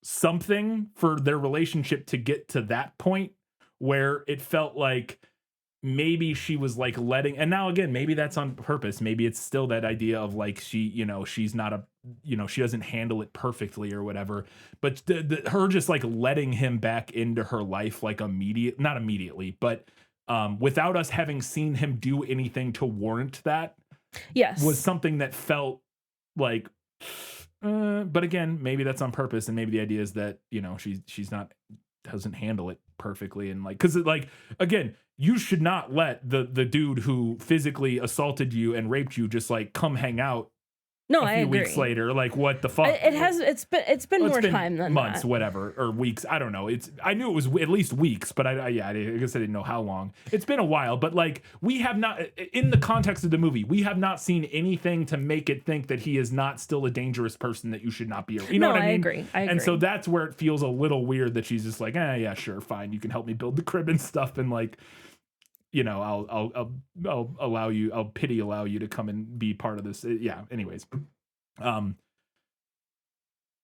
something for their relationship to get to that point where it felt like maybe she was like letting, and now again, maybe that's on purpose. Maybe it's still that idea of like, she's not she doesn't handle it perfectly or whatever, but her just like letting him back into her life, like not immediately, but without us having seen him do anything to warrant that. Yes. Was something that felt like, but again, maybe that's on purpose. And maybe the idea is that, she's not, doesn't handle it perfectly. And like, cause like, again, you should not let the dude who physically assaulted you and raped you just like come hang out No, a I few agree. weeks later. Like what the fuck? It's been more time than months, that. whatever, or weeks. I don't know. I knew it was at least weeks, but I guess I didn't know how long. It's been a while, but like we have not, in the context of the movie, we have not seen anything to make it think that he is not still a dangerous person that you should not be around. You know what I mean? I agree. And so that's where it feels a little weird that she's just like, yeah, sure, fine. You can help me build the crib and stuff, and like, I'll allow you, I'll allow you to come and be part of this. Yeah. Anyways.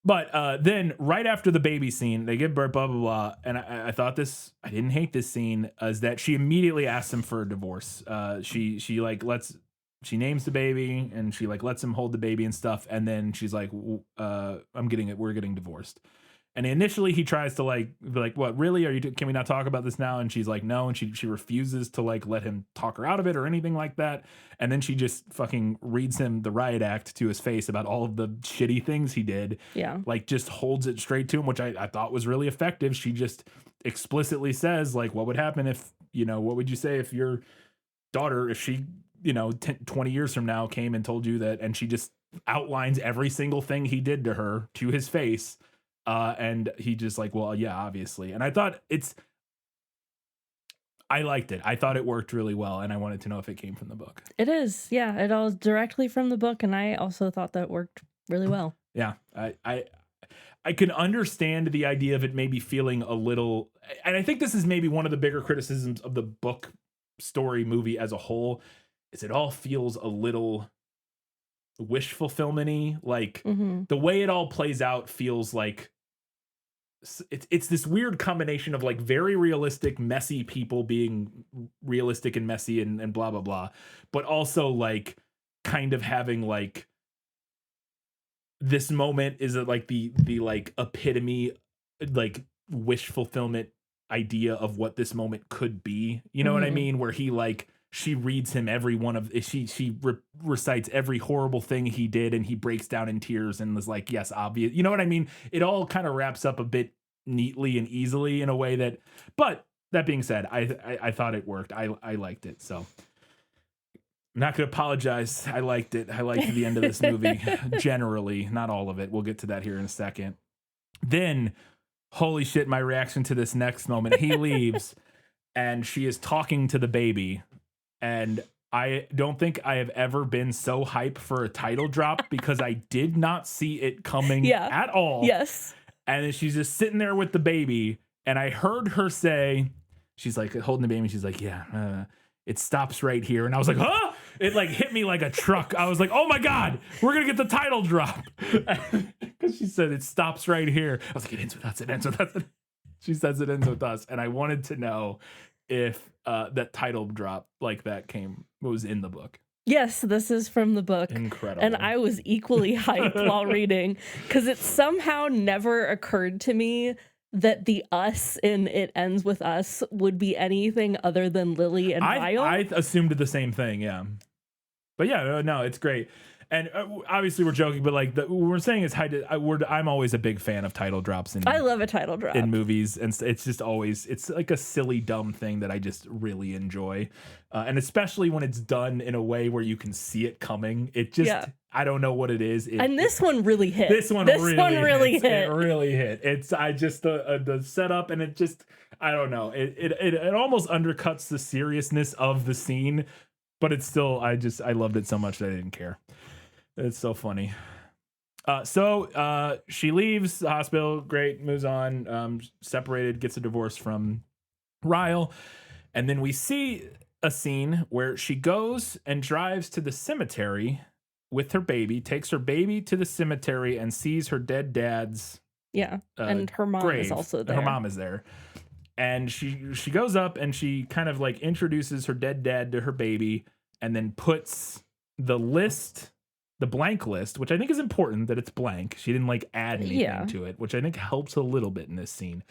But then right after the baby scene, they give birth, blah, blah, blah. And I thought I didn't hate this scene, is that she immediately asks him for a divorce. She names the baby and she like lets him hold the baby and stuff. And then she's like, we're getting divorced. And initially he tries to like, be like, what, really? Can we not talk about this now? And she's like, no. And she refuses to like let him talk her out of it or anything like that. And then she just fucking reads him the riot act to his face about all of the shitty things he did. Yeah. Like just holds it straight to him, which I thought was really effective. She just explicitly says like, what would happen if, what would you say if your daughter, if she, 20 years from now came and told you that, and she just outlines every single thing he did to her to his face. And he just like, well, yeah, obviously. And I thought I liked it. I thought it worked really well. And I wanted to know if it came from the book. It is. Yeah. It all directly from the book. And I also thought that worked really well. Yeah. I can understand the idea of it maybe feeling a little, and I think this is maybe one of the bigger criticisms of the book story movie as a whole, is it all feels a little wish fulfillment-y. Like the way it all plays out feels like it's this weird combination of like very realistic, messy people being realistic and messy and blah, blah, blah. But also like kind of having like this moment is like the like epitome, like wish fulfillment idea of what this moment could be. You know what I mean? Where he like, she reads him every one of, she recites every horrible thing he did, and he breaks down in tears and was like, yes, obvious. You know what I mean? It all kind of wraps up a bit neatly and easily in a way that, but that being said, I thought it worked. I liked it. So I'm not going to apologize. I liked it. I liked the end of this movie generally, not all of it. We'll get to that here in a second. Then, holy shit, my reaction to this next moment. He leaves and she is talking to the baby. And I don't think I have ever been so hype for a title drop because I did not see it coming at all. Yes. And then she's just sitting there with the baby. And I heard her say, she's like holding the baby. She's like, yeah, it stops right here. And I was like, huh? It like hit me like a truck. I was like, oh my God, we're going to get the title drop. Because she said it stops right here. I was like, it ends with us. It ends with us. She says it ends with us. And I wanted to know if that title drop like that was in the book. Yes, this is from the book. Incredible. And I was equally hyped while reading because it somehow never occurred to me that the us in It Ends With Us would be anything other than Lily and Lyle. I assumed the same thing, yeah. But yeah, no, it's great. And obviously we're joking, but like we're saying is I'm always a big fan of title drops I love a title drop in movies, and it's just always it's like a silly dumb thing that I just really enjoy, and especially when it's done in a way where you can see it coming. It just I don't know what it is. And this one really hit. This one really hit. hit. It really hit. It's I just the setup, and it just I don't know. It almost undercuts the seriousness of the scene, but it's still I loved it so much that I didn't care. It's so funny. So she leaves the hospital. Great, moves on. Separated, gets a divorce from Ryle, and then we see a scene where she goes and drives to the cemetery with her baby. Takes her baby to the cemetery and sees her dead dad's and her mom grave. is also there. Her mom is there, and she goes up and she kind of like introduces her dead dad to her baby, and then puts the blank list, which I think is important that it's blank. She didn't like add anything to it, which I think helps a little bit in this scene.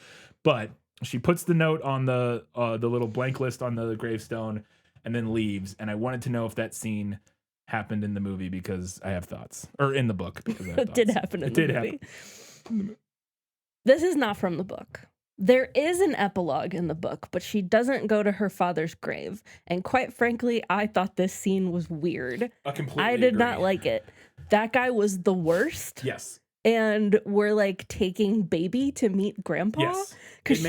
But she puts the note on the little blank list on the gravestone and then leaves. And I wanted to know if that scene happened in the movie because I have thoughts, or in the book because I have thoughts. It did happen in the movie. This is not from the book. There is an epilogue in the book, but she doesn't go to her father's grave. And quite frankly, I thought this scene was weird. I did not like it. That guy was the worst. Yes. And we're like taking baby to meet grandpa. Yes. Because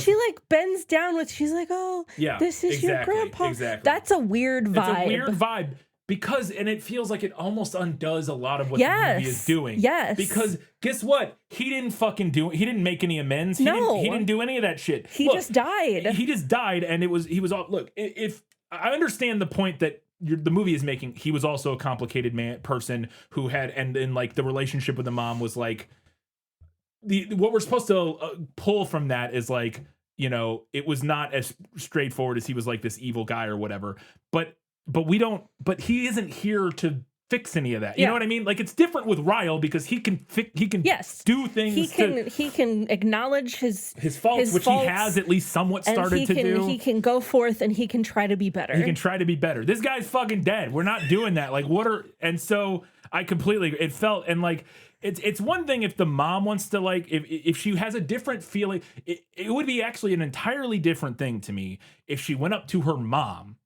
she bends down with, she's like, oh, this is your grandpa. Exactly. That's a weird vibe. It's a weird vibe. Because, and it feels like it almost undoes a lot of what the movie is doing. Yes. Because guess what? He didn't make any amends. He didn't do any of that shit. He just died. He just died, and he was all, look, if I understand the point that the movie is making, he was also a complicated person who had, and then like the relationship with the mom was like, what we're supposed to pull from that is like, you know, it was not as straightforward as he was like this evil guy or whatever, but he isn't here to fix any of that. You know what I mean? Like it's different with Ryle because he can do things. He can acknowledge his faults, which he has at least somewhat started to do. He can go forth and he can try to be better. This guy's fucking dead. We're not doing that. Like and so I completely, it felt, and like, it's one thing if the mom wants to like, if she has a different feeling, it would be actually an entirely different thing to me if she went up to her mom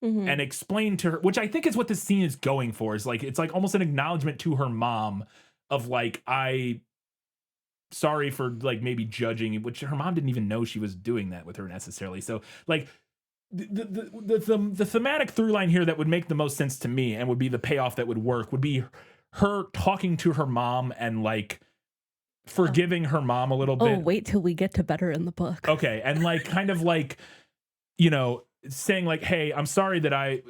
and explain to her, which I think is what this scene is going for, is like, it's like almost an acknowledgement to her mom of like, sorry for like maybe judging, which her mom didn't even know she was doing that with her necessarily. So like the thematic through line here that would make the most sense to me and would be the payoff that would work would be her talking to her mom and like forgiving her mom a little bit. Oh, wait till we get to better in the book. Okay. And like, kind of like, you know, saying like, hey, I'm sorry that I,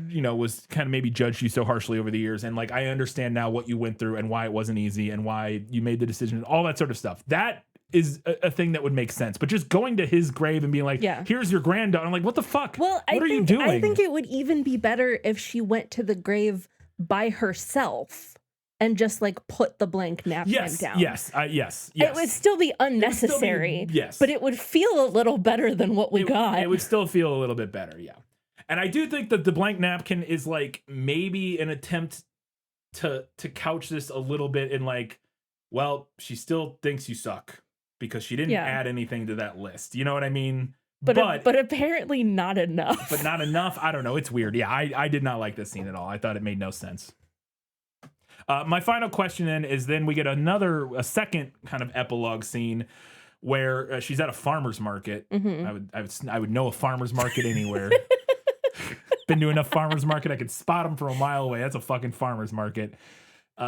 you know, was kind of maybe judged you so harshly over the years. And like, I understand now what you went through and why it wasn't easy and why you made the decision and all that sort of stuff. That is a thing that would make sense. But just going to his grave and being like, here's your granddaughter. I'm like, what the fuck? Well, what are you doing? I think it would even be better if she went to the grave by herself and just like put the blank napkin down. Yes. It would still be unnecessary. But it would feel a little better than what we got. It would still feel a little bit better, yeah. And I do think that the blank napkin is like maybe an attempt to couch this a little bit in like, well, she still thinks you suck because she didn't add anything to that list. You know what I mean? But apparently not enough. But not enough? I don't know. It's weird. Yeah, I did not like this scene at all. I thought it made no sense. My final question then is then we get a second kind of epilogue scene where she's at a farmer's market. I would know a farmer's market anywhere. Been to enough farmer's market, I could spot them from a mile away. That's a fucking farmer's market.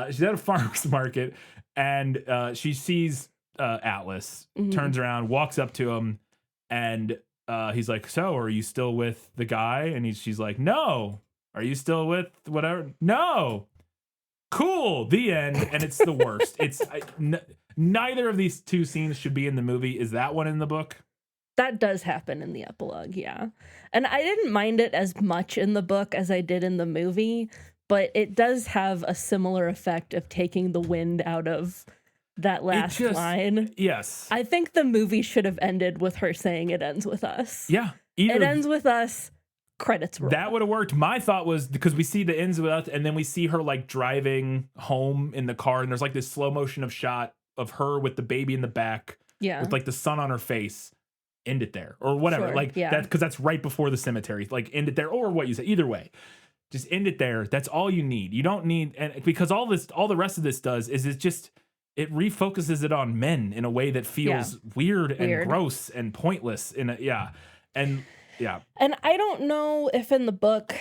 She's at a farmer's market and she sees Atlas, turns around, walks up to him, and he's like, so are you still with the guy? And she's like, no. Are you still with whatever? No. Cool. The end. And it's the worst. Neither of these two scenes should be in the movie. Is that one in the book? That does happen in the epilogue, yeah. And I didn't mind it as much in the book as I did in the movie, but it does have a similar effect of taking the wind out of that last line. Yes. I think the movie should have ended with her saying it ends with us. Yeah. It ends with us. credits roll. That would have worked. My thought was because we see the ins without, and then we see her like driving home in the car, and there's like this slow motion of shot of her with the baby in the back, with like the sun on her face. End it there or whatever, that because that's right before the cemetery. Like end it there or what you say. Either way, just end it there. That's all you need. You don't need, and because all the rest of this does is it refocuses it on men in a way that feels weird and gross and pointless. And I don't know if in the book,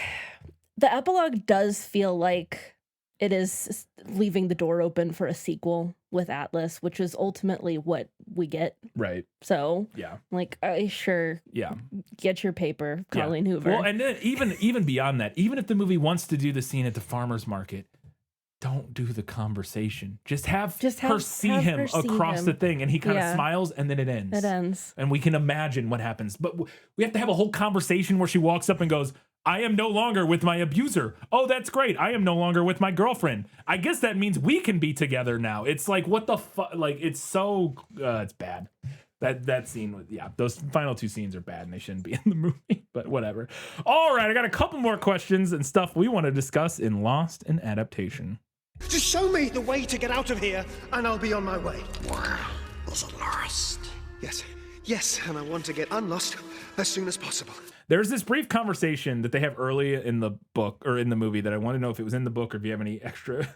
the epilogue does feel like it is leaving the door open for a sequel with Atlas, which is ultimately what we get. Right. So, like, get your paper, Colleen Hoover. Well, and then even beyond that, even if the movie wants to do the scene at the farmer's market, don't do the conversation. Just have her see him across the thing, and he kind of smiles, and then it ends. It ends. And we can imagine what happens. But we have to have a whole conversation where she walks up and goes, I am no longer with my abuser. Oh, that's great. I am no longer with my girlfriend. I guess that means we can be together now. It's like, what the fuck? Like, it's so, it's bad. That scene, those final two scenes are bad and they shouldn't be in the movie, but whatever. All right, I got a couple more questions and stuff we want to discuss in Lost in Adaptation. Just show me the way to get out of here, and I'll be on my way. Where is it lost? Yes, and I want to get unlost as soon as possible. There's this brief conversation that they have early in the book or in the movie that I want to know if it was in the book or if you have any extra,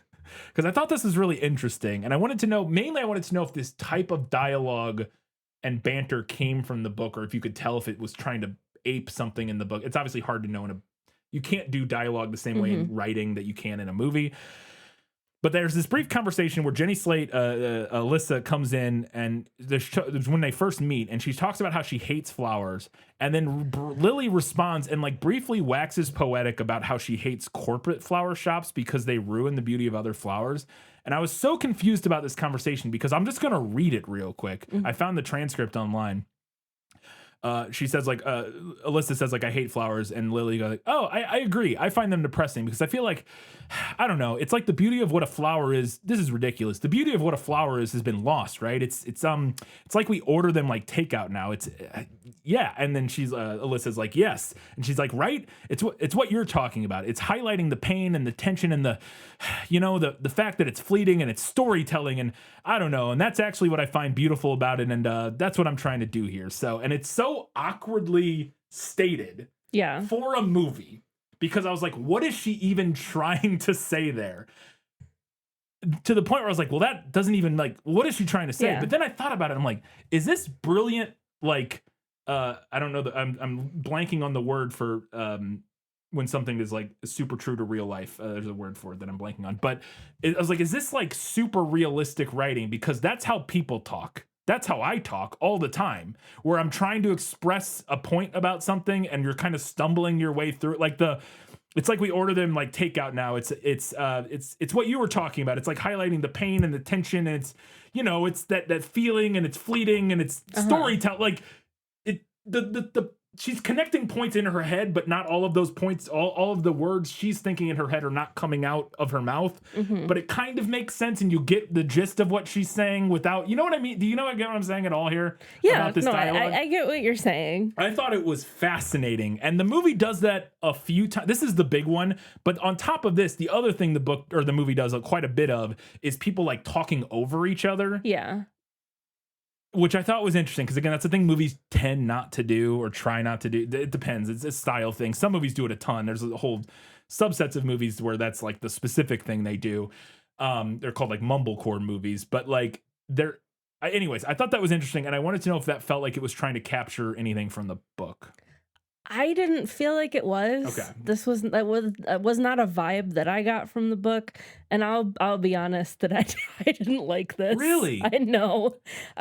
because I thought this was really interesting. And I wanted to know if this type of dialogue and banter came from the book, or if you could tell if it was trying to ape something in the book. It's obviously hard to know you can't do dialogue the same way in writing that you can in a movie. But there's this brief conversation where Jenny Slate, Alyssa, comes in, and there's when they first meet, and she talks about how she hates flowers, and then Lily responds and like briefly waxes poetic about how she hates corporate flower shops because they ruin the beauty of other flowers. And I was so confused about this conversation because I'm just gonna read it real quick. I found the transcript online. She says like Alyssa says like I hate flowers, and Lily goes like, oh, I agree, I find them depressing because I feel like, I don't know, it's like the beauty of what a flower is. This is ridiculous. The beauty of what a flower is has been lost, right? It's like we order them like takeout now. It's and then she's Alyssa's like yes, and she's like right, it's what you're talking about. It's highlighting the pain and the tension and the the fact that it's fleeting and it's storytelling, and I don't know, and that's actually what I find beautiful about it, and that's what I'm trying to do here. So, and it's so awkwardly stated for a movie, because I was like, what is she even trying to say there? To the point where I was like, well, that doesn't even like, what is she trying to say? But then I thought about it. I'm like, is this brilliant? Like, I don't know, I'm blanking on the word for when something is like super true to real life. There's a word for it that I'm blanking on. But I was like, is this like super realistic writing? Because that's how people talk. That's how I talk all the time, where I'm trying to express a point about something and you're kind of stumbling your way through it. Like it's like we order them like takeout now. It's what you were talking about. It's like highlighting the pain and the tension, and it's it's that feeling, and it's fleeting, and it's storytelling. Like she's connecting points in her head, but not all of those points, all of the words she's thinking in her head are not coming out of her mouth. But it kind of makes sense, and you get the gist of what she's saying without, you know what I mean? Do you know what I'm saying at all here? Yeah, about this dialogue? I get what you're saying. I thought it was fascinating, and the movie does that a few times. This is the big one, but on top of this, the other thing the book or the movie does quite a bit of is people like talking over each other. Yeah. Which I thought was interesting, because again, that's the thing movies tend not to do or try not to do. It depends. It's a style thing. Some movies do it a ton. There's a whole subsets of movies where that's like the specific thing they do. They're called like mumblecore movies, but like anyways, I thought that was interesting, and I wanted to know if that felt like it was trying to capture anything from the book. I didn't feel like it was. Okay. That was not a vibe that I got from the book, and I'll be honest that I didn't like this. Really? I know.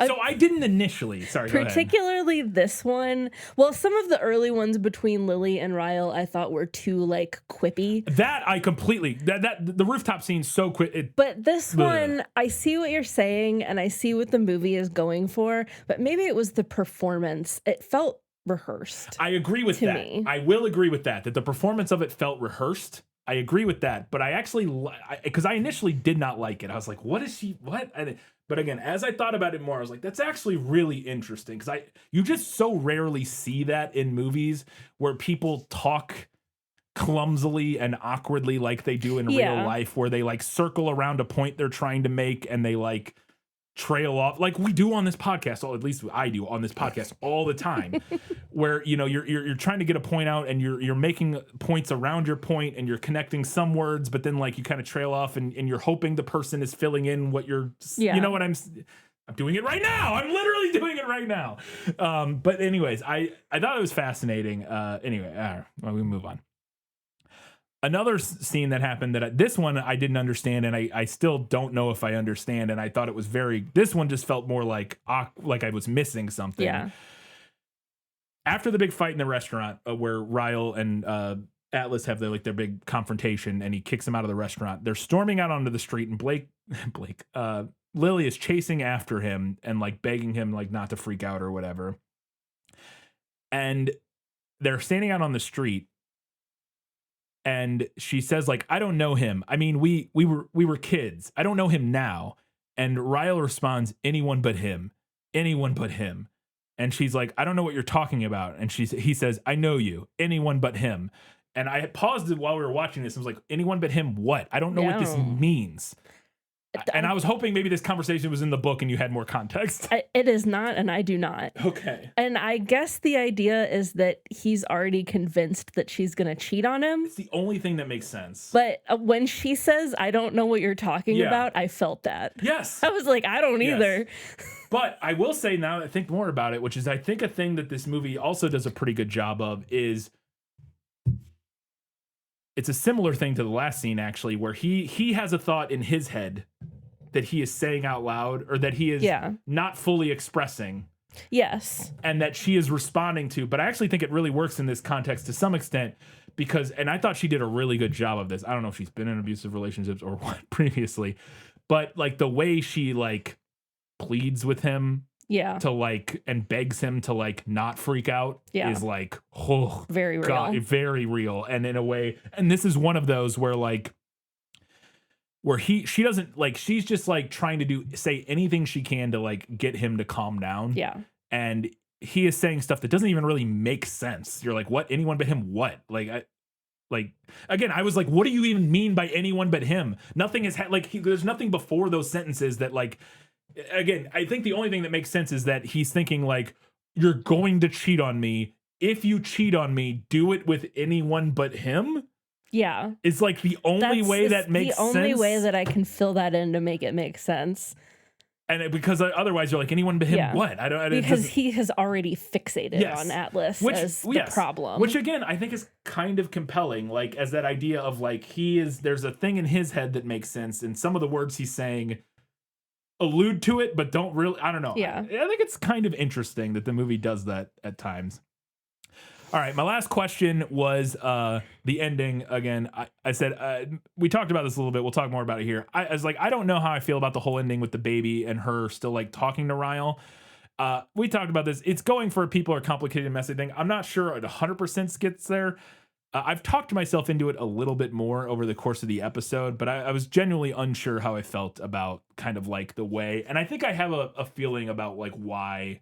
So I didn't initially. Sorry, go ahead. Particularly this one. Well, some of the early ones between Lily and Ryle I thought were too like quippy. That I completely that the rooftop scene's so quick. But this one, I see what you're saying, and I see what the movie is going for. But maybe it was the performance. It felt rehearsed. I agree with that. Me. I will agree with that the performance of it felt rehearsed. I agree with that, but I actually, because I initially did not like it. I was like, what is she, what? But again, as I thought about it more, I was like, that's actually really interesting because you just so rarely see that in movies where people talk clumsily and awkwardly like they do in real life, where they like circle around a point they're trying to make and they like trail off like we do on this podcast, or at least I do on this podcast all the time, where you're trying to get a point out and you're making points around your point and you're connecting some words, but then like you kind of trail off and you're hoping the person is filling in what you're you know what I'm doing it right now. I'm literally doing it right now. But anyways, I thought it was fascinating. Anyway, we move on. Another scene that happened this one I didn't understand, and I still don't know if I understand, and I thought it was this one just felt more like I was missing something. Yeah. After the big fight in the restaurant where Ryle and Atlas have their big confrontation and he kicks him out of the restaurant, they're storming out onto the street and Lily is chasing after him and like begging him like not to freak out or whatever. And they're standing out on the street. And she says, like, I don't know him. I mean, we were kids. I don't know him now. And Ryle responds, anyone but him. Anyone but him. And she's like, I don't know what you're talking about. And he says, I know you. Anyone but him. And I paused it while we were watching this and was like, anyone but him what? I don't know what this means. And I was hoping maybe this conversation was in the book and you had more context. It is not, and I do not. Okay. And I guess the idea is that he's already convinced that she's going to cheat on him. It's the only thing that makes sense. But when she says, I don't know what you're talking about, I felt that. Yes. I was like, I don't either. But I will say now that I think more about it, which is I think a thing that this movie also does a pretty good job of is it's a similar thing to the last scene, actually, where he has a thought in his head that he is saying out loud or that he is not fully expressing. Yes. And that she is responding to. But I actually think it really works in this context to some extent because, and I thought she did a really good job of this. I don't know if she's been in abusive relationships or what previously, but like the way she like pleads with him to like and begs him to like not freak out is like very real. God, very real. And in a way, and this is one of those where like where she doesn't like she's just like trying to say anything she can to like get him to calm down. Yeah. And he is saying stuff that doesn't even really make sense. You're like, what? Anyone but him? What? Again, I was like, what do you even mean by anyone but him? Nothing is there's nothing before those sentences that like. Again, I think the only thing that makes sense is that he's thinking like, you're going to cheat on me. If you cheat on me, do it with anyone but him. Yeah. It's like the only way that makes sense. The only way that I can fill that in to make it make sense. And because otherwise you're like, anyone but him, what? I don't because he has already fixated on Atlas as the problem. Which again, I think is kind of compelling, like as that idea of like there's a thing in his head that makes sense, and some of the words he's saying allude to it, but don't really, I don't know. Yeah. I think it's kind of interesting that the movie does that at times. All right, my last question was the ending. Again, I said, we talked about this a little bit. We'll talk more about it here. I was like, I don't know how I feel about the whole ending with the baby and her still like talking to Ryle. We talked about this. It's going for a people are complicated and messy thing. I'm not sure it 100% gets there. I've talked myself into it a little bit more over the course of the episode, but I was genuinely unsure how I felt about kind of like the way. And I think I have a feeling about like why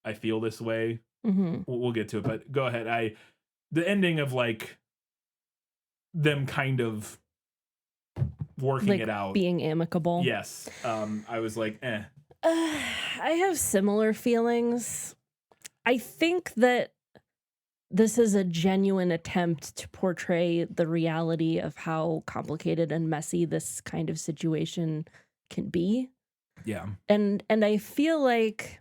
I feel this way. Mm-hmm. We'll get to it, but go ahead. The ending of like them kind of working like it out, being amicable. Yes. I was like, I have similar feelings. I think that this is a genuine attempt to portray the reality of how complicated and messy this kind of situation can be. Yeah. And I feel like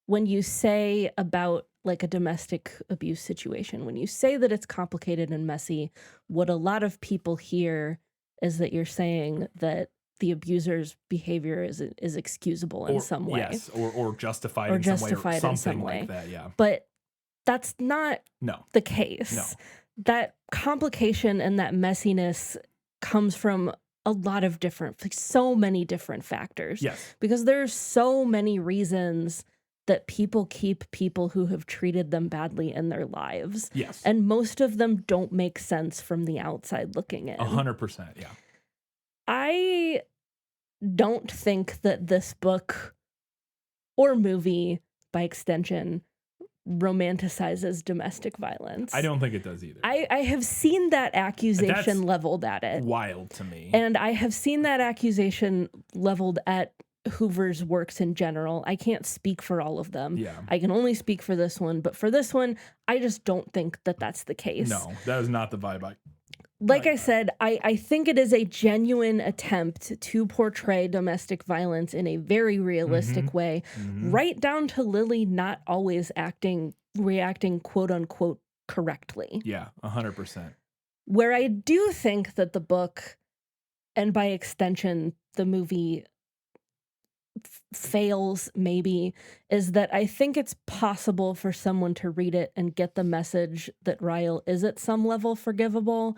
when you say about like a domestic abuse situation, when you say that it's complicated and messy, what a lot of people hear is that you're saying that the abuser's behavior is excusable in some way. Yes, or justified in some way or something like that, yeah. But that's not the case. No. That complication and that messiness comes from a lot of different, like so many different factors. Yes. Because there's so many reasons that people keep people who have treated them badly in their lives. Yes. And most of them don't make sense from the outside looking in. 100%, yeah. I don't think that this book or movie, by extension, romanticizes domestic violence. I don't think it does either. I have seen that accusation leveled at it. Wild to me. And I have seen that accusation leveled at Hoover's works in general. I can't speak for all of them. Yeah. I can only speak for this one. But for this one, I just don't think that that's the case. No, that is not the vibe. Like I said, I think it is a genuine attempt to portray domestic violence in a very realistic way, right down to Lily not always reacting quote unquote correctly. Yeah, 100%. Where I do think that the book, and by extension, the movie fails maybe, is that I think it's possible for someone to read it and get the message that Ryle is at some level forgivable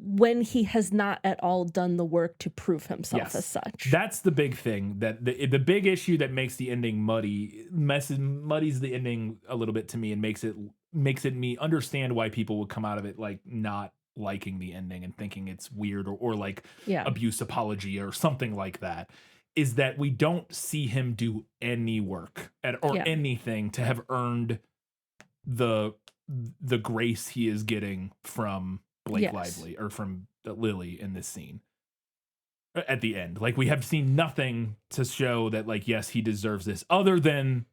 when he has not at all done the work to prove himself as such. That's the big thing, that the big issue that makes the ending muddies the ending a little bit to me, and makes it me understand why people would come out of it like not liking the ending and thinking it's weird or like abuse apology or something like that, is that we don't see him do any work or anything to have earned the grace he is getting from Blake Lively or from Lily in this scene at the end. Like, we have seen nothing to show that, like, yes, he deserves this, other than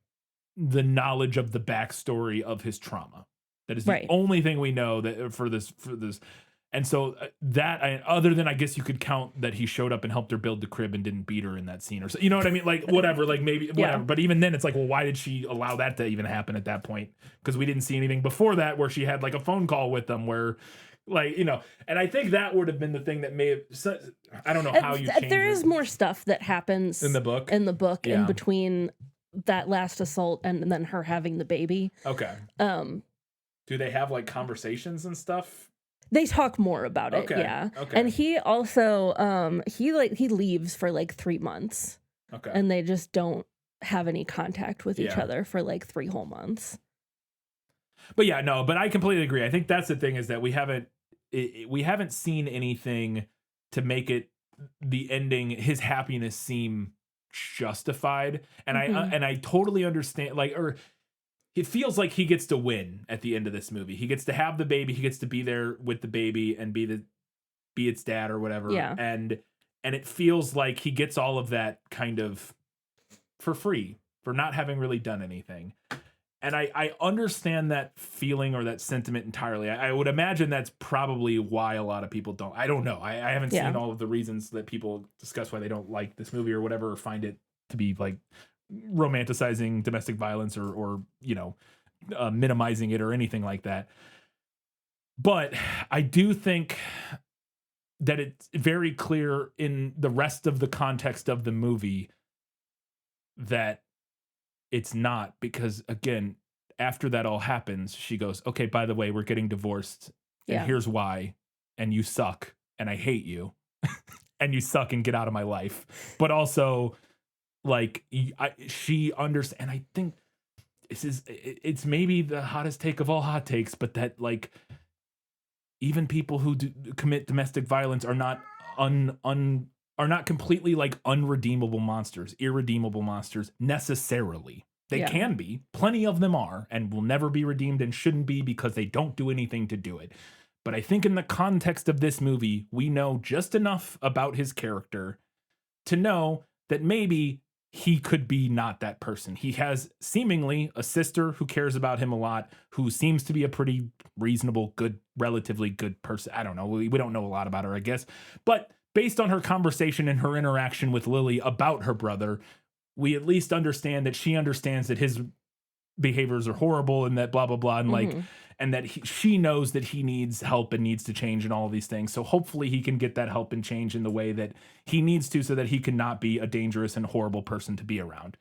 the knowledge of the backstory of his trauma. That is the only thing we know that for this. And so other than, I guess you could count that he showed up and helped her build the crib and didn't beat her in that scene, or so, you know what I mean? Like, whatever, like maybe whatever. But even then, it's like, well, why did she allow that to even happen at that point? Because we didn't see anything before that where she had like a phone call with them where, like, you know, and I think that would have been the thing that may have, I don't know how you change there is more stuff that happens in the book in between that last assault and then her having the baby. Okay. Do they have like conversations and stuff? They talk more about it, yeah. Okay. And he also he leaves for like 3 months. Okay. And they just don't have any contact with each other for like 3 whole months. But yeah, no, but I completely agree. I think that's the thing, is that we haven't seen anything to make it, the ending, his happiness, seem justified. And I totally understand, like, or it feels like he gets to win at the end of this movie. He gets to have the baby. He gets to be there with the baby and be its dad or whatever. Yeah. And it feels like he gets all of that kind of for free, for not having really done anything. And I understand that feeling or that sentiment entirely. I would imagine that's probably why a lot of people don't. I don't know. I haven't seen all of the reasons that people discuss why they don't like this movie or whatever, or find it to be like romanticizing domestic violence or you know, minimizing it or anything like that. But I do think that it's very clear in the rest of the context of the movie that it's not, because again, after that all happens, she goes, okay, by the way, we're getting divorced, and here's why, and you suck, and I hate you, and you suck, and get out of my life. But also, like, she understands, and I think it's maybe the hottest take of all hot takes, but that, like, even people who commit domestic violence are not are not completely like unredeemable monsters, irredeemable monsters necessarily. They can be. Plenty of them are, and will never be redeemed and shouldn't be, because they don't do anything to do it. But I think in the context of this movie, we know just enough about his character to know that maybe he could be not that person. He has seemingly a sister who cares about him a lot, who seems to be a pretty reasonable, good, relatively good person. I don't know. We don't know a lot about her, I guess. But based on her conversation and her interaction with Lily about her brother, we at least understand that she understands that his behaviors are horrible and that blah, blah, blah. And like, and that she knows that he needs help and needs to change and all of these things. So hopefully he can get that help and change in the way that he needs to, so that he can not be a dangerous and horrible person to be around.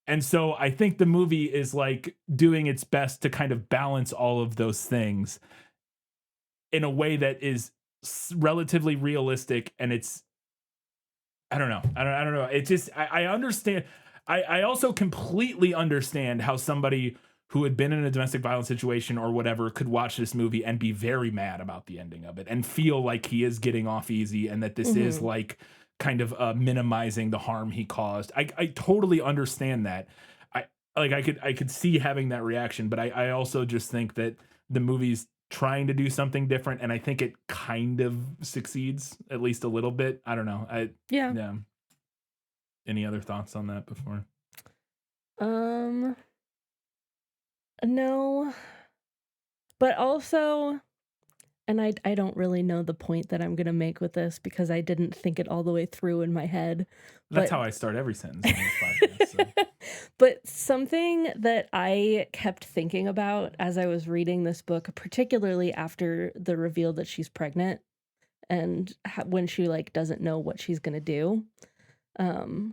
And so I think the movie is like doing its best to kind of balance all of those things in a way that is relatively realistic. And it's, I don't know. I don't know. It just, I understand. I also completely understand how somebody who had been in a domestic violence situation or whatever could watch this movie and be very mad about the ending of it and feel like he is getting off easy, and that this is like kind of minimizing the harm he caused. I totally understand that. I could see having that reaction, but I also just think that the movie's trying to do something different, and I think it kind of succeeds at least a little bit. I don't know. Yeah. Any other thoughts on that before? No. But also, and I don't really know the point that I'm going to make with this because I didn't think it all the way through in my head. That's how I start every sentence on this podcast. So. But something that I kept thinking about as I was reading this book, particularly after the reveal that she's pregnant and when she like doesn't know what she's going to do, I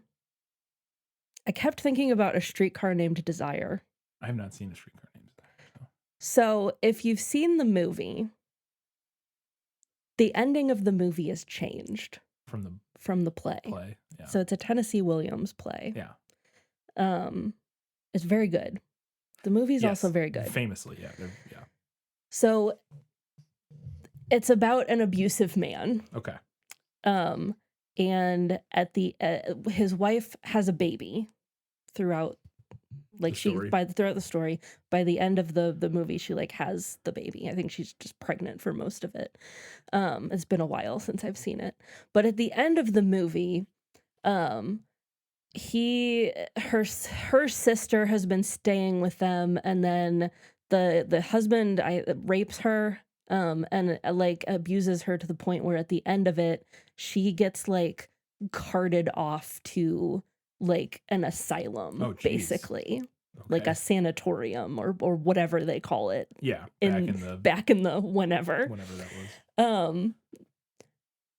kept thinking about A Streetcar Named Desire. I have not seen A Streetcar Named Desire. So if you've seen the movie, the ending of the movie is changed from the play. Yeah. So it's a Tennessee Williams play. Yeah. It's very good. The movie's also very good. Famously, yeah. So it's about an abusive man. Okay. And at the his wife has a baby throughout throughout the story. By the end of the movie, she like has the baby. I think she's just pregnant for most of it. It's been a while since I've seen it. But at the end of the movie, her sister has been staying with them, and then the husband rapes her and like abuses her to the point where at the end of it she gets like carted off to like an asylum, basically. Okay. Like a sanatorium or whatever they call it. Yeah, back in the whenever that was.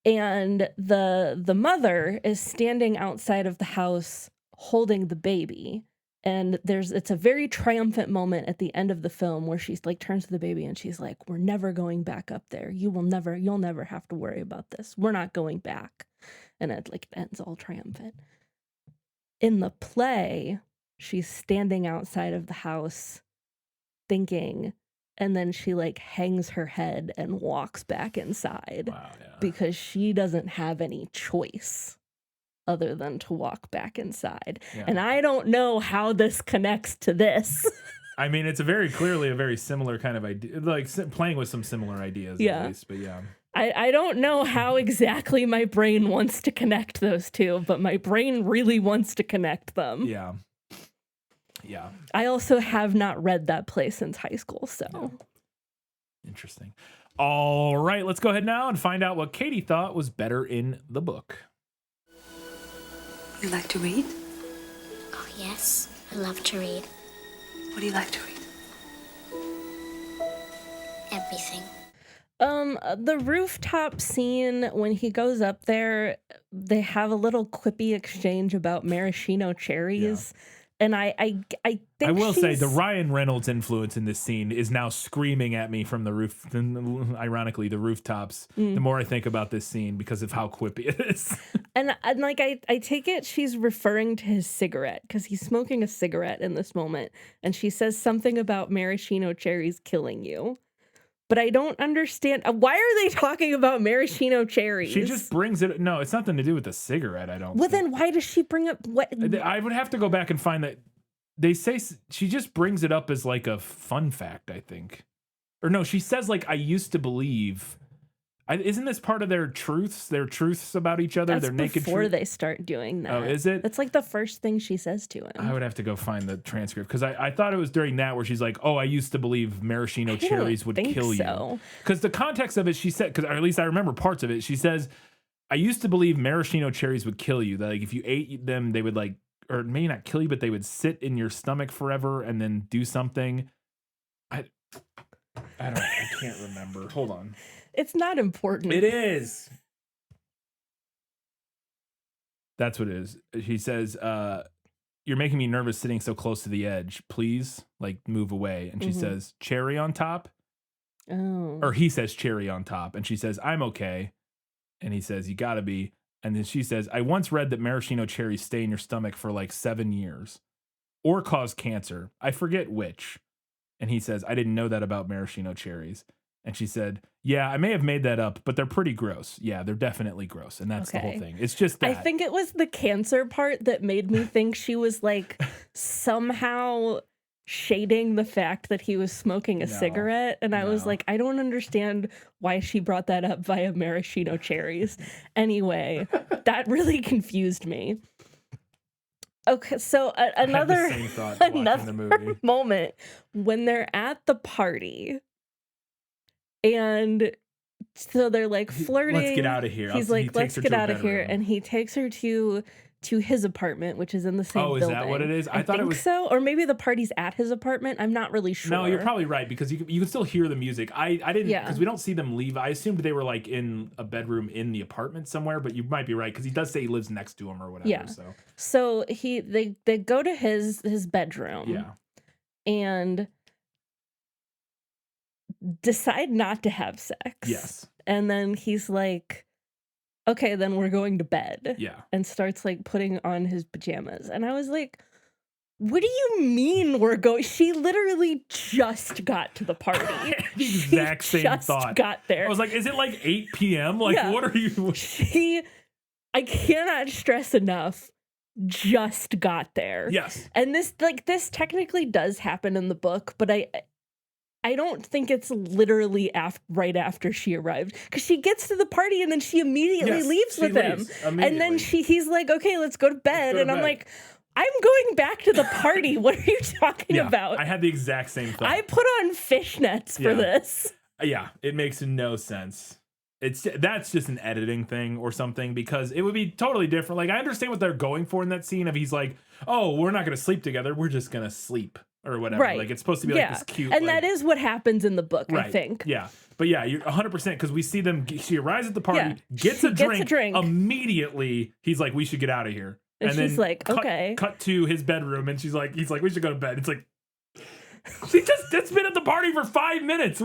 And the mother is standing outside of the house holding the baby, and it's a very triumphant moment at the end of the film where she's like turns to the baby and she's like, "We're never going back up there. You'll never have to worry about this. We're not going back." And it ends all triumphant. In the play, she's standing outside of the house thinking, and then she like hangs her head and walks back inside. Wow, yeah. Because she doesn't have any choice other than to walk back inside. Yeah. And I don't know how this connects to this. I mean, it's very clearly a very similar kind of idea, like playing with some similar ideas at least, but yeah. I don't know how exactly my brain wants to connect those two, but my brain really wants to connect them. Yeah. Yeah. I also have not read that play since high school, so. Yeah. Interesting. All right, let's go ahead now and find out what Katie thought was better in the book. You like to read? Oh, yes. I love to read. What do you like to read? Everything. The rooftop scene, when he goes up there, they have a little quippy exchange about maraschino cherries. Yeah. And I think I will say the Ryan Reynolds influence in this scene is now screaming at me from the roof. Ironically, the rooftops. The more I think about this scene because of how quippy it is. And like I take it she's referring to his cigarette because he's smoking a cigarette in this moment, and she says something about maraschino cherries killing you. But I don't understand. Why are they talking about maraschino cherries? She just brings it. No, it's nothing to do with the cigarette, I don't think. Then why does she bring up what? I would have to go back and find that. They say she just brings it up as like a fun fact, I think. Or no, she says like, I used to believe. Isn't this part of their truths about each other? That's their naked before they start doing that. Oh, is it? That's like the first thing she says to him. I would have to go find the transcript because I thought it was during that where she's like, "Oh, I used to believe maraschino cherries would kill you." Because the context of it, she said, or at least I remember parts of it. She says, "I used to believe maraschino cherries would kill you. That like if you ate them, they would like, or maybe not kill you, but they would sit in your stomach forever and then do something." I can't remember. Hold on. It's not important. It is. That's what it is. He says, "You're making me nervous sitting so close to the edge. Please, like, move away." And she says, "Cherry on top?" Oh. Or he says, "Cherry on top." And she says, "I'm okay." And he says, "You gotta be." And then she says, "I once read that maraschino cherries stay in your stomach for like 7 years or cause cancer. I forget which." And he says, "I didn't know that about maraschino cherries." And she said, yeah, I may have made that up, but they're pretty gross. Yeah, they're definitely gross. And that's the whole Okay. thing. It's just that. I think it was the cancer part that made me think she was like somehow shading the fact that he was smoking a cigarette. And I was like, I don't understand why she brought that up via maraschino cherries. Anyway, that really confused me. Okay, so another I had the same thoughts watching the movie. moment when they're at the party and so they're like flirting. Let's get out of here. He's like, let's get out of here. And he takes her to his apartment, which is in the same building. Oh, is that what it is? I thought it was so. Or maybe the party's at his apartment. I'm not really sure. No, you're probably right because you can still hear the music. I didn't because we don't see them leave. I assumed they were like in a bedroom in the apartment somewhere, but you might be right because he does say he lives next to him or whatever. Yeah. So they go to his bedroom. Yeah. And decide not to have sex. Yes. And then he's like, okay, then we're going to bed. Yeah. And starts like putting on his pajamas. And I was like, what do you mean we're going? She literally just got to the party. The exact same just thought. Got there. I was like, is it like 8 p.m.? Like, what are you? I cannot stress enough, just got there. Yes. And this technically does happen in the book, but I don't think it's literally right after she arrived, because she gets to the party and then she immediately leaves with him. And then he's like, okay, let's go to bed. And I'm like, I'm going back to the party. What are you talking about? I had the exact same thought. I put on fishnets for this. Yeah, it makes no sense. That's just an editing thing or something, because it would be totally different. Like, I understand what they're going for in that scene of he's like, oh, we're not going to sleep together. We're just going to sleep. Or whatever. Right. Like, it's supposed to be like this cute. And like, that is what happens in the book, right. I think. Yeah. But yeah, you're 100% because we see them. She arrives at the party, gets a drink. Immediately, he's like, we should get out of here. And she's then like, okay. Cut to his bedroom, and he's like, we should go to bed. It's like, it's been at the party for 5 minutes.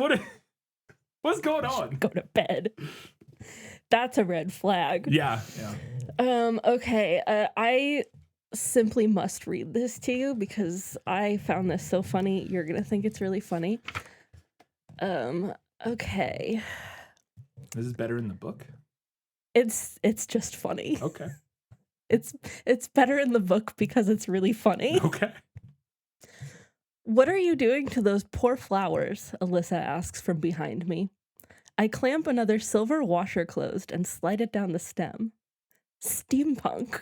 What's going on? Go to bed. That's a red flag. Yeah. Okay. I simply must read this to you because I found this so funny. You're gonna think it's really funny. Okay. This is better in the book? It's just funny. Okay. It's better in the book because it's really funny. Okay. What are you doing to those poor flowers? Alyssa asks from behind me. I clamp another silver washer closed and slide it down the stem. Steampunk.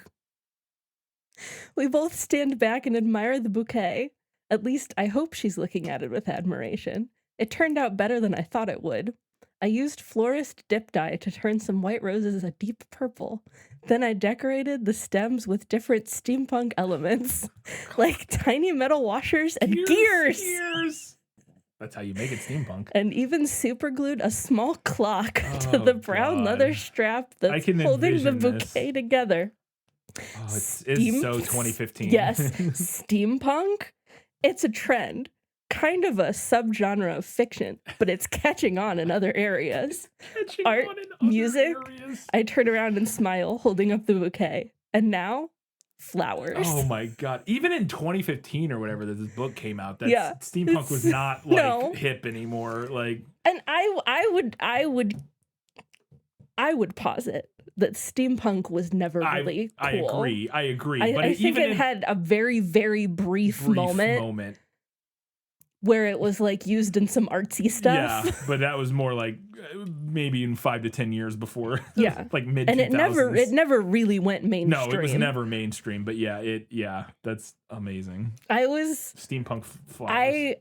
We both stand back and admire the bouquet. At least I hope she's looking at it with admiration. It turned out better than I thought it would. I used florist dip dye to turn some white roses a deep purple. Then I decorated the stems with different steampunk elements, like tiny metal washers and gears. That's how you make it steampunk. And even superglued a small clock to the brown leather strap that's holding the bouquet together. Oh, it's so 2015. Yes. Steampunk? It's a trend. Kind of a subgenre of fiction, but it's catching on in other areas. Art, music. I turn around and smile, holding up the bouquet. And now, flowers. Oh my god. Even in 2015 or whatever this book came out, steampunk was not hip anymore. Like, and I would posit that steampunk was never really cool. I agree. But I think it had a very, very brief moment where it was like used in some artsy stuff. Yeah, but that was more like maybe in 5 to 10 years before. Yeah, like mid. And it never really went mainstream. No, it was never mainstream. But yeah, that's amazing. Steampunk flowers.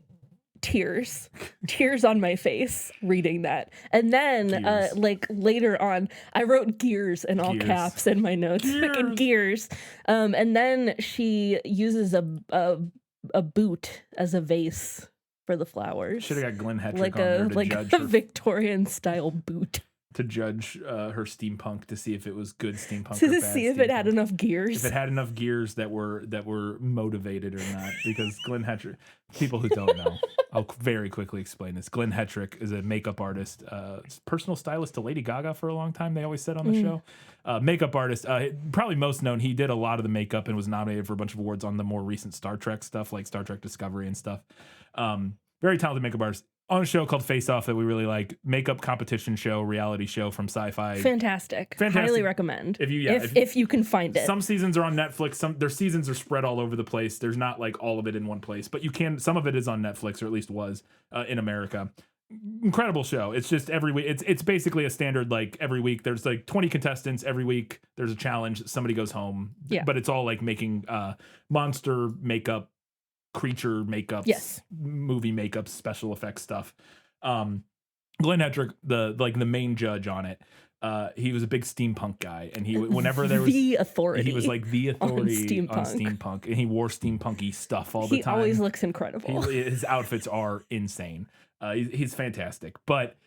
Tears on my face reading that. And then like later on, I wrote gears in all caps in my notes. Gears. And then she uses a boot as a vase for the flowers. Should have got Glenn Hetrick on there to judge her Victorian style boot. To judge her steampunk, to see if it was good steampunk. To see if it had enough gears. If it had enough gears that were motivated or not. Because Glenn Hetrick, people who don't know, I'll very quickly explain this. Glenn Hetrick is a makeup artist, personal stylist to Lady Gaga for a long time. They always said on the show, makeup artist. Probably most known. He did a lot of the makeup and was nominated for a bunch of awards on the more recent Star Trek stuff, like Star Trek Discovery and stuff. Very talented makeup artist. on a show called Face Off that we really like, makeup competition show, reality show from Sci-Fi. Fantastic. Highly recommend. If you can find it. Some seasons are on Netflix. Their seasons are spread all over the place. There's not like all of it in one place, but some of it is on Netflix, or at least was in America. Incredible show. It's just every week. It's basically a standard, like every week there's like 20 contestants. Every week there's a challenge. Somebody goes home. Yeah. But it's all like making monster makeup, creature makeups, movie makeups, special effects stuff. Glenn Hedrick, the main judge on it, he was a big steampunk guy, and whenever there was the authority, he was like the authority on steampunk, and he wore steampunky stuff all the time. He always looks incredible. His outfits are insane. He's fantastic, but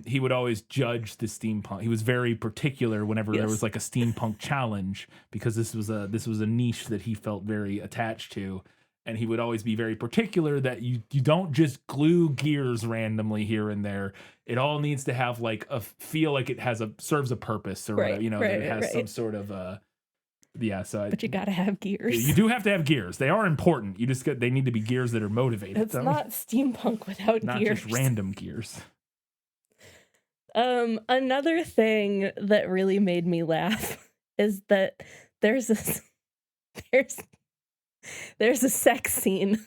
he would always judge the steampunk. He was very particular whenever there was like a steampunk challenge, because this was a niche that he felt very attached to. And he would always be very particular that you don't just glue gears randomly here and there. It all needs to have like feel like it serves a purpose, or whatever, that it has some sort of but you gotta have gears. You do have to have gears. They are important. They need to be gears that are motivated. It's not steampunk without not gears. Just random gears. Another thing that really made me laugh is that there's a sex scene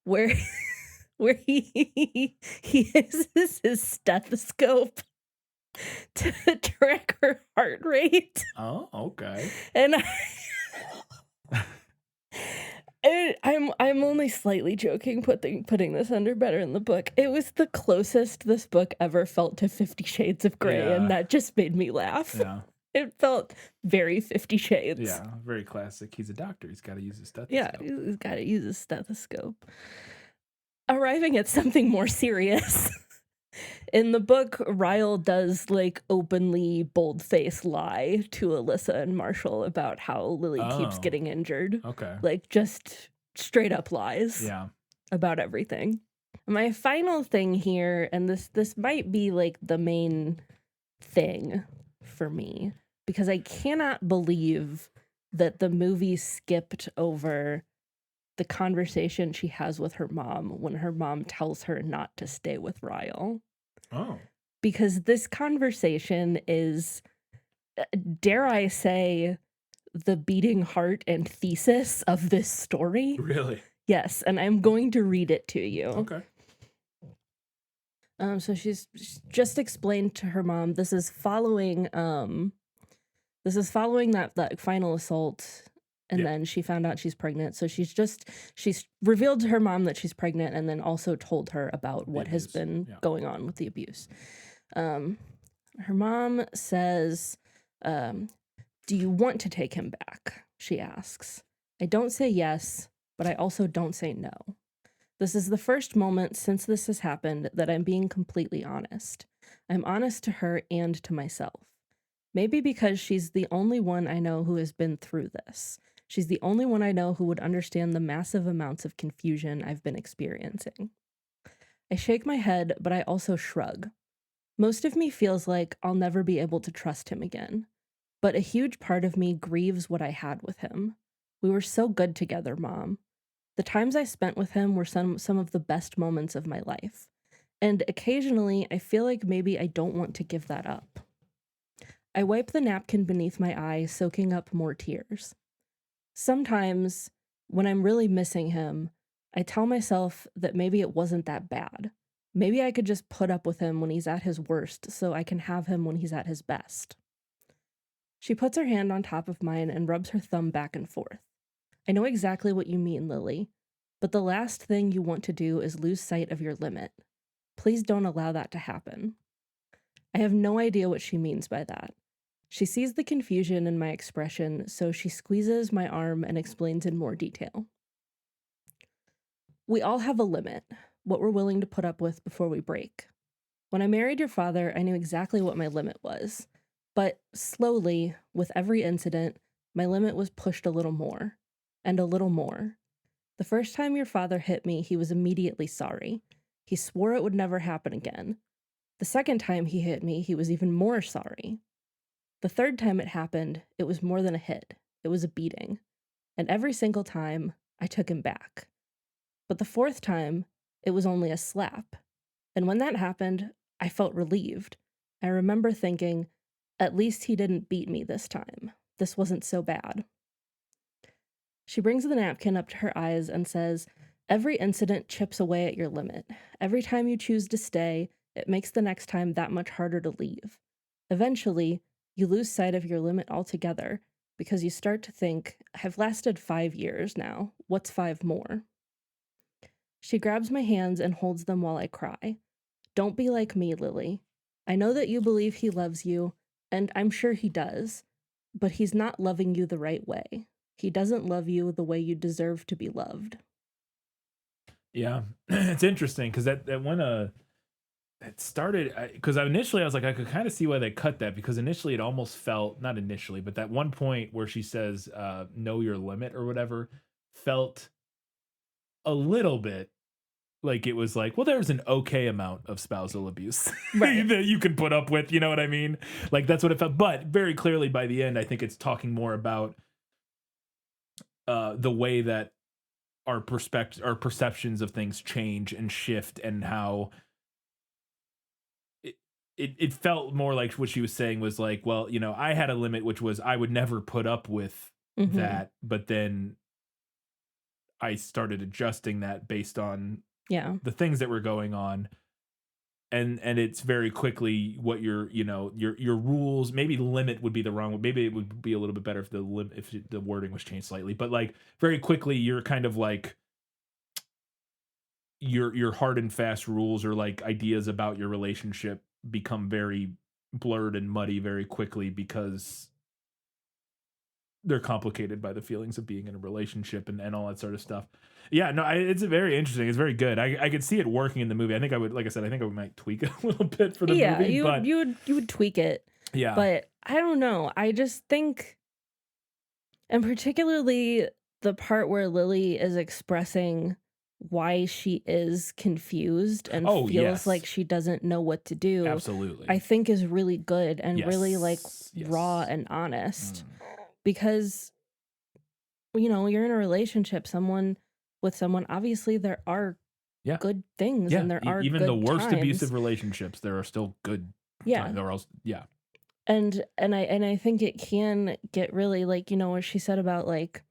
where he uses his stethoscope to track her heart rate. Oh, okay. And I'm only slightly joking putting this under better in the book. It was the closest this book ever felt to 50 Shades of Grey, and that just made me laugh. Yeah. It felt very 50 Shades. Yeah, very classic. He's a doctor. He's got to use his stethoscope. Yeah, he's got to use his stethoscope. Arriving at something more serious. In the book, Ryle does like openly bold-faced lie to Alyssa and Marshall about how Lily keeps getting injured. Okay. Like just straight up lies. Yeah. About everything. My final thing here, and this might be like the main thing for me, because I cannot believe that the movie skipped over the conversation she has with her mom when her mom tells her not to stay with Ryle. Oh. Because this conversation is, dare I say, the beating heart and thesis of this story. Really? Yes, and I'm going to read it to you. Okay. So she's just explained to her mom, this is following that final assault, and then she found out she's pregnant. So she's revealed to her mom that she's pregnant, and then also told her about what has been going on with the abuse. Her mom says, do you want to take him back? She asks. I don't say yes, but I also don't say no. This is the first moment since this has happened that I'm being completely honest. I'm honest to her and to myself. Maybe because she's the only one I know who has been through this. She's the only one I know who would understand the massive amounts of confusion I've been experiencing. I shake my head, but I also shrug. Most of me feels like I'll never be able to trust him again. But a huge part of me grieves what I had with him. We were so good together, Mom. The times I spent with him were some of the best moments of my life. And occasionally, I feel like maybe I don't want to give that up. I wipe the napkin beneath my eye, soaking up more tears. Sometimes, when I'm really missing him, I tell myself that maybe it wasn't that bad. Maybe I could just put up with him when he's at his worst so I can have him when he's at his best. She puts her hand on top of mine and rubs her thumb back and forth. I know exactly what you mean, Lily, but the last thing you want to do is lose sight of your limit. Please don't allow that to happen. I have no idea what she means by that. She sees the confusion in my expression, so she squeezes my arm and explains in more detail. We all have a limit, what we're willing to put up with before we break. When I married your father, I knew exactly what my limit was, but slowly, with every incident, my limit was pushed a little more. And a little more. The first time your father hit me, he was immediately sorry. He swore it would never happen again. The second time he hit me, he was even more sorry. The third time it happened, it was more than a hit. It was a beating. And every single time, I took him back. But the fourth time, It was only a slap. And when that happened, I felt relieved. I remember thinking, at least he didn't beat me this time. This wasn't so bad. She brings the napkin up to her eyes and says, every incident chips away at your limit. Every time you choose to stay, it makes the next time that much harder to leave. Eventually, you lose sight of your limit altogether because you start to think, I've lasted 5 years now. What's 5 more? She grabs my hands and holds them while I cry. Don't be like me, Lily. I know that you believe he loves you, and I'm sure he does, but he's not loving you the right way. He doesn't love you the way you deserve to be loved. Yeah, it's interesting because that when it started, because initially I was like, I could kind of see why they cut that, because initially it almost felt, not initially, but that one point where she says, know your limit or whatever, felt a little bit like it was like, well, there's an okay amount of spousal abuse Right. that you can put up with, you know what I mean? Like that's what it felt. But very clearly by the end, I think it's talking more about the way that our perceptions of things change and shift, and how it felt more like what she was saying was like, well, you know, I had a limit, which was I would never put up with Mhm. that, but then I started adjusting that based on Yeah. the things that were going on. And it's very quickly what your rules, maybe limit would be the wrong one. Maybe it would be a little bit better if the wording was changed slightly, but like very quickly you're kind of like your hard and fast rules or like ideas about your relationship become very blurred and muddy very quickly because they're complicated by the feelings of being in a relationship and all that sort of stuff. Yeah, no, it's very interesting. It's very good. I could see it working in the movie. I think I would, like I said, I think I might tweak it a little bit for the Yeah, movie, you but you would tweak it. yeah, But I don't know. I just think, and particularly the part where Lily is expressing why she is confused and Oh, feels yes. like she doesn't know what to do, absolutely. I think is really good and really like Yes. raw and honest. Mm. Because you're in a relationship, with someone, obviously there are Yeah. good things Yeah, and there are even good the worst times. abusive relationships, there are still good Yeah. times, or else, yeah. And I think it can get really like, what she said about like,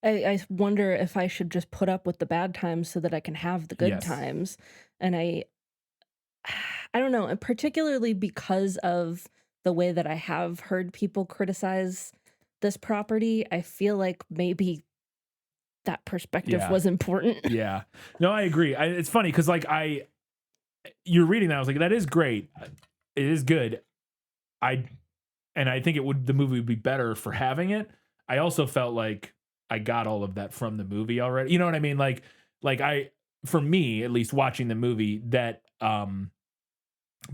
I wonder if I should just put up with the bad times so that I can have the good Yes. times. And I don't know, and particularly because of the way that I have heard people criticize this property, I feel like maybe that perspective Yeah. was important. Yeah. No, I agree. It's funny because like you're reading that, I was like, that is great. It is good. I think the movie would be better for having it. I also felt like I got all of that from the movie already. You know what I mean? Like for me, at least watching the movie, that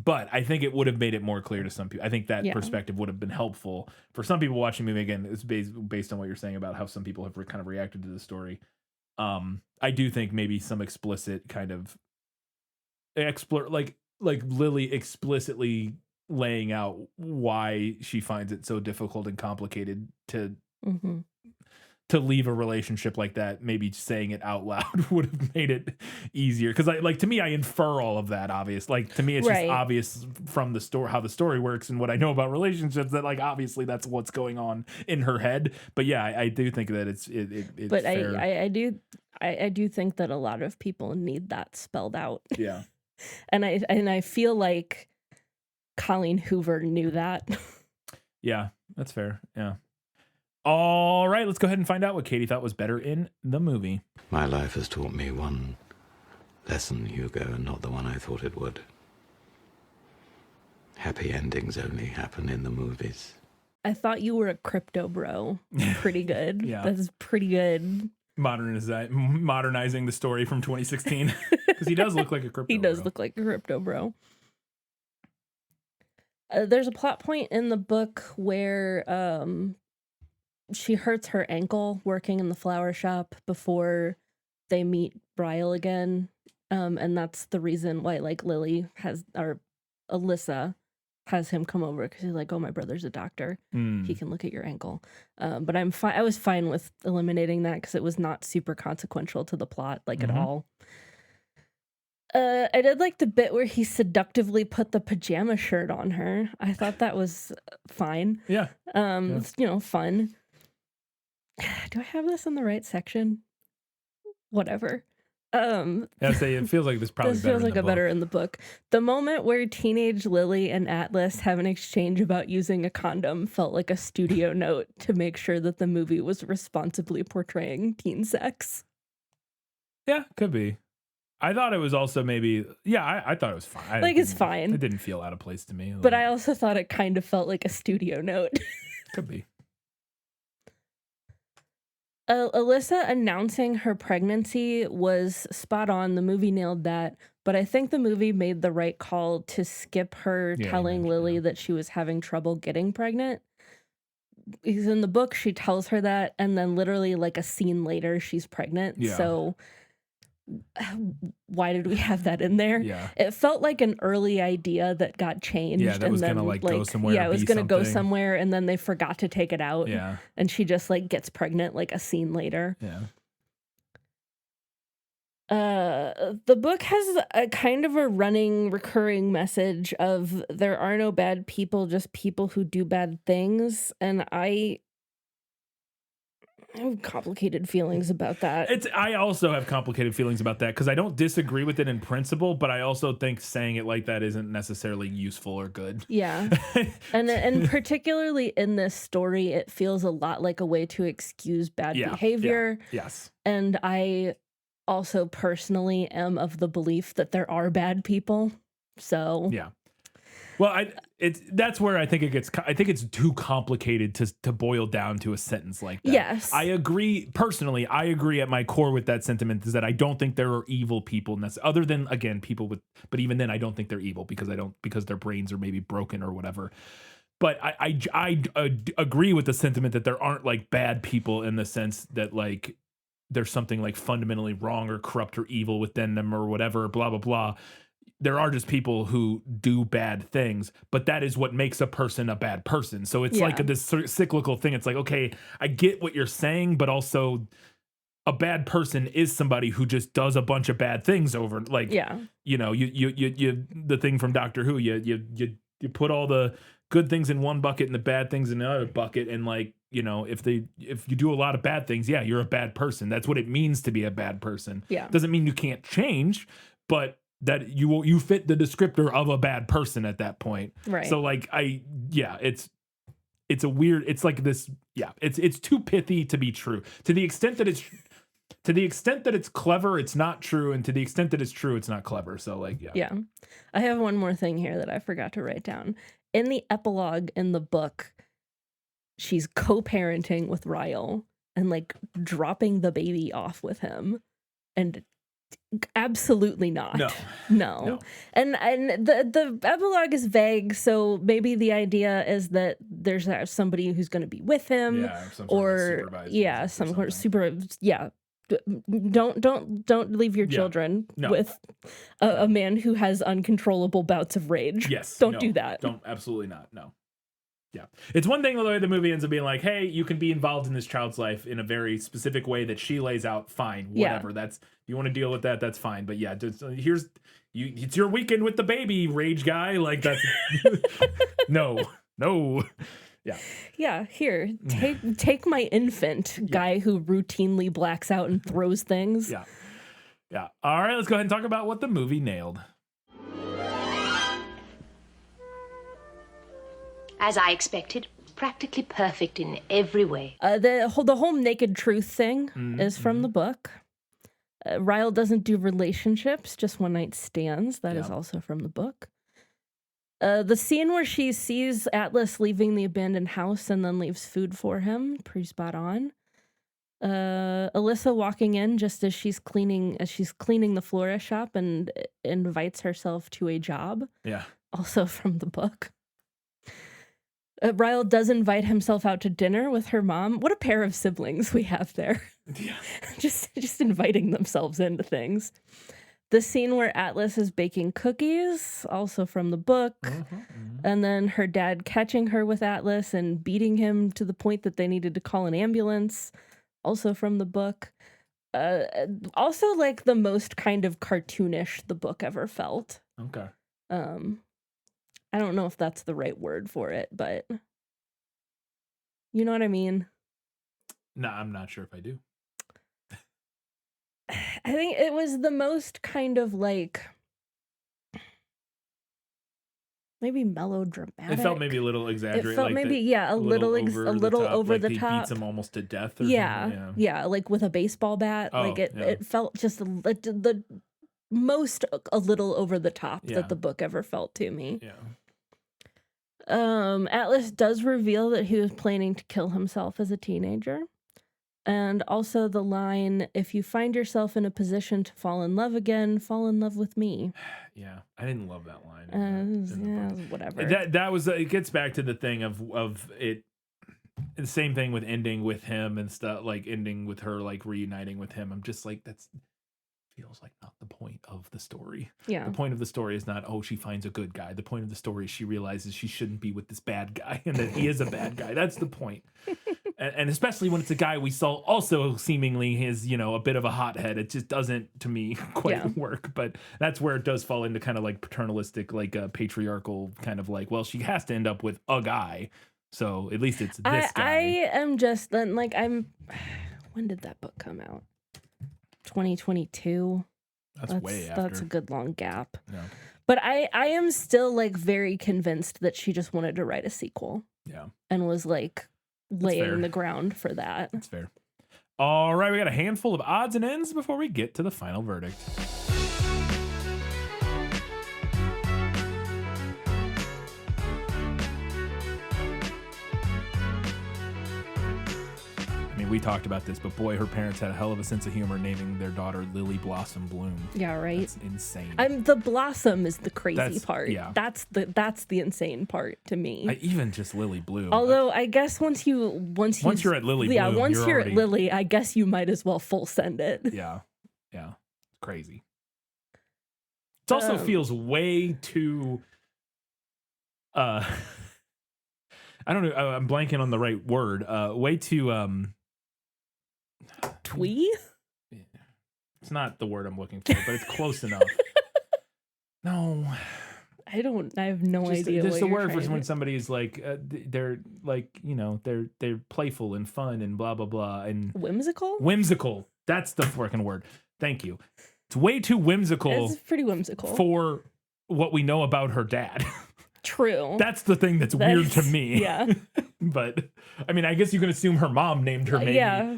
but I think it would have made it more clear to some people. I think that Yeah. perspective would have been helpful for some people watching the movie. Again, it's based on what you're saying about how some people have kind of reacted to the story. I do think maybe some explicit kind of explore, like Lily explicitly laying out why she finds it so difficult and complicated to Hmm. to leave a relationship like that. Maybe saying it out loud would have made it easier, because to me I infer all of that obvious, like to me it's Right. just obvious from the story, how the story works and what I know about relationships, that like obviously that's what's going on in her head. But yeah, I do think that it's But fair. I do think that a lot of people need that spelled out. Yeah. And I feel like Colleen Hoover knew that. Yeah, that's fair. Yeah. All right, let's go ahead and find out what Katie thought was better in the movie. My life has taught me one lesson, Hugo, and not the one I thought it would. Happy endings only happen in the movies. I thought you were a crypto bro. Pretty good. Yeah. That's pretty good. Modernizing the story from 2016, because he does look like a crypto. He does bro. look like a crypto bro. There's a plot point in the book where she hurts her ankle working in the flower shop before they meet Bryle again. And that's the reason why like Lily or Alyssa has him come over, because he's like, oh, my brother's a doctor. He can look at your ankle. But I'm fine. I was fine with eliminating that because it was not super consequential to the plot, like at all. I did like the bit where he seductively put the pajama shirt on her. I thought that was fine. Yeah. Yeah. It's, fun. Do I have this in the right section? Whatever. I say it feels like this probably This better feels in like the a book. better in the book. The moment where teenage Lily and Atlas have an exchange about using a condom felt like a studio note to make sure that the movie was responsibly portraying teen sex. Yeah, could be. I thought it was also maybe, I thought it was fine. Like, it's fine. It didn't feel out of place to me. But I also thought it kind of felt like a studio note. Could be. Alyssa announcing her pregnancy was spot on. The movie nailed that. But I think the movie made the right call to skip her Yeah, you telling mentioned Lily that. that she was having trouble getting pregnant. Because in the book, she tells her that, and then literally like a scene later, she's pregnant. Yeah. So why did we have that in there? Yeah. It felt like an early idea that got changed. Yeah, that and was then, gonna, like, go somewhere Yeah, or it was be gonna go something. somewhere, and then they forgot to take it out. Yeah. And she just like gets pregnant like a scene later. Yeah. The book has a kind of a running, recurring message of there are no bad people, just people who do bad things. And I have complicated feelings about that. I also have complicated feelings about that because I don't disagree with it in principle, but I also think saying it like that isn't necessarily useful or good. Yeah. And particularly in this story, it feels a lot like a way to excuse bad behavior. Yeah. Yes. And I also personally am of the belief that there are bad people. So Yeah. Well, that's where I think it gets. I think it's too complicated to boil down to a sentence like that. Yes. I agree. Personally, I agree at my core with that sentiment is that I don't think there are evil people, other than again people with. But even then, I don't think they're evil because their brains are maybe broken or whatever. But I agree with the sentiment that there aren't like bad people in the sense that like there's something like fundamentally wrong or corrupt or evil within them or whatever. Blah blah blah. There are just people who do bad things, but that is what makes a person a bad person. So it's like this sort of cyclical thing. It's like, okay, I get what you're saying, but also a bad person is somebody who just does a bunch of bad things over. Like, you know, you the thing from Doctor Who, you put all the good things in one bucket and the bad things in another bucket, and like, you know, if you do a lot of bad things, you're a bad person. That's what it means to be a bad person. Yeah, doesn't mean you can't change, but that you fit the descriptor of a bad person at that point. Right. So like it's a weird, it's like this, it's too pithy to be true. To the extent that it's clever, it's not true, and to the extent that it's true, it's not clever. So like Yeah. I have one more thing here that I forgot to write down. In the epilogue in the book, she's co-parenting with Ryle and like dropping the baby off with him, and absolutely not. No. And the epilogue is vague, so maybe the idea is that there's somebody who's going to be with him, or some sort of super. Don't leave your children with a man who has uncontrollable bouts of rage. Yes. Don't do that. Don't, absolutely not. No. Yeah. It's one thing the way the movie ends up being like, hey, you can be involved in this child's life in a very specific way that she lays out. Fine. Whatever. That's, if you want to deal with that, that's fine. But yeah, it's your weekend with the baby, rage guy. Like that's no. Yeah. Yeah, here. Take my infant, guy who routinely blacks out and throws things. Yeah. Yeah. All right, let's go ahead and talk about what the movie nailed. As I expected, practically perfect in every way. The whole naked truth thing is from the book. Ryle doesn't do relationships, just one night stands. That is also from the book. The scene where she sees Atlas leaving the abandoned house and then leaves food for him, pretty spot on. Alyssa walking in just as she's cleaning the florist shop and invites herself to a job. Yeah. Also from the book. Ryle does invite himself out to dinner with her mom. What a pair of siblings we have there. Yeah. just inviting themselves into things. The scene where Atlas is baking cookies, also from the book. And then her dad catching her with Atlas and beating him to the point that they needed to call an ambulance, also from the book. Also like the most kind of cartoonish the book ever felt. Okay. I don't know if that's the right word for it, but you know what I mean? No, I'm not sure if I do. I think it was the most kind of like maybe melodramatic. It felt maybe a little exaggerated. It felt like maybe the, a little over like the he top. beats him almost to death. Or Yeah, something. yeah, like with a baseball bat. Oh, Like it, yeah. it felt just the most a little over the top Yeah. that the book ever felt to me. Yeah. Atlas does reveal that he was planning to kill himself as a teenager. And also the line, if you find yourself in a position to fall in love again, fall in love with me. Yeah, I didn't love that line. in the book. Whatever. That was it. Gets back to the thing of it. The same thing with ending with him and stuff, like ending with her, like reuniting with him. I'm just like, that's feels like not the point of the story. Yeah. The point of the story is not, oh, she finds a good guy. The point of the story is she realizes she shouldn't be with this bad guy and that he is a bad guy. That's the point. And especially when it's a guy we saw also seemingly is, a bit of a hothead. It just doesn't, to me, quite work. But that's where it does fall into kind of like paternalistic, like patriarchal kind of like, well, she has to end up with a guy. So at least it's this guy. I am just then like when did that book come out? 2022. That's way after. That's a good long gap. Yeah. But I am still like very convinced that she just wanted to write a sequel. Yeah. And was like laying fair. the ground for that. That's fair. All right, we got a handful of odds and ends before we get to the final verdict. We talked about this, but boy, her parents had a hell of a sense of humor naming their daughter Lily Blossom Bloom. Yeah, right. That's insane. The blossom is the crazy part. Yeah. That's the insane part to me. Even just Lily Bloom. Although I guess once you're at Lily Bloom, once you're already... at Lily, I guess you might as well full send it. Yeah. Crazy. It also feels way too I don't know, I'm blanking on the right word. Way too twee? It's not the word I'm looking for, but it's close enough. No. I have no idea. There's a word for when somebody is like they're like, they're playful and fun and blah blah blah and whimsical. That's the freaking word. Thank you. It's way too whimsical. It's pretty whimsical for what we know about her dad. True. That's the thing that's weird to me. Yeah. But I mean, I guess you can assume her mom named her maybe. Yeah.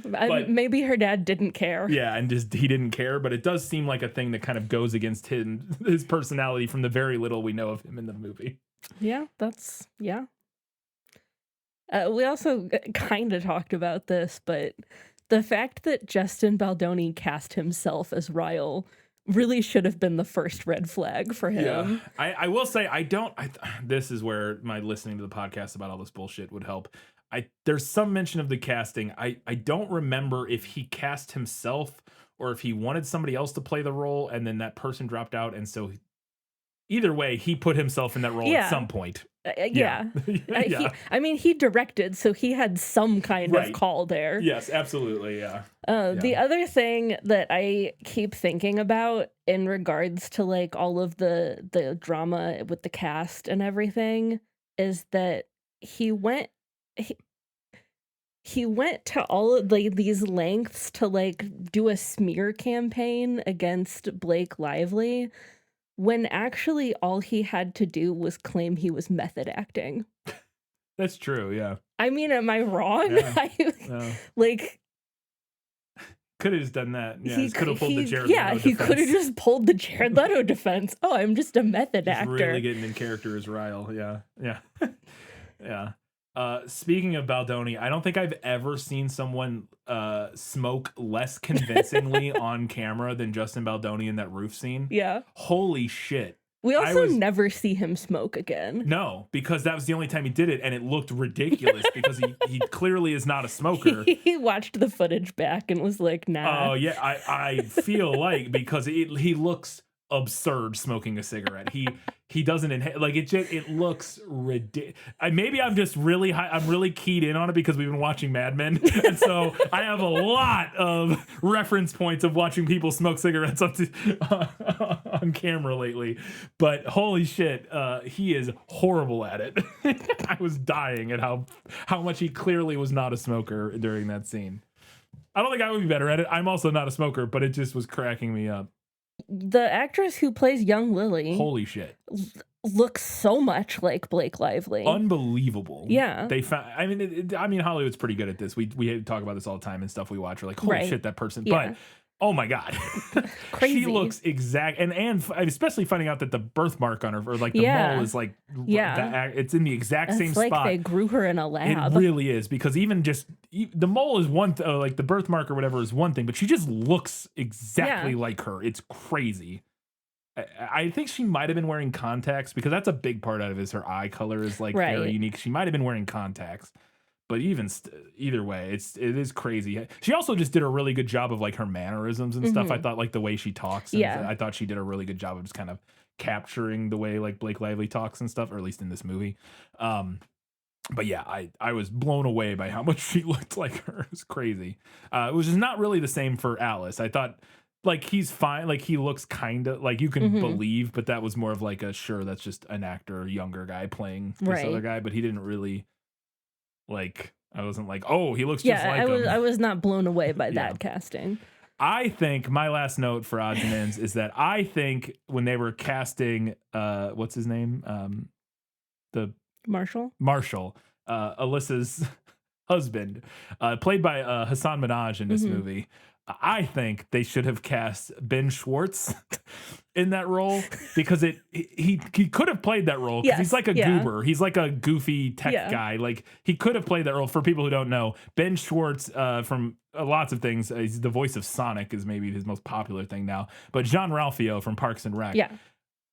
Maybe her dad didn't care. Yeah, and he didn't care, but it does seem like a thing that kind of goes against his personality from the very little we know of him in the movie. Yeah, we also kind of talked about this, but the fact that Justin Baldoni cast himself as Ryle really should have been the first red flag for him. Yeah. I will say this is where my listening to the podcast about all this bullshit would help. There's some mention of the casting. I don't remember if he cast himself or if he wanted somebody else to play the role and then that person dropped out, and so either way he put himself in that role at some point. Yeah. He directed, so he had some kind of call there. Yes, absolutely, yeah. The other thing that I keep thinking about in regards to like all of the drama with the cast and everything is that he went to all of these lengths to like do a smear campaign against Blake Lively, when actually all he had to do was claim he was method acting. That's true, yeah. I mean, am I wrong? Yeah. Like, could have just done that. Yeah, he could have pulled the Jared Leto defense. He could have just pulled the Jared Leto defense. Oh, I'm just a method actor. Really getting in character as Ryle. Yeah. Yeah. Speaking of Baldoni, I don't think I've ever seen someone smoke less convincingly on camera than Justin Baldoni in that roof scene. Yeah. Holy shit. We also never see him smoke again. No, because that was the only time he did it, and it looked ridiculous because he clearly is not a smoker. He watched the footage back and was like, nah. Oh, yeah, I feel like because he looks absurd smoking a cigarette. He doesn't inhale, like it looks ridiculous. Maybe I'm just really high, I'm really keyed in on it because we've been watching Mad Men, and so I have a lot of reference points of watching people smoke cigarettes on camera lately. But holy shit, he is horrible at it. I was dying at how much he clearly was not a smoker during that scene. I don't think I would be better at it. I'm also not a smoker, but it just was cracking me up. The actress who plays young Lily, holy shit, looks so much like Blake Lively. Unbelievable. Yeah. They found. I mean, Hollywood's pretty good at this. We talk about this all the time and stuff we watch. We're like, holy shit, that person. Yeah. But oh my god, crazy. She looks exact. And especially finding out that the birthmark on her, or like the mole, is like, it's in the exact same like spot. They grew her in a lab. It really is, because even just the mole is one, like the birthmark or whatever is one thing, but she just looks exactly like her. It's crazy. I think she might have been wearing contacts, because that's a big part of it, is her eye color is like very unique. She might have been wearing contacts, but even either way, it is crazy. She also just did a really good job of like her mannerisms and stuff. I thought like the way she talks. I thought she did a really good job of just kind of capturing the way like Blake Lively talks and stuff, or at least in this movie. But yeah, I was blown away by how much she looked like her. It was crazy. It was just not really the same for Alice. I thought, like, he's fine. Like, he looks kind of like you can believe, but that was more of like that's just an actor, younger guy playing this other guy. But he didn't really, like, I wasn't like, oh, he looks just like him. I was not blown away by that casting. I think my last note for odds and ends is that I think when they were casting, what's his name? The Marshall, Alyssa's husband, played by Hassan Minhaj in this movie. I think they should have cast Ben Schwartz in that role, because he could have played that role, because he's like a goober. He's like a goofy tech guy. Like, he could have played that role. For people who don't know, Ben Schwartz from lots of things, he's the voice of Sonic, is maybe his most popular thing now. But Jean-Ralphio from Parks and Rec. Yeah.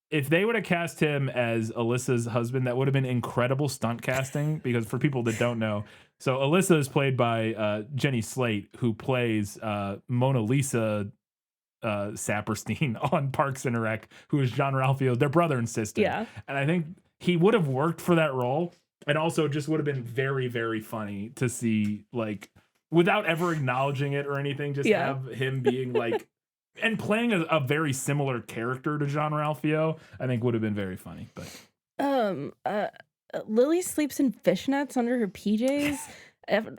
If they would have cast him as Alyssa's husband, that would have been incredible stunt casting, because for people that don't know, so Alyssa is played by Jenny Slate, who plays Mona Lisa Saperstein on Parks and Rec, who is Jean-Ralphio, their brother and sister. Yeah. And I think he would have worked for that role, and also just would have been very, very funny to see, like, without ever acknowledging it or anything, just have him being like, and playing a very similar character to Jean-Ralphio, I think would have been very funny. But Lily sleeps in fishnets under her PJs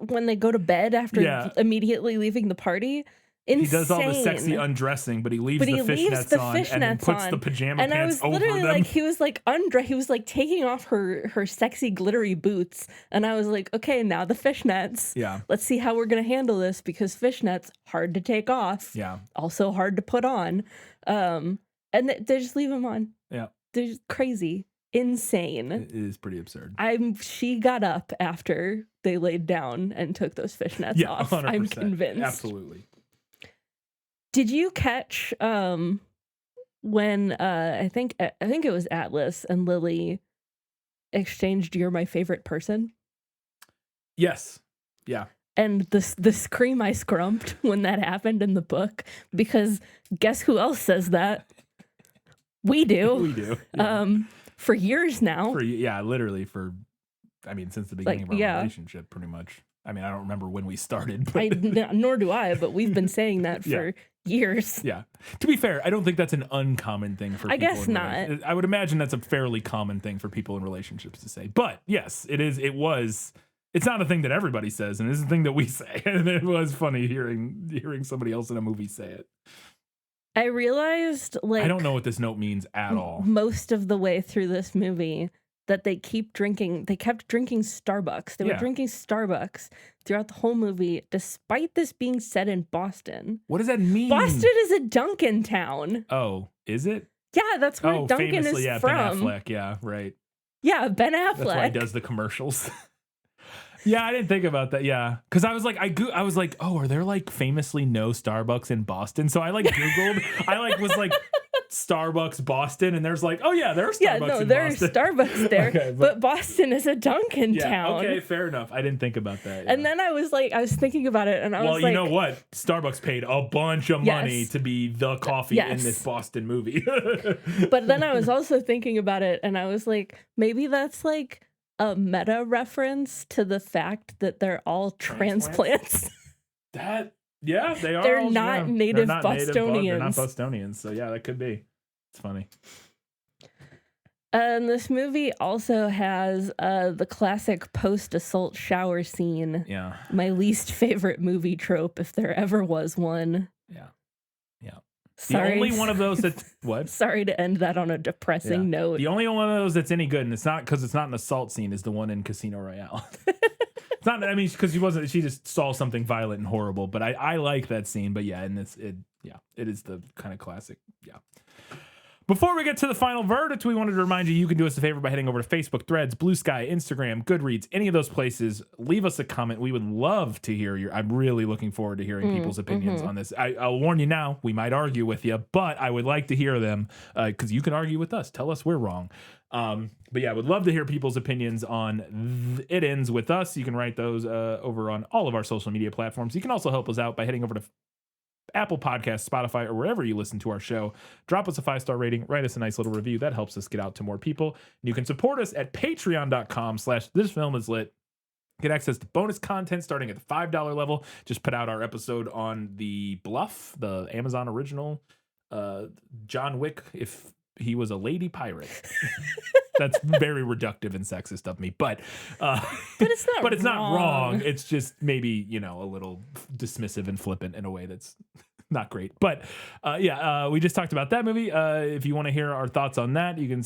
when they go to bed after immediately leaving the party. Insane. He does all the sexy undressing, but he leaves the fishnets on and then puts the pajama pants over them. And I was literally like, he was like taking off her sexy glittery boots, and I was like, okay, now the fishnets. Yeah. Let's see how we're gonna handle this, because fishnets hard to take off. Yeah. Also hard to put on. And they just leave them on. Yeah. They're just crazy. Insane. It is pretty absurd. She got up after they laid down and took those fishnets off. 100%. I'm convinced. Absolutely. Did you catch when I think it was Atlas and Lily exchanged "You're my favorite person"? Yes. Yeah. And the scream I scrumped when that happened in the book, because guess who else says that? We do. We do. Yeah. For years now. Literally since the beginning of our relationship, pretty much. I mean, I don't remember when we started. But nor do I, but we've been saying that for years. Yeah. To be fair, I don't think that's an uncommon thing for people. I guess not. I would imagine that's a fairly common thing for people in relationships to say. But yes, it is. It's not a thing that everybody says, and it's a thing that we say. And it was funny hearing somebody else in a movie say it. I realized, I don't know what this note means at all. Most of the way through this movie, that they kept drinking Starbucks. They were drinking Starbucks throughout the whole movie, despite this being set in Boston. What does that mean? Boston is a Dunkin' town. Oh, is it? Yeah, that's where Dunkin' is from. Ben Affleck, yeah, right. Yeah, Ben Affleck. That's why he does the commercials. Yeah, I didn't think about that. Yeah, because I was like, oh, are there like famously no Starbucks in Boston? So I like Googled. I was like Starbucks Boston, and there's like, oh yeah, there's Starbucks Yeah, no, in there's Boston. Starbucks there, Okay, but Boston is a Dunkin' Yeah, town. okay, fair enough. I didn't think about that. And then I was thinking about it, and I well, was you like, know what? Starbucks paid a bunch of money Yes. to be the coffee in Yes. this Boston movie. but then I was also thinking about it, and I was like, maybe that's like a meta reference to the fact that they're all transplants. Yeah, they are. They're not native They're not Bostonians. Bostonians. So yeah, that could be. It's funny. And this movie also has the classic post-assault shower scene. Yeah. My least favorite movie trope, if there ever was one. Yeah. Sorry. The only one of those that's what? Sorry to end that on a depressing note. The only one of those that's any good, and it's not because it's not an assault scene, is the one in Casino Royale. It's not. I mean, because she just saw something violent and horrible. But I like that scene. But yeah, and it is the kind of classic. Yeah. Before we get to the final verdict, we wanted to remind you can do us a favor by heading over to Facebook, Threads, Blue Sky, Instagram, Goodreads, any of those places. Leave us a comment. We would love to hear I'm really looking forward to hearing people's opinions on this. I'll warn you now, we might argue with you, but I would like to hear them because you can argue with us. Tell us we're wrong. But yeah, I would love to hear people's opinions on It Ends With Us. You can write those over on all of our social media platforms. You can also help us out by heading over to Apple Podcasts, Spotify, or wherever you listen to our show. Drop us a 5-star rating, write us a nice little review. That helps us get out to more people. And you can support us at patreon.com/thisfilmislit. Get access to bonus content starting at the $5 level. Just put out our episode on The Bluff, the Amazon original John Wick, if he was a lady pirate. That's very reductive and sexist of me, but it's not but it's not wrong. It's just maybe, a little dismissive and flippant in a way that's not great. But we just talked about that movie. If you want to hear our thoughts on that, you can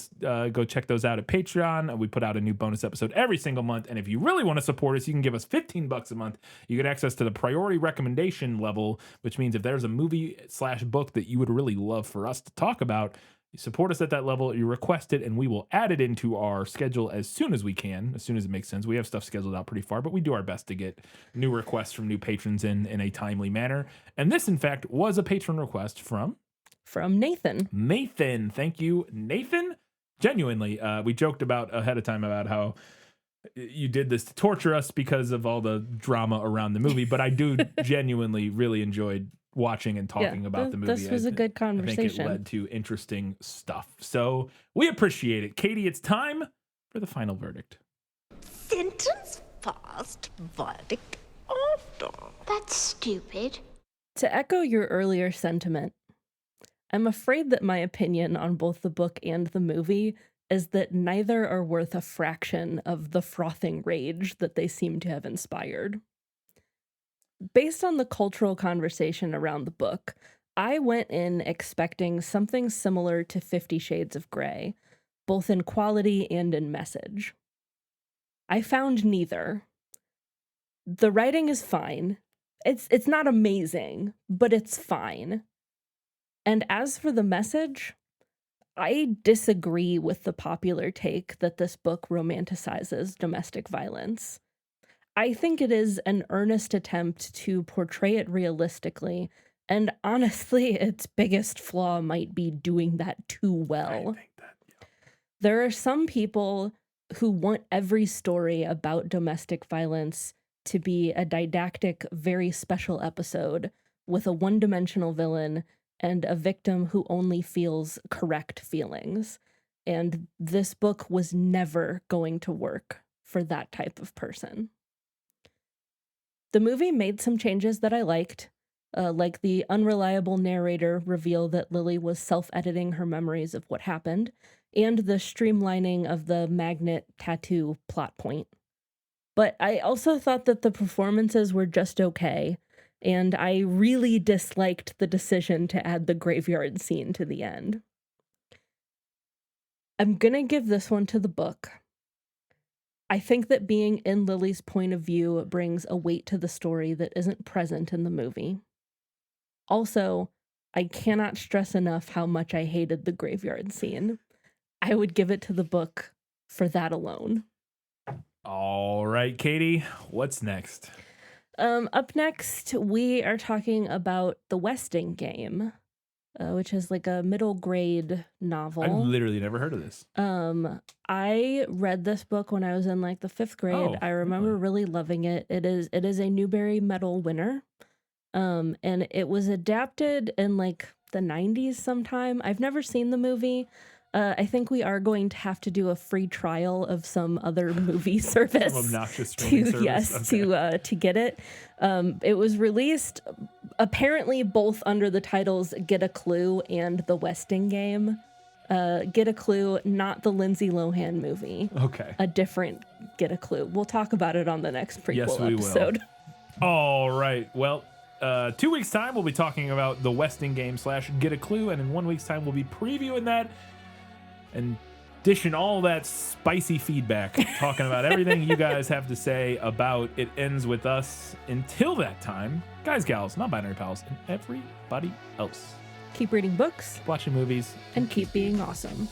go check those out at Patreon. We put out a new bonus episode every single month. And if you really want to support us, you can give us $15 a month. You get access to the priority recommendation level, which means if there's a movie/book that you would really love for us to talk about, you support us at that level, you request it, and we will add it into our schedule as soon as we can, as soon as it makes sense. We have stuff scheduled out pretty far, but we do our best to get new requests from new patrons in a timely manner. And this, in fact, was a patron request from Nathan. Nathan. Thank you, Nathan. Genuinely, we joked about ahead of time about how you did this to torture us because of all the drama around the movie, but I do genuinely really enjoyed watching and talking about the movie. This was a good conversation. I think it led to interesting stuff. So we appreciate it. Katie, it's time for the final verdict. Sentence first, verdict after. That's stupid. To echo your earlier sentiment, I'm afraid that my opinion on both the book and the movie is that neither are worth a fraction of the frothing rage that they seem to have inspired. Based on the cultural conversation around the book, I went in expecting something similar to 50 Shades of Grey, both in quality and in message. I found neither. The writing is fine. It's not amazing, but it's fine. And as for the message, I disagree with the popular take that this book romanticizes domestic violence. I think it is an earnest attempt to portray it realistically, and honestly, its biggest flaw might be doing that too well. There are some people who want every story about domestic violence to be a didactic, very special episode with a one-dimensional villain and a victim who only feels correct feelings. And this book was never going to work for that type of person. The movie made some changes that I liked, like the unreliable narrator reveal that Lily was self-editing her memories of what happened, and the streamlining of the magnet tattoo plot point. But I also thought that the performances were just okay, and I really disliked the decision to add the graveyard scene to the end. I'm gonna give this one to the book. I think that being in Lily's point of view brings a weight to the story that isn't present in the movie. Also, I cannot stress enough how much I hated the graveyard scene. I would give it to the book for that alone. All right, Katie, what's next? Up next, we are talking about The Westing Game, which is like a middle grade novel. I've literally never heard of this. I read this book when I was in like the 5th grade. Oh, I remember really loving it. It is a Newbery Medal winner. And it was adapted in like the 90s sometime. I've never seen the movie. I think we are going to have to do a free trial of some other movie service. Some obnoxious streaming service. Yes, Okay. to get it. It was released apparently both under the titles Get a Clue and The Westing Game. Get a Clue, not the Lindsay Lohan movie. Okay. A different Get a Clue. We'll talk about it on the next prequel Yes, we episode. will. All right. Well, 2 weeks' time, we'll be talking about The Westing Game / Get a Clue, and in 1 week's time, we'll be previewing that and dishing all that spicy feedback, talking about everything you guys have to say about It Ends With Us. Until that time, guys, gals, non-binary pals, and everybody else, Keep reading books watching movies, and keep being awesome.